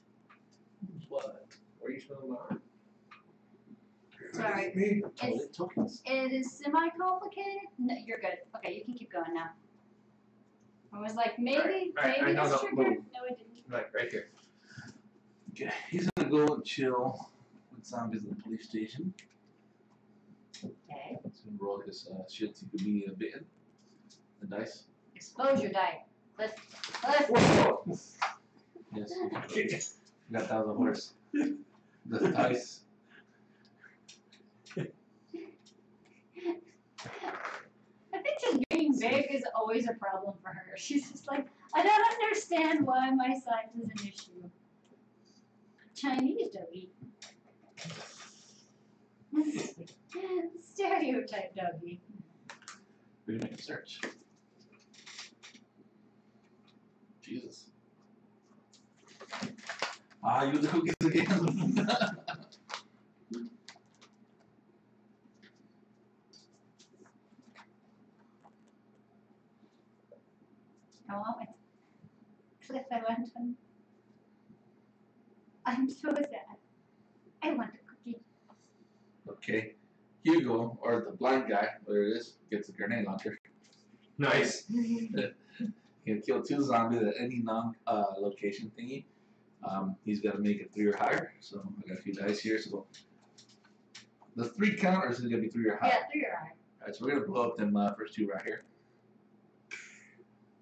What? Where are you smelling my arm? Sorry. Me? Tokens. It is semi-complicated. No, you're good. Okay, you can keep going now. I was like, maybe I know, this no, triggered. move. No, it didn't. Right here. Okay, he's gonna go and chill with zombies at the police station. Okay. He's gonna roll his shit. He could be bitten. The dice. Exposure die. Cliff. Whoa! Yes. You got that was a horse. The dice. I think just being big is always a problem for her. She's just like, I don't understand why my size is an issue. Chinese doggy. Stereotype doggy. We can make a search. Jesus. Use the cookies again. I want it. Cliff, I want one. I'm so sad. I want a cookie. Okay. Hugo, or the blind guy, whatever it is, gets a grenade launcher. Nice. He can kill 2 zombies at any non-location thingy. He's got to make it 3 or higher. So I got a few dice here. So the 3 count, or is it gonna be 3 or higher? Yeah, 3 or higher. All right, so we're gonna blow up them first 2 right here.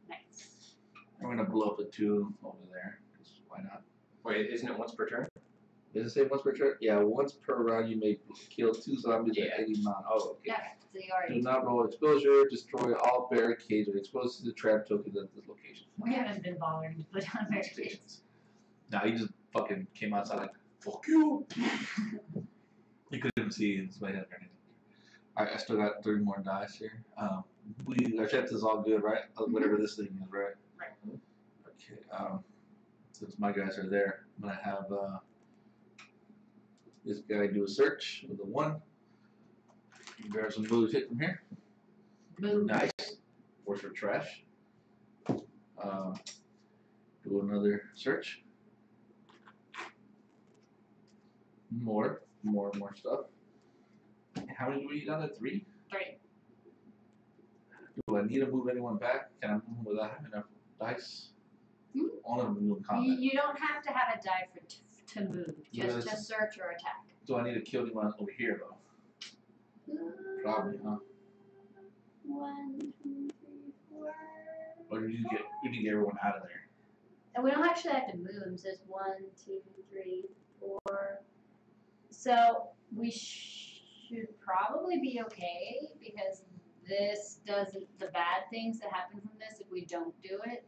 Nice. And we're gonna blow up the 2 over there. 'Cause why not? Wait, isn't it once per turn? Does it say once per turn? Yeah, once per round you may kill 2 zombies at any non. Oh, okay. Yeah, so you already. Do not roll exposure. Destroy all barricades or explosive trap tokens at this location. We haven't been bothering to put down barricades. Nah, he just fucking came outside like, fuck you. You couldn't see his way up or anything. Alright, I still got 3 more dice here. Our chance is all good, right? Whatever this thing is, right? Right. Okay, since my guys are there, I'm gonna have this guy do a search with a 1. Grab some booze hit from here. Boom. Nice. Force for trash. Do another search. More stuff. How many do we need on that? 3? 3. Do I need to move anyone back? Can I move them without having enough dice? Hmm? Only move combat. You don't have to have a die to move, just to Yes. search or attack. Do I need to kill anyone over here though? Probably, huh? 1, 2, 3, 4. Or do you need to get everyone out of there? And we don't actually have to move them. It says 1, 2, 3, 4. So we should probably be okay because this doesn't. The bad things that happen from this, if we don't do it,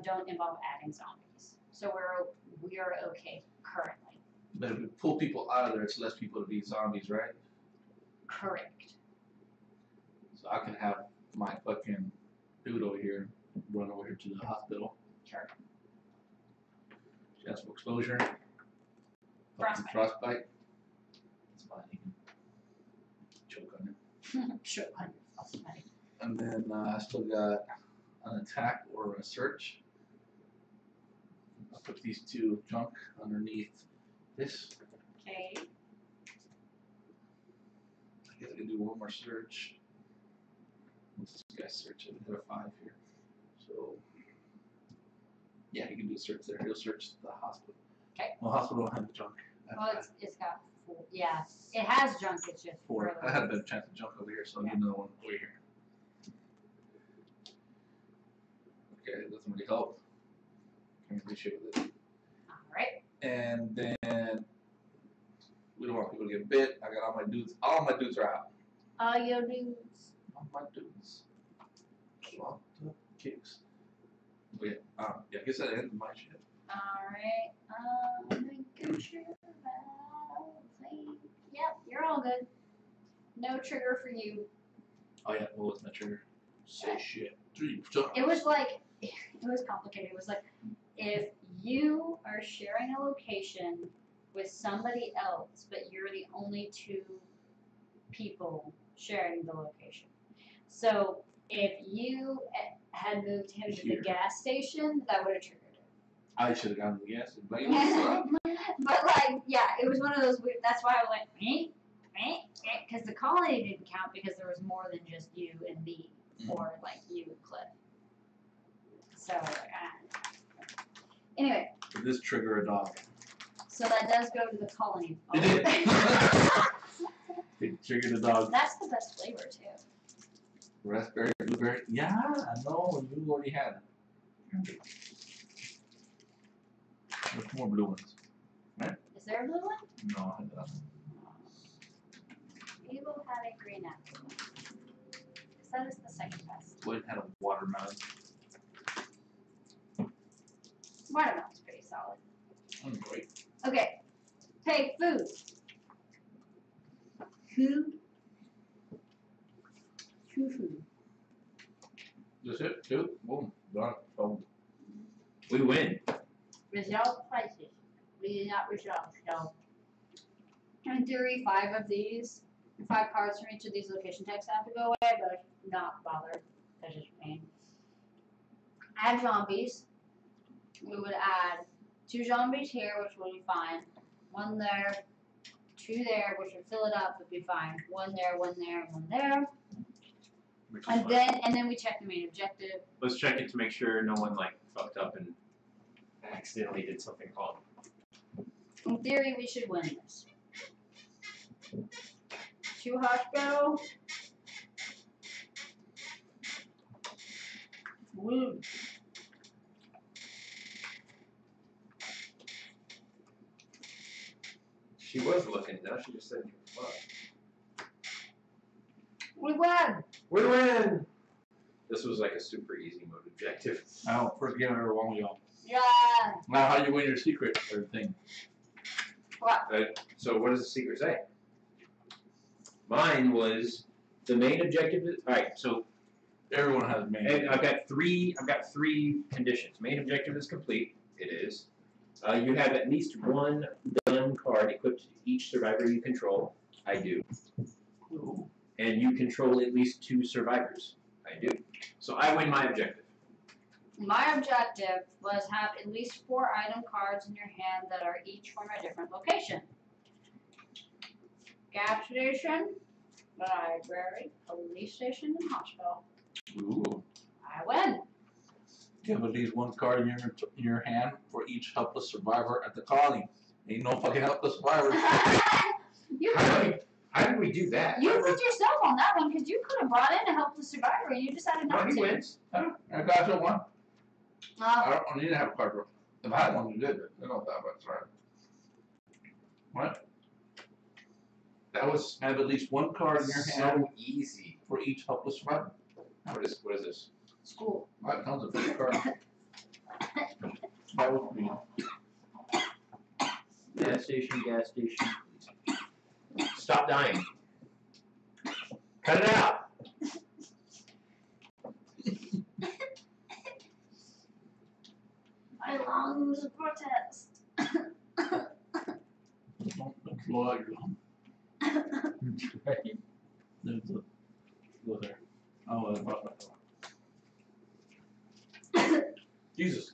don't involve adding zombies. So we are okay currently. But if we pull people out of there, it's less people to be zombies, right? Correct. So I can have my fucking dude over here run over here to the hospital. Sure. Chance for exposure. Frostbite. Frostbite. That's fine. You can choke on it. Sure. Frostbite. And then I still got an attack or a search. I'll put these 2 junk underneath this. Okay. I guess I can do 1 more search. What's this guy's search? I got a 5 here. So, yeah, he can do a search there. He'll search the hospital. Okay. Well, hospital don't have junk. Well, it's got 4. Yeah, it has junk. It's just 4. further I had a away. better chance of junk over here, so I need another one over here. Okay, it doesn't really help. Can't really shit with it. All right. And then we don't want people to get bit. I got all my dudes. All my dudes are out. All your dudes. All my dudes. Locked up kicks. Okay, yeah, I guess that ends my shit. Alright, making sure everything. Yep, you're all good. No trigger for you. Oh yeah, what was my trigger? Say shit. 3 jump. It was like, it was complicated. It was like, if you are sharing a location with somebody else, but you're the only 2 people sharing the location. So, if you had moved him to the gas station, that would have triggered it. I should have gone to the gas and But like, yeah, it was one of those weird. That's why I was like, because the colony didn't count because there was more than just you and me, or like you and Cliff. So anyway. Did this trigger a dog? So that does go to the colony. It did. It triggered a dog. That's the best flavor too. Raspberry, blueberry. Yeah, I know. You already had it. There's more blue ones. Right? Is there a blue one? No, I don't. We will have a green apple. Because that is the second best. Went and had a watermelon. Watermelon's pretty solid. Great. Okay. Hey, food. Food. Food. That's it. Two. Boom. Done. Boom. We win. Result prices. We did not resolve, so. In theory, 5 cards from each of these location tags have to go away, but not bother. That's just pain. Add zombies. We would add 2 zombies here, which will be fine. 1 there, 2 there, which would fill it up, would be fine. 1 there, 1 there, 1 there. And then we check the main objective. Let's check it to make sure no one like fucked up and accidentally did something wrong. In theory, we should win this. 2 hospital. Woo. She was looking, now she just said, fuck. We won! We win! This was like a super easy mode objective. Now, first game I ever won, y'all. Yeah! Now, how you win your secret or thing? What? So what does the secret say? Mine was the main objective. Alright, so Everyone has main. and I've got three conditions. Main objective is complete. It is. You have at least 1 gun card equipped to each survivor you control. I do. Ooh. And you control at least 2 survivors. I do. So I win my objective. My objective was have at least 4 item cards in your hand that are each from a different location. Gas station, library, police station, and hospital. Ooh. I win. You have at least 1 card in your hand for each helpless survivor at the colony. Ain't no fucking helpless survivors. How did we do that? You put yourself on that one because you could have brought in a helpless survivor and you decided not He to. wins. I got you one. I don't need to have a card for it. If I had one, you did. I don't know that much, right? What? That was I have at least 1 card in your hand so easy. for each helpless survivor. What is this? School. That counts as a free card. That was me. Gas station. Stop dying. Cut it out. My lungs protest. Don't blow out your lung. There's a go there. Oh, Jesus.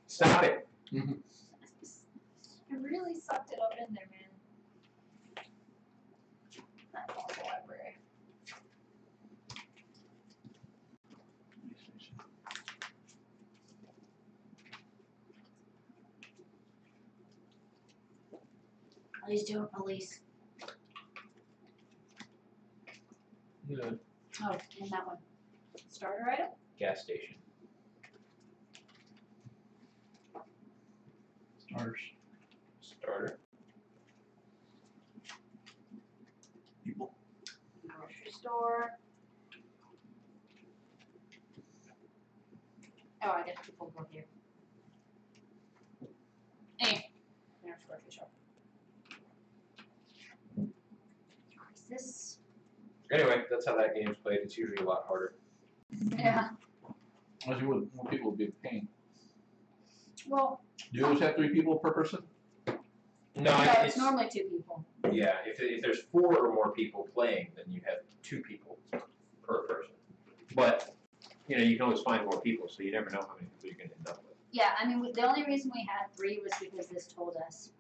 Stop it. I really sucked it up in there, man. That's also library. Please do it, police. Good. Oh, and that one. Starter item? Gas station. Starter. People. Grocery store. Oh, I guess people go here. There's grocery store. Crisis. Anyway, that's how that game's played. It's usually a lot harder. Yeah. As you would, more people would be a pain. Well, Do you always have 3 people per person? No, it's normally 2 people. Yeah, if there's 4 or more people playing, then you have 2 people per person. But, you know, you can always find more people, so you never know how many people you're going to end up with. Yeah, I mean, the only reason we had 3 was because this told us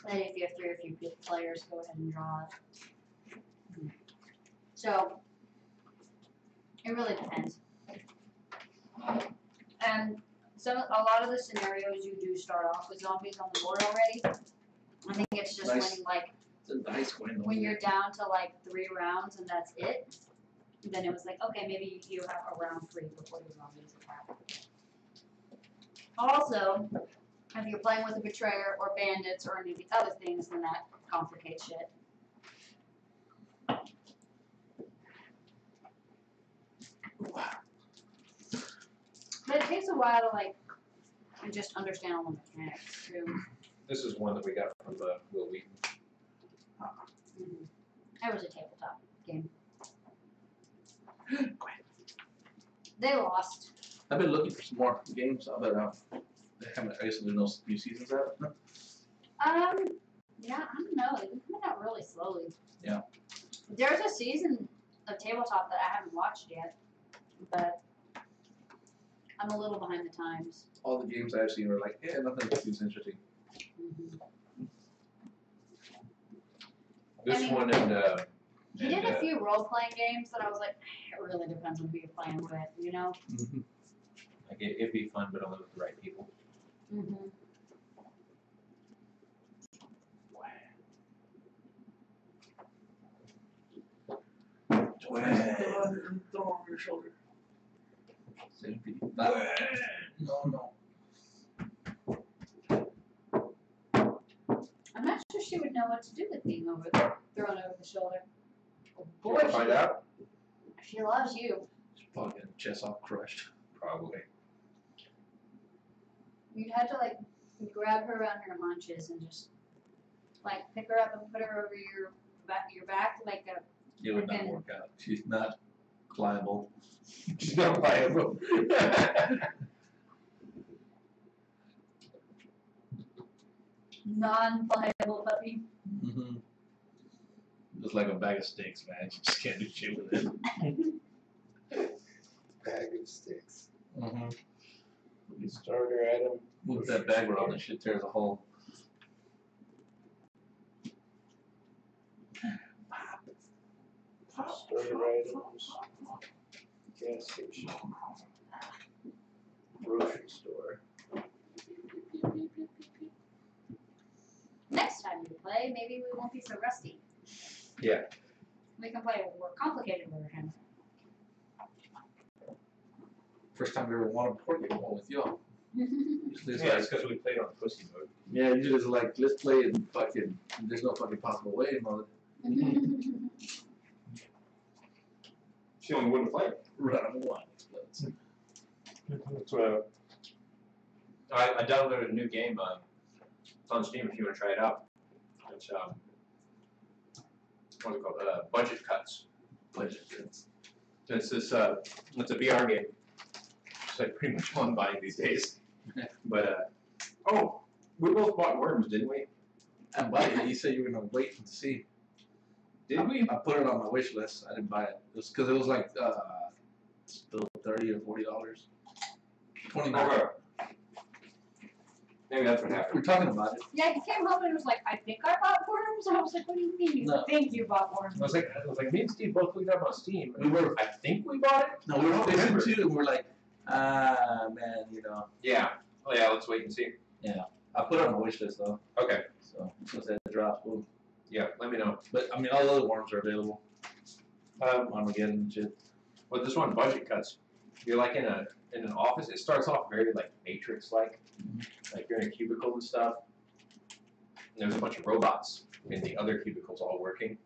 that if you have 3 or few players, go ahead and draw it. So, it really depends. And so a lot of the scenarios you do start off with zombies on the board already. I think it's just Nice. when like It's a nice win. when you're down to like 3 rounds and that's it. Then it was like, okay, maybe you have a round 3 before the zombies attack. Also, if you're playing with a betrayer or bandits or any of the other things, then that complicates shit. it takes a while to like just understand all the mechanics too. This is one that we got from Will Wheaton. That was a tabletop game. They lost. I've been looking for some more games, but they haven't. I guess there's no new seasons out. Yeah, I don't know. They've been coming out really slowly. Yeah. There's a season of tabletop that I haven't watched yet, but I'm a little behind the times. All the games I've seen were like, yeah, nothing seems interesting. This I mean, one and he did a few role-playing games that I was like, it really depends on who you're playing with, you know? like it'd be fun, but only with the right people. Throw on your shoulder. No. I'm not sure she would know what to do with being thrown over the shoulder. Oh, You boy, wanna find out? she loves you. She's probably getting chest all crushed. Probably. You'd have to like grab her around her haunches and just like pick her up and put her over your back like a. It would not work out. She's not pliable. She's not viable. Non-pliable puppy. Just like a bag of sticks, man. You just can't do shit with it. Bag of sticks. Starter item. Move that bag around and shit tears a hole. Starter items. Gas station. Grocery store. Next time we play, maybe we won't be so rusty. Yeah. We can play a more complicated version. First time we ever won a board game with y'all. Usually it's Yeah, like, it's because we played on pussy mode. yeah, usually it's like, let's play it and fucking, there's no fucking possible way, mother. She only wouldn't play. Run on one explodes. That's what I downloaded a new game. It's on Steam if you want to try it out. It's what's it called? Budget Cuts. Budget cuts. It's this. It's a VR game. It's like pretty much all I'm buying these days. But oh, we both bought Worms, didn't we? And by it, you said you were gonna wait and see. Did we? I put it on my wish list. I didn't buy it. It was because it was like still $30 or $40. $29. Okay. Maybe that's what We're happened. talking about it. Yeah, he came home and was like, I think I bought worms. I was like, what do you mean you No. think you bought worms? I was like, me and Steve both looked up on Steam. We were- I think we bought it. No, we were I don't fixing remember. to, and we're like, man, you know. Yeah. Oh yeah. Let's wait and see. I put it on my wish list though, Okay. so once that drops, we'll. Yeah. Let me know. But I mean, all the other worms are available. Armageddon and shit. But this one, Budget Cuts. You're like in an office. It starts off very like Matrix-like. Like you're in a cubicle and stuff. And there's a bunch of robots in the other cubicles all working.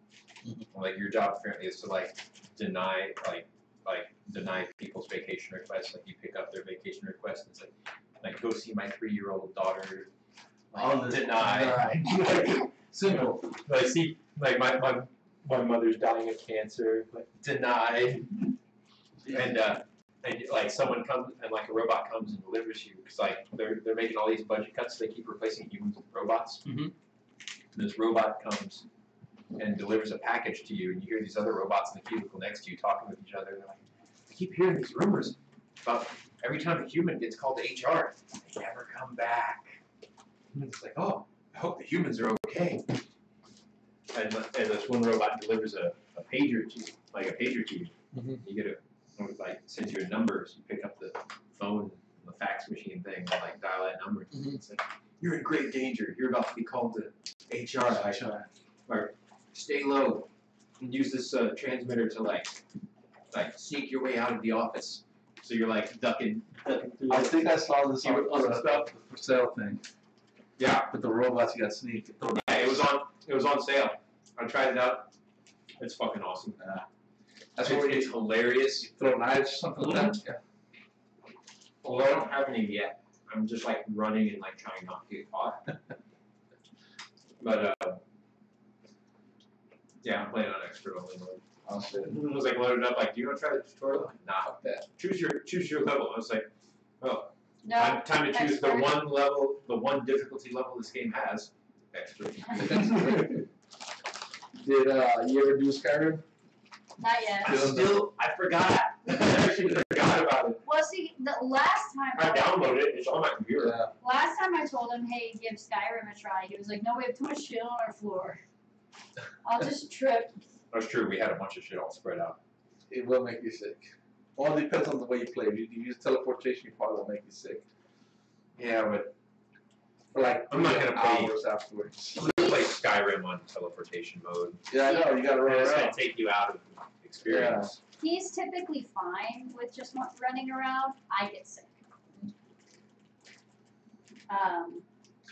Like your job apparently is to like deny people's vacation requests. Like you pick up their vacation request and it's like go see my 3-year-old daughter. Like, deny. Simple. Like see like my mother's dying of cancer. Like deny. And like someone comes and like a robot comes and delivers you because like they're making all these budget cuts. They keep replacing humans with robots. This robot comes and delivers a package to you, and you hear these other robots in the cubicle next to you talking with each other. They're like, I keep hearing these rumors about every time a human gets called to HR, they never come back. And it's like, oh, I hope the humans are okay. And this one robot delivers a pager to you, like a pager to you. You get like sends you a number, so you pick up the phone, the fax machine thing, and like dial that number. It's like, you're in great danger. You're about to be called to HR. Or stay low and use this transmitter to like sneak your way out of the office. So you're like ducking through. I think I saw this on the stuff. the for sale thing. Yeah, With the robots, you got sneak. yeah, it was on sale. I tried it out. It's fucking awesome. That's what It's hilarious. throw knives or something like that. Yeah. Well, I don't have any yet. I'm just like running and like trying not to get caught. But yeah, I'm playing on expert only mode. I'll say. It was like loaded up. Like, do you want to try the tutorial? Like, nah, that. Choose your level. I was like, oh, No. time to choose the expert. one level, the one difficulty level this game has. Expert. Did you ever do Skyrim? Not yet. I forgot. I actually forgot about it. Well, see, the last time I downloaded it. It's on my computer. Yeah. last time I told him, hey, give Skyrim a try, he was like, no, we have too much shit on our floor. I'll just trip. That's true. We had a bunch of shit all spread out. It will make you sick. Well, it depends on the way you play. If you use teleportation, you probably will make you sick. Yeah, but For like I'm not gonna play- hours afterwards. I'm gonna play Skyrim on teleportation mode. Yeah, I know. You gotta run It's around. gonna take you out of experience. He's typically fine with just running around. I get sick.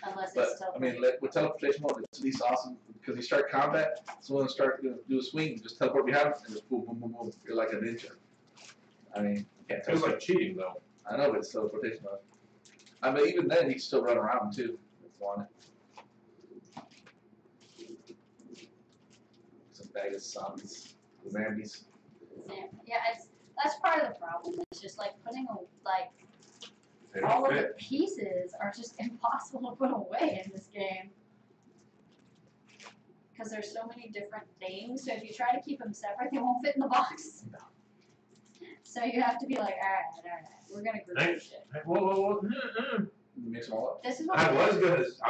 Unless But it's I mean, with teleportation mode, it's at least awesome because you start combat. So when you start to do a swing, you just teleport behind and just boom, boom, boom, boom. You're like a ninja. I mean, you can't It feels touch like cheating though. I know, but it's teleportation mode. I mean, even then, you can still run around too if you want it. Some bag of zombies, zombies. yeah, that's part of the problem. It's just like putting They all don't of the fit. pieces are just impossible to put away in this game. Because there's so many different things, so if you try to keep them separate, they won't fit in the box. No. So you have to be like, alright, we're gonna group this shit. Whoa. You mix them all up. This is what I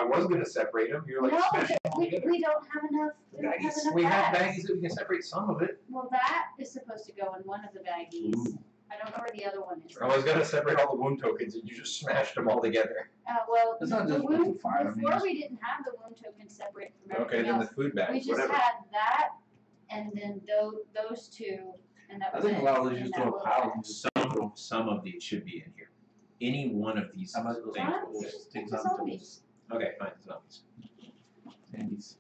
was gonna separate them. You're like no, smashing them all we together. don't have enough. We don't have enough We have bags. baggies that we can separate some of it. Well, that is supposed to go in one of the baggies. Ooh. I don't know where the other one is. I was gonna separate all the wound tokens and you just smashed them all together. Well, It's not the just wound, one to five, I mean, before it's- we didn't have the wound token separate from Okay, everything then the else. food We bags, just whatever. had that, and then those two, and that I was think it. a lot of these in just that throw a little pile. bag. and just Some of these should be in here. Any one of these How much those things. Huh? will Just take pick the some zombies. Okay, fine. Zombies. zombies.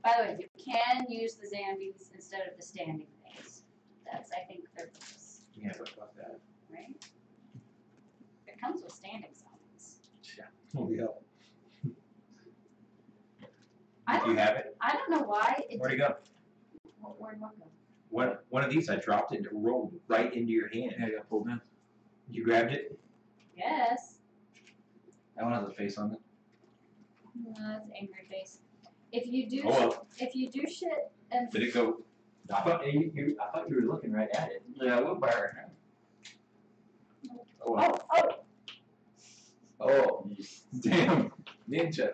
By the way, you can use the zombies instead of the standing things. That's, I think, their purpose, Yeah, what about that? right? It comes with standing zombies. Oh, yeah. I Do you don't, have it? I don't know why it Where'd it did. go? Where'd one go? One of these, I dropped it and it rolled right into your hand. Yeah, I got pulled in. You grabbed it? Yes. That one has a face on it. No, that's angry face. If you do, Oh, well. if you do shit and Did it go? I thought you were looking right at it. Yeah, I look by her hand. oh, Oh, Damn. ninja.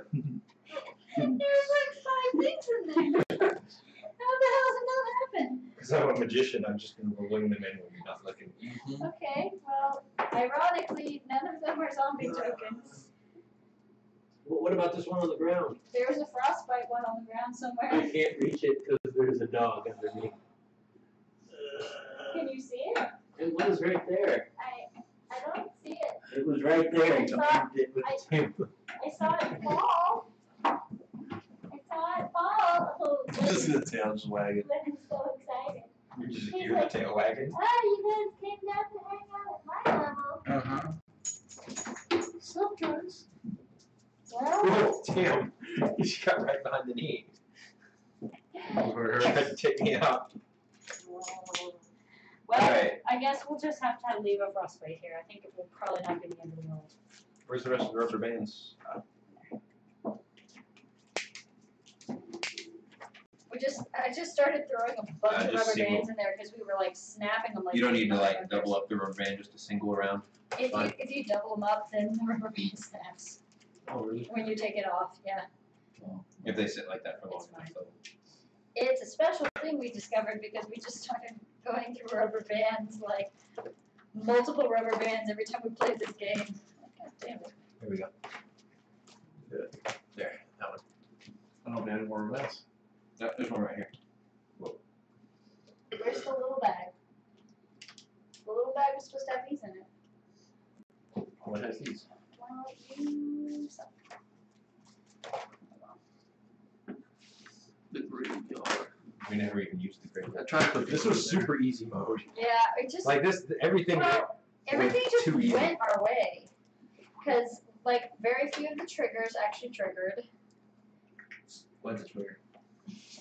there's like 5 things in there. How the hell did that happen? Because I'm a magician, I'm just going to wing them in when you're not looking. Okay, well, ironically, none of them are zombie tokens. Well, what about this one on the ground? There's a frostbite one on the ground I somewhere. can't reach it because there's a dog underneath. Can you see it? It was right there. I don't see it. It was right there. I You saw- moved it with the camera. I saw it fall. I saw it fall. Oh, Just the tail's wagging. I'm so excited. You just He's hear like- the tail wagging. Oh, you guys came down to hang out at my level. Uh-huh. What's up, guys? Well, Oh, damn. You just got right behind the knee. Over Tried her. to take me out. well, Alright. I guess we'll just have to leave a frostbite here. I think it will probably not be the end of the world. Where's the rest of the rubber bands? I just started throwing a bunch of just rubber single. bands in there because we were like snapping them like. You don't need to like motherfuckers. double up the rubber band just a single around. If you double them up, then the rubber band snaps Oh, really? when you take it off. Yeah, If they sit like that for long It's enough. fine. So. it's a special thing we discovered because we just started going through rubber bands, like multiple rubber bands every time we played this game. God damn it. Here we go. There, that one. I don't know if any more mess. No, there's one right here. Where's the little bag? The little bag was supposed to have these in it. What has these? Well, you suck. The graveyard. We never even used the great. I tried to put This was super easy mode. Yeah, it just Like this, everything. well, everything was just too easy. went our way. Because like very few of the triggers actually triggered. What's the trigger?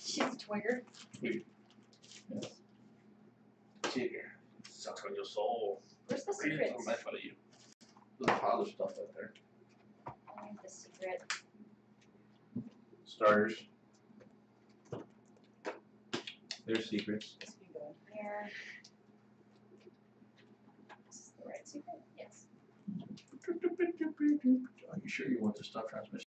She's a twigger. Trigger. Sucks on your soul. Where's the Read it secrets? to fun of you. There's father stuff right there. I need the secret. Starters. There's secrets. This can go in here. This is the right secret? Yes. Are you sure you want the stuff transmission?